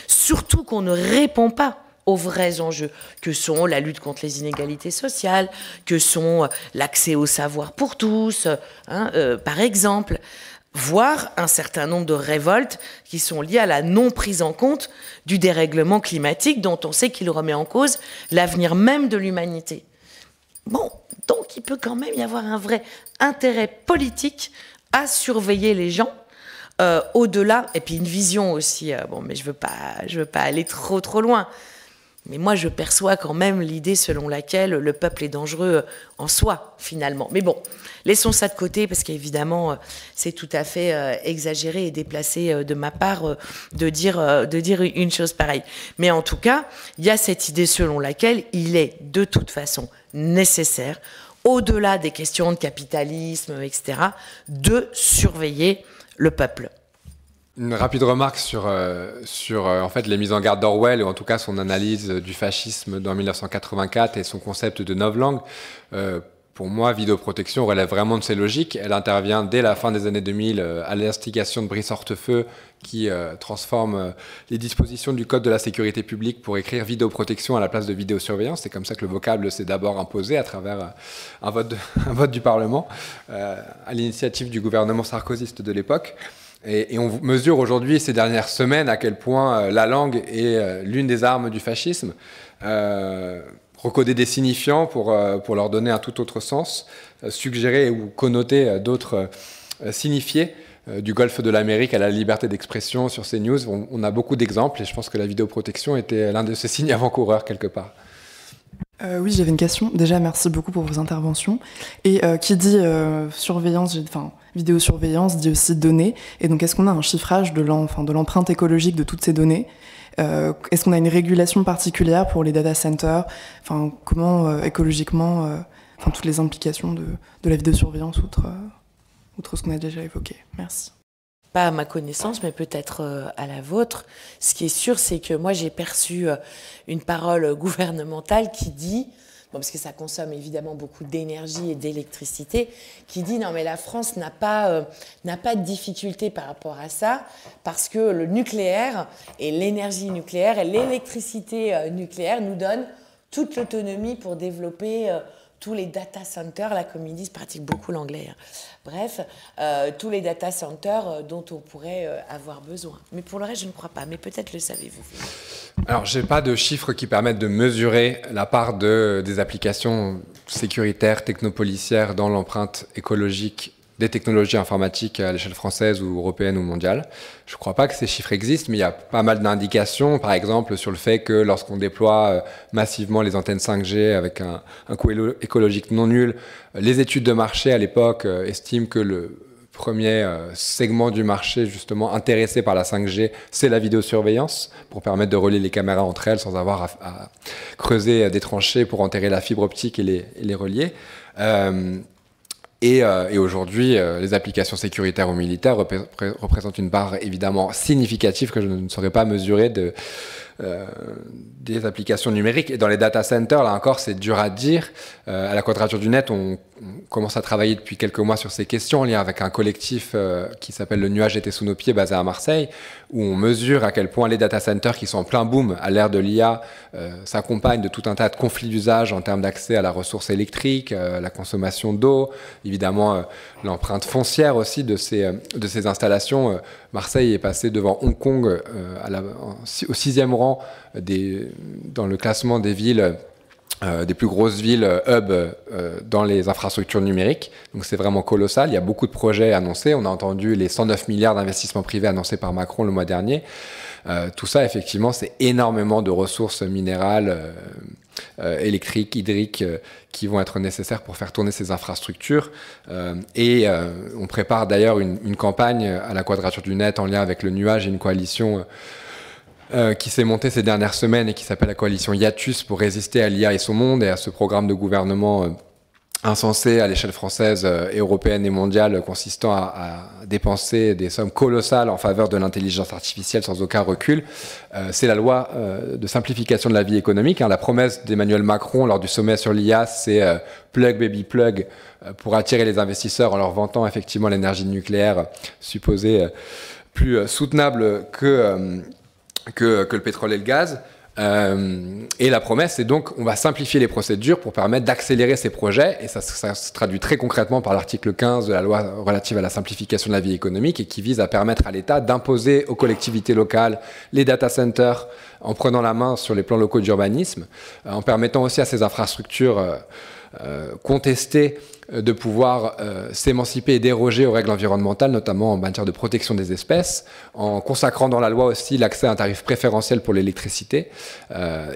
Surtout qu'on ne répond pas aux vrais enjeux, que sont la lutte contre les inégalités sociales, que sont l'accès au savoir pour tous, hein, par exemple, voire un certain nombre de révoltes qui sont liées à la non prise en compte du dérèglement climatique dont on sait qu'il remet en cause l'avenir même de l'humanité. Bon, donc il peut quand même y avoir un vrai intérêt politique à surveiller les gens, au-delà, et puis une vision aussi, bon, mais je veux pas aller trop loin. Mais moi, je perçois quand même l'idée selon laquelle le peuple est dangereux en soi, finalement. Mais bon, laissons ça de côté, parce qu'évidemment, c'est tout à fait exagéré et déplacé de ma part de dire une chose pareille. Mais en tout cas, il y a cette idée selon laquelle il est de toute façon nécessaire, au-delà des questions de capitalisme, etc., de surveiller le peuple. Une rapide remarque sur en fait, les mises en garde d'Orwell, ou en tout cas son analyse du fascisme dans 1984 et son concept de novlangue. Pour moi, vidéoprotection relève vraiment de ces logiques. Elle intervient dès la fin des années 2000 à l'instigation de Brice Hortefeux, qui transforme les dispositions du Code de la sécurité publique pour écrire vidéoprotection à la place de vidéosurveillance. C'est comme ça que le vocable s'est d'abord imposé à travers un vote du Parlement, à l'initiative du gouvernement sarkozyste de l'époque. Et on mesure aujourd'hui, ces dernières semaines, à quel point la langue est l'une des armes du fascisme. Recoder des signifiants pour leur donner un tout autre sens, suggérer ou connoter d'autres signifiés, du golfe de l'Amérique à la liberté d'expression sur CNews. On a beaucoup d'exemples et je pense que la vidéoprotection était l'un de ces signes avant-coureurs quelque part. Oui, j'avais une question. Déjà, merci beaucoup pour vos interventions. Et qui dit surveillance, vidéosurveillance, dit aussi données. Et donc, est-ce qu'on a un chiffrage de l'empreinte écologique de toutes ces données ? Est-ce qu'on a une régulation particulière pour les data centers ? Comment écologiquement, toutes les implications de la vidéosurveillance outre ce qu'on a déjà évoqué. Merci. Pas à ma connaissance, mais peut-être à la vôtre. Ce qui est sûr, c'est que moi, j'ai perçu une parole gouvernementale qui dit, bon, parce que ça consomme évidemment beaucoup d'énergie et d'électricité, qui dit non, mais la France n'a pas de difficulté par rapport à ça, parce que le nucléaire et l'énergie nucléaire et l'électricité nucléaire nous donnent toute l'autonomie pour développer tous les data centers, là, comme ils disent, pratiquent beaucoup l'anglais. Hein. Bref, tous les data centers dont on pourrait avoir besoin. Mais pour le reste, je ne crois pas. Mais peut-être le savez-vous. Alors, je n'ai pas de chiffres qui permettent de mesurer la part des applications sécuritaires, technopolicières dans l'empreinte écologique des technologies informatiques à l'échelle française ou européenne ou mondiale. Je ne crois pas que ces chiffres existent, mais il y a pas mal d'indications, par exemple sur le fait que lorsqu'on déploie massivement les antennes 5G avec un coût écologique non nul, les études de marché à l'époque estiment que le premier segment du marché justement intéressé par la 5G, c'est la vidéosurveillance, pour permettre de relier les caméras entre elles sans avoir à creuser des tranchées pour enterrer la fibre optique et les relier. Et aujourd'hui, les applications sécuritaires ou militaires représentent une part évidemment significative que je ne saurais pas mesurer des applications numériques. Et dans les data centers, là encore, c'est dur à dire. À la Quadrature du Net, on commence à travailler depuis quelques mois sur ces questions en lien avec un collectif qui s'appelle Le Nuage était sous nos pieds, basé à Marseille, où on mesure à quel point les data centers qui sont en plein boom à l'ère de l'IA s'accompagnent de tout un tas de conflits d'usage en termes d'accès à la ressource électrique, la consommation d'eau, évidemment l'empreinte foncière aussi de ces installations. Marseille est passé devant Hong Kong au 6e rang dans le classement des villes, des plus grosses villes hub dans les infrastructures numériques. Donc c'est vraiment colossal. Il y a beaucoup de projets annoncés. On a entendu les 109 milliards d'investissements privés annoncés par Macron le mois dernier. Tout ça, effectivement, c'est énormément de ressources minérales, électriques, hydriques, qui vont être nécessaires pour faire tourner ces infrastructures. On prépare d'ailleurs une campagne à la Quadrature du Net en lien avec le Nuage et une coalition qui s'est montée ces dernières semaines et qui s'appelle la coalition Hiatus pour résister à l'IA et son monde et à ce programme de gouvernement insensé à l'échelle française, européenne et mondiale, consistant à dépenser des sommes colossales en faveur de l'intelligence artificielle sans aucun recul. C'est la loi de simplification de la vie économique. La promesse d'Emmanuel Macron lors du sommet sur l'IA, c'est plug baby plug pour attirer les investisseurs en leur vantant effectivement l'énergie nucléaire supposée plus soutenable que le pétrole et le gaz. Et la promesse, c'est donc on va simplifier les procédures pour permettre d'accélérer ces projets, et ça se traduit très concrètement par l'article 15 de la loi relative à la simplification de la vie économique et qui vise à permettre à l'État d'imposer aux collectivités locales les data centers en prenant la main sur les plans locaux d'urbanisme, en permettant aussi à ces infrastructures contestées de pouvoir s'émanciper et déroger aux règles environnementales, notamment en matière de protection des espèces, en consacrant dans la loi aussi l'accès à un tarif préférentiel pour l'électricité,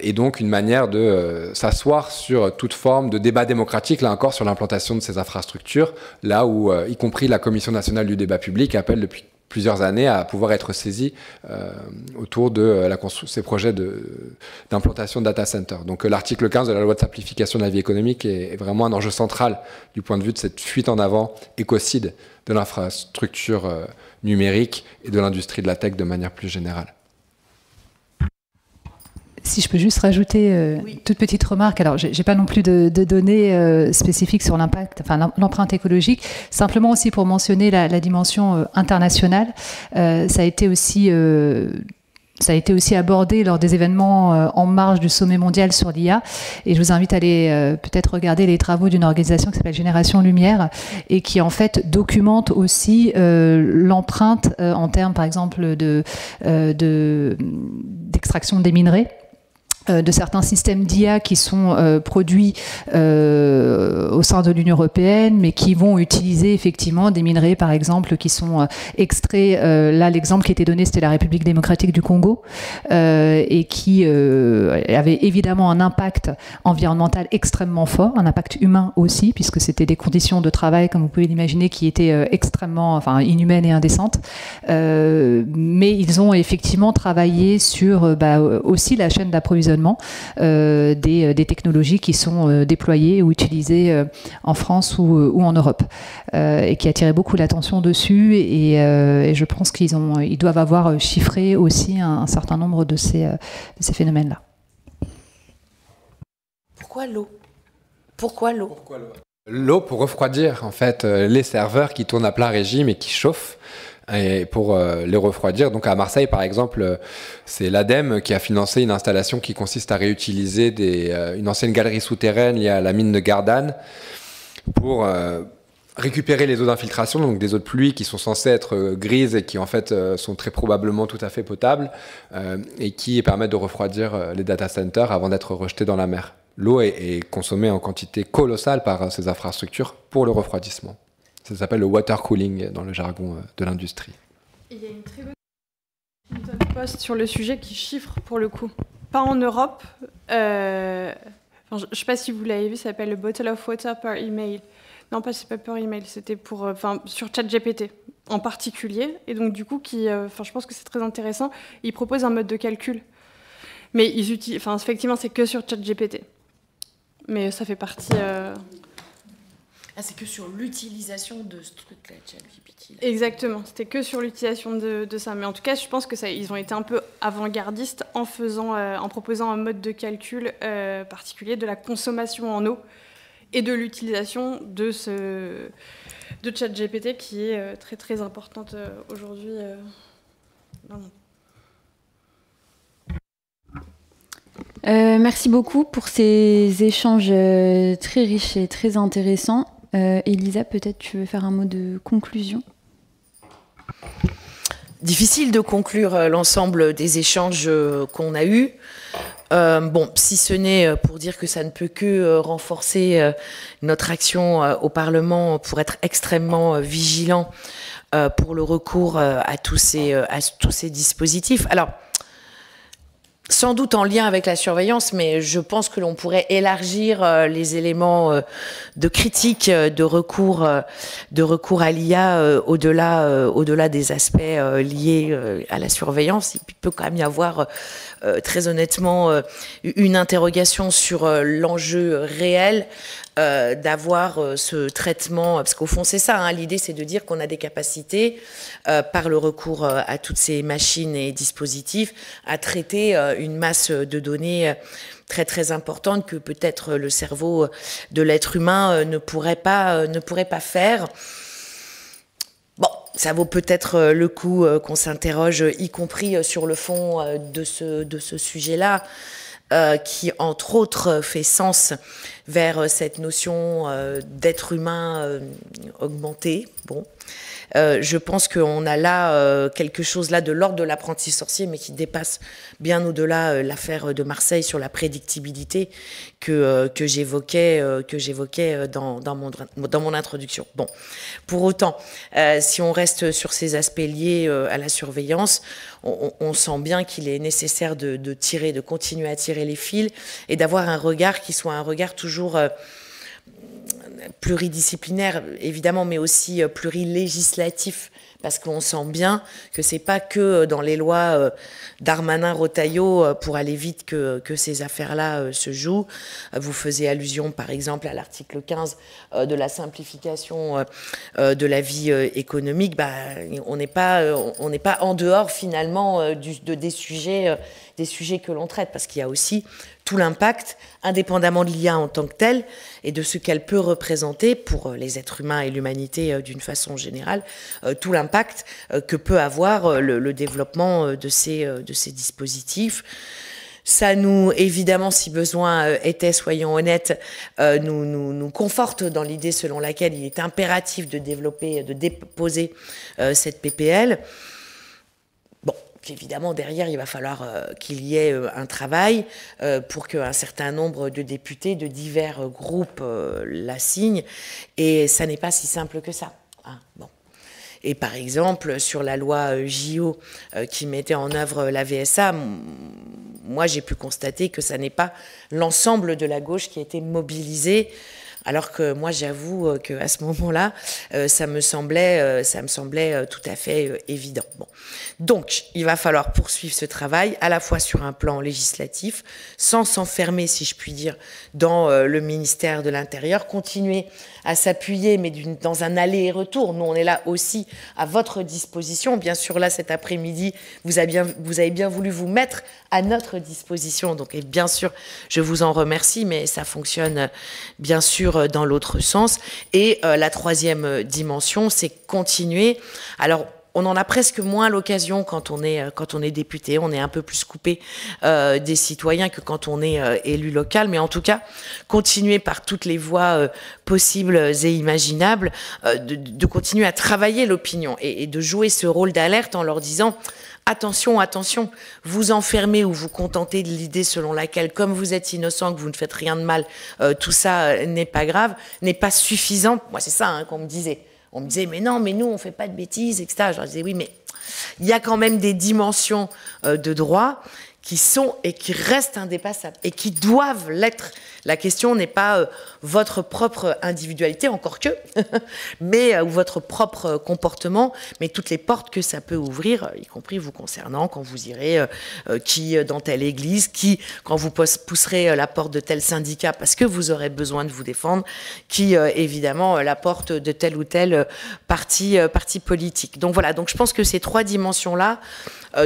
et donc une manière de s'asseoir sur toute forme de débat démocratique, là encore, sur l'implantation de ces infrastructures, là où, y compris la Commission nationale du débat public, appelle depuis plusieurs années à pouvoir être saisie autour de ces projets d'implantation de data center. Donc l'article 15 de la loi de simplification de la vie économique est vraiment un enjeu central du point de vue de cette fuite en avant écocide de l'infrastructure numérique et de l'industrie de la tech de manière plus générale. Si je peux juste rajouter une toute petite remarque, alors j'ai pas non plus de données spécifiques sur l'impact, enfin l'empreinte écologique, simplement aussi pour mentionner la dimension internationale. Ça a été aussi abordé lors des événements en marge du sommet mondial sur l'IA. Et je vous invite à aller peut-être regarder les travaux d'une organisation qui s'appelle Génération Lumière et qui en fait documente aussi l'empreinte en termes par exemple d'extraction des minerais, de certains systèmes d'IA qui sont produits au sein de l'Union européenne, mais qui vont utiliser effectivement des minerais, par exemple, qui sont extraits. Là, l'exemple qui était donné, c'était la République démocratique du Congo, et qui avait évidemment un impact environnemental extrêmement fort, un impact humain aussi, puisque c'était des conditions de travail, comme vous pouvez l'imaginer, qui étaient extrêmement, inhumaines et indécentes. Mais ils ont effectivement travaillé sur aussi la chaîne d'approvisionnement des technologies qui sont déployées ou utilisées en France ou en Europe, et qui attiraient beaucoup l'attention dessus, et je pense ils doivent avoir chiffré aussi un certain nombre de ces phénomènes-là. Pourquoi l'eau ? Pourquoi l'eau ? L'eau pour refroidir en fait les serveurs qui tournent à plein régime et qui chauffent, et pour les refroidir. Donc à Marseille, par exemple, c'est l'ADEME qui a financé une installation qui consiste à réutiliser une ancienne galerie souterraine liée à la mine de Gardanne pour récupérer les eaux d'infiltration, donc des eaux de pluie qui sont censées être grises et qui en fait sont très probablement tout à fait potables, et qui permettent de refroidir les data centers avant d'être rejetées dans la mer. L'eau est consommée en quantité colossale par ces infrastructures pour le refroidissement. Ça s'appelle le water cooling dans le jargon de l'industrie. Il y a une très bonne post sur le sujet qui chiffre pour le coup. Pas en Europe. Je ne sais pas si vous l'avez vu, ça s'appelle le Bottle of Water per Email. Non, c'est pas per email, c'était sur ChatGPT en particulier. Et donc du coup, je pense que c'est très intéressant. Ils proposent un mode de calcul. Mais effectivement, c'est que sur ChatGPT. Mais ça fait partie... Ah, c'est que sur l'utilisation de ce truc-là, ChatGPT. Exactement, c'était que sur l'utilisation de ça. Mais en tout cas, je pense que ils ont été un peu avant-gardistes en proposant un mode de calcul particulier de la consommation en eau et de l'utilisation de ChatGPT qui est très très importante aujourd'hui dans le monde. Merci beaucoup pour ces échanges très riches et très intéressants. Elisa, peut-être tu veux faire un mot de conclusion ? Difficile de conclure l'ensemble des échanges qu'on a eus. Bon, si ce n'est pour dire que ça ne peut que renforcer notre action au Parlement pour être extrêmement vigilant pour le recours à tous ces dispositifs. Alors, sans doute en lien avec la surveillance, mais je pense que l'on pourrait élargir les éléments de critique, de recours à l'IA au-delà des aspects liés à la surveillance. Il peut quand même y avoir très honnêtement une interrogation sur l'enjeu réel d'avoir ce traitement, parce qu'au fond c'est ça, hein, l'idée c'est de dire qu'on a des capacités par le recours à toutes ces machines et dispositifs à traiter une masse de données très très importante que peut-être le cerveau de l'être humain ne pourrait pas faire. Bon, ça vaut peut-être le coup qu'on s'interroge, y compris sur le fond de ce sujet-là, qui, entre autres, fait sens vers cette notion d'être humain augmenté. Bon. Je pense qu'on a là quelque chose là de l'ordre de l'apprenti sorcier, mais qui dépasse bien au-delà l'affaire de Marseille sur la prédictibilité que j'évoquais dans mon introduction. Bon, pour autant, si on reste sur ces aspects liés à la surveillance, on sent bien qu'il est nécessaire de continuer à tirer les fils et d'avoir un regard qui soit un regard toujours pluridisciplinaire, évidemment, mais aussi plurilégislatif, parce qu'on sent bien que c'est pas que dans les lois Darmanin-Rotaillot pour aller vite que ces affaires-là se jouent. Vous faisiez allusion, par exemple, à l'article 15 de la simplification de la vie économique. Bah, on n'est pas en dehors, finalement, des sujets que l'on traite, parce qu'il y a aussi tout l'impact, indépendamment de l'IA en tant que telle, et de ce qu'elle peut représenter pour les êtres humains et l'humanité d'une façon générale, tout l'impact que peut avoir le développement de ces dispositifs. Ça nous, évidemment, si besoin était, soyons honnêtes, nous conforte dans l'idée selon laquelle il est impératif de déposer cette PPL. Bon. Évidemment, derrière, il va falloir qu'il y ait un travail pour qu'un certain nombre de députés de divers groupes la signent. Et ça n'est pas si simple que ça. Hein, bon. Et par exemple, sur la loi JO qui mettait en œuvre la VSA, moi, j'ai pu constater que ça n'est pas l'ensemble de la gauche qui a été mobilisée. Alors que moi, j'avoue qu'à ce moment-là, ça me semblait tout à fait évident. Bon. Donc, il va falloir poursuivre ce travail, à la fois sur un plan législatif, sans s'enfermer, si je puis dire, dans le ministère de l'Intérieur, continuer à s'appuyer, mais dans un aller et retour. Nous, on est là aussi à votre disposition. Bien sûr, là, cet après-midi, vous avez bien voulu vous mettre à notre disposition. Donc, et bien sûr, je vous en remercie, mais ça fonctionne bien sûr dans l'autre sens. Et la troisième dimension, c'est continuer. Alors, on en a presque moins l'occasion quand on est député. On est un peu plus coupé des citoyens que quand on est élu local. Mais en tout cas, continuer par toutes les voies possibles et imaginables, de continuer à travailler l'opinion et de jouer ce rôle d'alerte en leur disant attention, attention, vous enfermez ou vous contentez de l'idée selon laquelle, comme vous êtes innocent, que vous ne faites rien de mal, tout ça n'est pas grave, n'est pas suffisant. Moi, c'est ça qu'on me disait. On me disait, mais non, mais nous, on ne fait pas de bêtises, etc. Je leur disais, oui, mais il y a quand même des dimensions de droit qui sont et qui restent indépassables et qui doivent l'être. La question n'est pas votre propre individualité, encore que, mais ou votre propre comportement, mais toutes les portes que ça peut ouvrir, y compris vous concernant, quand vous irez dans telle église, quand vous pousserez la porte de tel syndicat parce que vous aurez besoin de vous défendre, évidemment la porte de tel ou tel parti politique. Donc voilà, donc je pense que ces trois dimensions-là,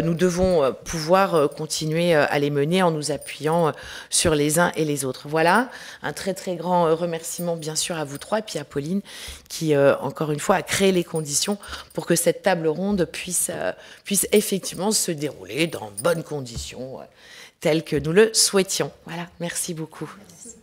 nous devons pouvoir continuer à les mener en nous appuyant sur les uns et les autres. Voilà, un très très grand remerciement bien sûr à vous trois et puis à Pauline qui encore une fois a créé les conditions pour que cette table ronde puisse effectivement se dérouler dans de bonnes conditions telles que nous le souhaitions. Voilà, merci beaucoup. Merci.